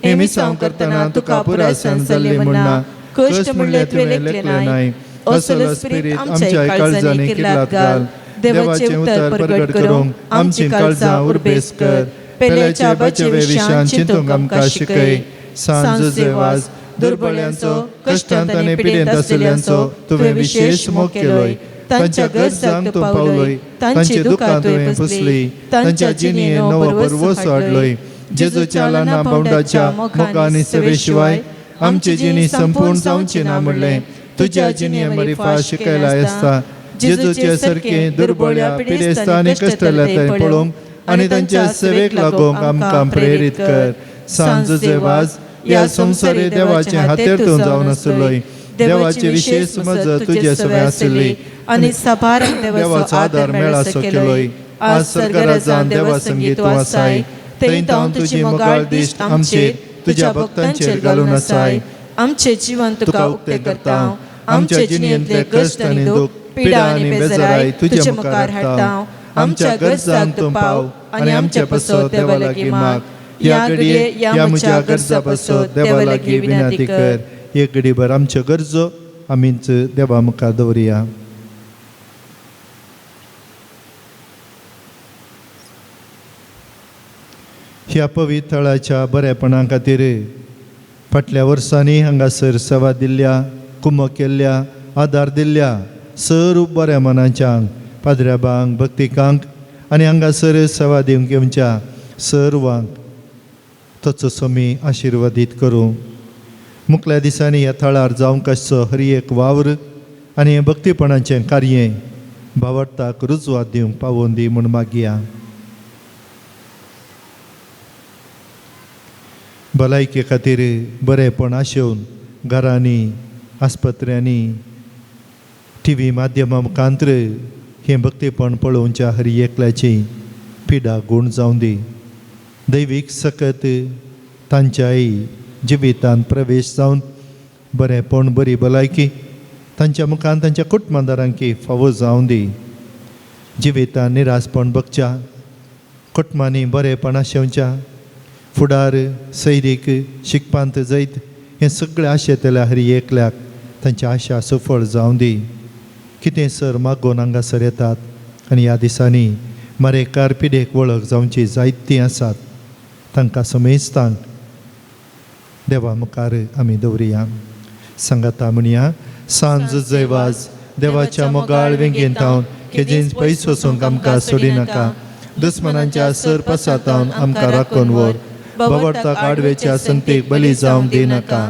हे मिसांव करतना तुका पुरायसाण जाल्ली म्हणना कश्ट म्हणले तुवें लेखले नाय असलो स्पिरीट आमच्या काळजांनी किर्लात घाल देवाचें उतर प्रगट करूंक आमची काळजां उर्बेस कर पेल्याच्या बाचे विशयान चिंतूंक आमकां शिकय सांजोचे वाज दुर्बळ्यांचो कश्टांत आनी पिडेंत आशिल्ल्यांचो तुवें विशेश मोग केलोय तांच्या गरजांक तूं पावलोय तांची दुखां तुवें पुसली तांच्या जिणेन नवो परवोस हाडलोय जेजूच्या ल्हाना भावंडाच्या मोगांनी सेवे शिवाय आमची जिणी संपूर्ण जावची ना म्हणलें तुज्या जिणेन मरिफा शिकयला आसता जेजूचे सारके दुर्बळ्या पिडेस्ता आनी कश्टलाताय पळोवंक आनी तांच्या सेवेक लागूंक आमकां प्रेरीत कर सांजोचे वाज ह्या संवसारी देवाचे हातेर जावन आसलोय देवाची विशेष मजत तुजे सवय आसली आनी साबाराक देवाचो आदार मेळा केलोय आज सर्गराजान देवा संगीत तूं आसाय थंय तावन तुजी मोगाळ दिश्ट आमचेर तुज्या भक्तांचेर घालून आसाय आमचे जीवन तुका उक्ते करता आमच्या जिणेंतले कश्ट आनी दुख पिडा आनी बेजाराय तुजे मुखार हाडटा आमच्या गरजांक तूं पाव आनी आमचे पसत देवा लागीं माग ह्या घडये ह्या म्हज्या गरजा पसत देवा लागीं विनंती कर एक घडीभर आमच्यो गरजो आमीच देवा मुखार दवरया ह्या पवित्र थळाच्या बरेपणा खातीर फाटल्या वर्सांनी हांगासर सेवा दिल्ल्या कुमक केल्ल्या आदार दिल्ल्या सर्व बऱ्या मनाच्यांक पाद्र्याबांक भक्तिकांक आनी हांगासर सेवा दिवंक येवच्या सर्वांक ताचो समी आशिर्वादीत करूं मुखल्या दिसांनी ह्या थळार जावंक आसचो हर एक वावर आनी हें भक्तीपणाचें कार्य भावार्थाक रुजवात दिवंक पावोवन दी म्हूण मागया भलायके खातीर बरेपण आशेवन घरांनी आस्पत्र्यांनी TV माध्यमां मुखांत्र हें भक्तीपण पळोवच्या हर एकल्याची पिडा गूण जावं दी दैवीक सकत तांच्याय जिवितांत प्रवेश जावन बरेपण बरी भलायकी तांच्या मुखान तांच्या कुटुंबदारांकी फावो जावं दी जिवितांत निरासपण बगच्या कुटुंबांनी बरेपण आशेवच्या फुडार सैरीक शिकपांत जैत हें सगळें आशेतल्या हर एकल्याक तांच्या आशा सफळ जावं दी कितें सर मागोवन हांगासर येतात आनी ह्या दिसांनी मरेकार पिडेक वळख जावची जायतीं आसात तांकां समेस्तांक देवा मुखार आमी दवरया सांगाता म्हणया सांज जैवाज देवाच्या मोगाळ वेंगेन तावन केजीन पयस वचूंक आमकां सोडी नाका. दुस्मनांच्या सर पसातावन आमकां राखून व्हर. बवडताक आडवेच्या संतेक बली जावंक दिनाका.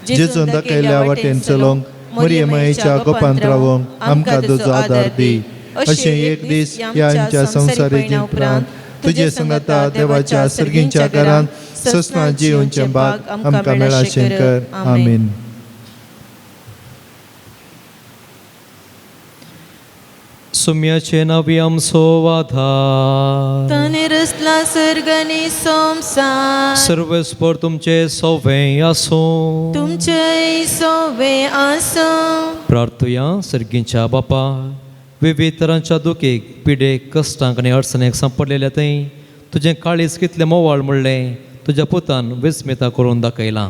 जेजून दाखयल्या वाटेन चलोवंक मरियमायेच्या गोपांत रावंक आमकां तुजो आदार दी. अशें एक दीस ह्या आमच्या संवसारी जिवनांत तुजे संगता देवाच्या सर्गींच्या घरांत ससना जिवोवचे भाग आमकां मेळा शंकर. आमीन. सुम्याचे नावी आमचो आधार. ताने रचला सर्गनी संसार. सर्वस्पर तुमचे सवे आसूं. तुमचे सोवे आसो. प्रार्थया सर्गींच्या बापा, विविध तरांच्या दुखेक पिडेक कश्टांक आनी अडचणेक सांपडलेल्या थंय तुजें काळीज कितलें मोवाळ म्हणलें तुज्या पुतान विस्मिता करून दाखयलां.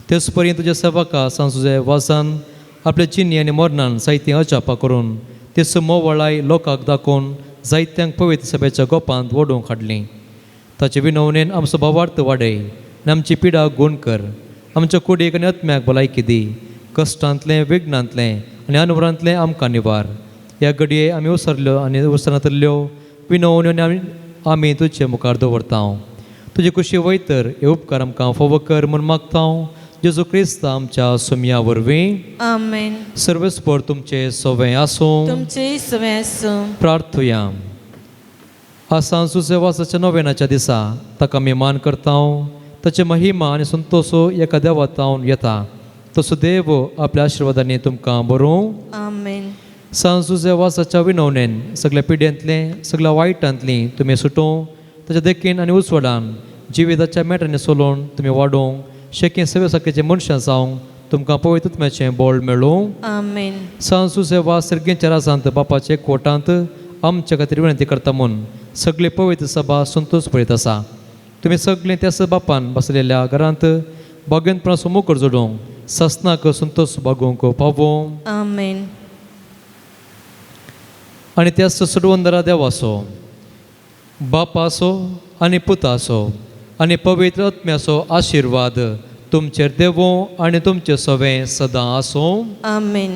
तेच परी तुज्या सेवका सांजुजे वासान आपल्या चिन्नी आनी मरणान जायतीं अजापां करून तेच मोवळाय लोकांक दाखोवन जायत्यांक पवित्र सभेच्या गोपांत ओडूंक हाडलीं. ताचे विनवणेन आमचो भावार्थ वाडय आनी आमची पिडा गूण कर. आमच्या कुडीक आनी आत्म्याक भलायकी दी. कश्टांतलें विघ्नांतलें आनी अनवरांतलें आमकां निवार. ह्या घडये आमी उसरल्यो आनी उसरांतल्यो विनवण्यो आमी तुजे मुखार दवरता. तुजी खुशी वयतर हे उपकार आमकां फोव कर म्हूण मागता. जेजू क्रिस्त आमच्या सुम्या वरवीं. आमेन. सर्वस्पर तुमचे सवे आसूं. तुमचे सवे आसो. प्रार्थया. आज सांजुचे वासाच्या नोवेनाच्या दिसा ताका आमी मान करता. ताचे महिमा आनी संतोषो एका देवात येता. तसो देव आपल्या आशिर्वादांनी तुमकां बरों. आमेन. सांजुचे वासाच्या विनवणेन सगळ्या पिड्यांतलें सगळ्या वायटांतलीं तुमी सुटोवं. ताच्या देखीन आनी उसवडान जिविताच्या मेटांनी सोलोवन तुमी वाडोवंक शेकी सेवेसाकेचे मनशां जावंक तुमकां पवित्रत्म्याचें बोळ मेळूं. आमेन. सांजुचे वास सर्गेच्या रासांत बापाचे कोटांत आमच्या खातीर विनंती करता म्हूण सगळी पवित्र सभा संतोश पळयत आसा. तुमी सगळीं त्याच बापान बसलेल्या घरांत बागेंतपणाचो मुखार जोडूंक ससनाक संतोष बागोवंक पावों. आमेन. आनी त्याच सडवंदरा देवाचो बापाचो आनी पुताचो आनी पवित्र आत्म्याचो आशिर्वाद तुमचेर देवो आनी तुमचे सवें सदां आसूं. आमेन.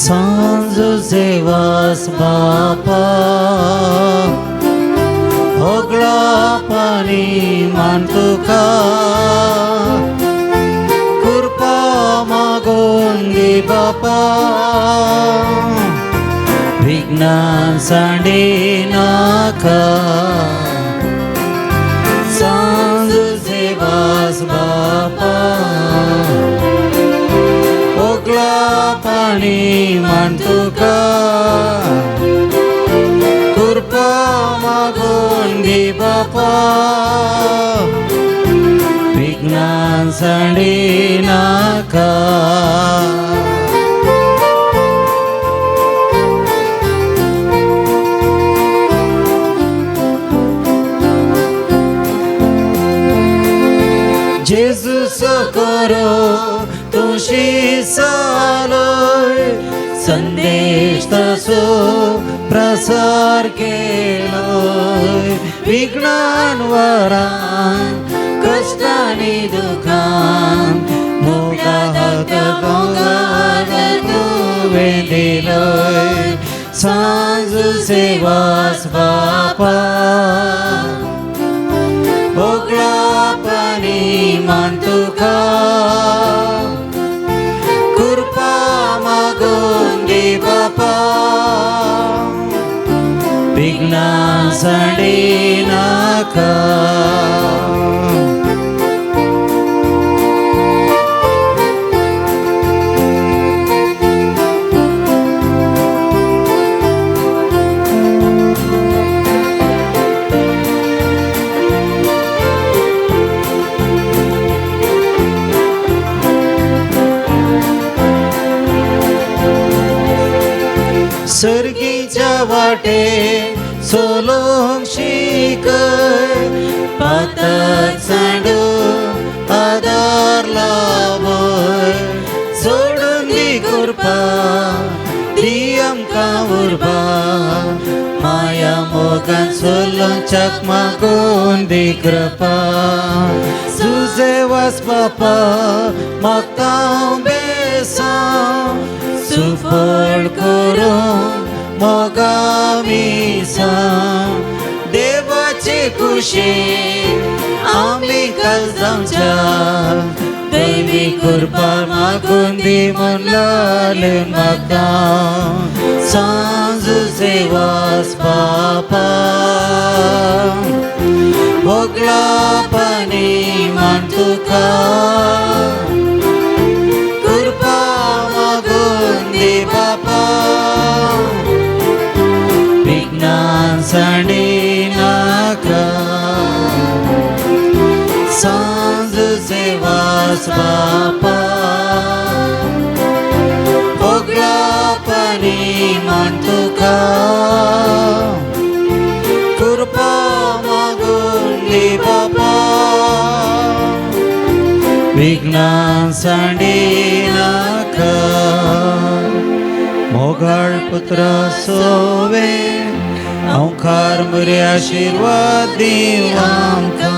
सांजुचे वास बापा होगळा पाणी मान तुका कृपा मागून घे बापा विघ्नान सांडे नाका सांजुचे वास बापा होगळा पाणी मान तुका कृपा मागून घे बापा विघ्नान सांडे नाका जेजू सोकोरो तुशी सालोय संदेश तसो प्रसार केलोय विघ्नान वरान कष्टानी दुखान मोगात गोंगान तुवें दिलोय सांजुचे वास बापा होगळा पाणी मान तुका कृपा मागून घे बापा विघ्नान सांडे नाका सर्गीच्या वाटे सोलोंग शिकय पातळ सांडू आदार लावय कृपा दी आमकां उर्बा माया मोगान सोलोन चकमागून दी कृपा तुझे वास बापा म्हाका बेसांव सुफळ करून मोगामी देवाची खुशी आमी काळजांच्या दैवी कृपा मागून दी म्हूण लालन म्हाका सांजुचे वास बापा भोगला पानी मान तुका कृपा मागून दी बापा विज्ञान सांडी नाका सांजुचे वास बापा भोगला पानी मान तुका कृपा मागून दी बापा विज्ञान सांडी नाका मोगाळ पुत्र सोवे ओंकार बरे आशीर्वाद दीव आमकां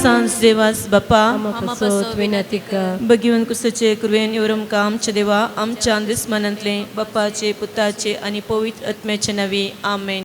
सांज देवास बापा पासत विनंती कर भगिवन कुसचे कुरवेन एवरमका आमच्या देवा आमच्या अंदिस्मनांतले बापाचे पुताचे आणि पवित्र आत्म्याचे नवे आमेन.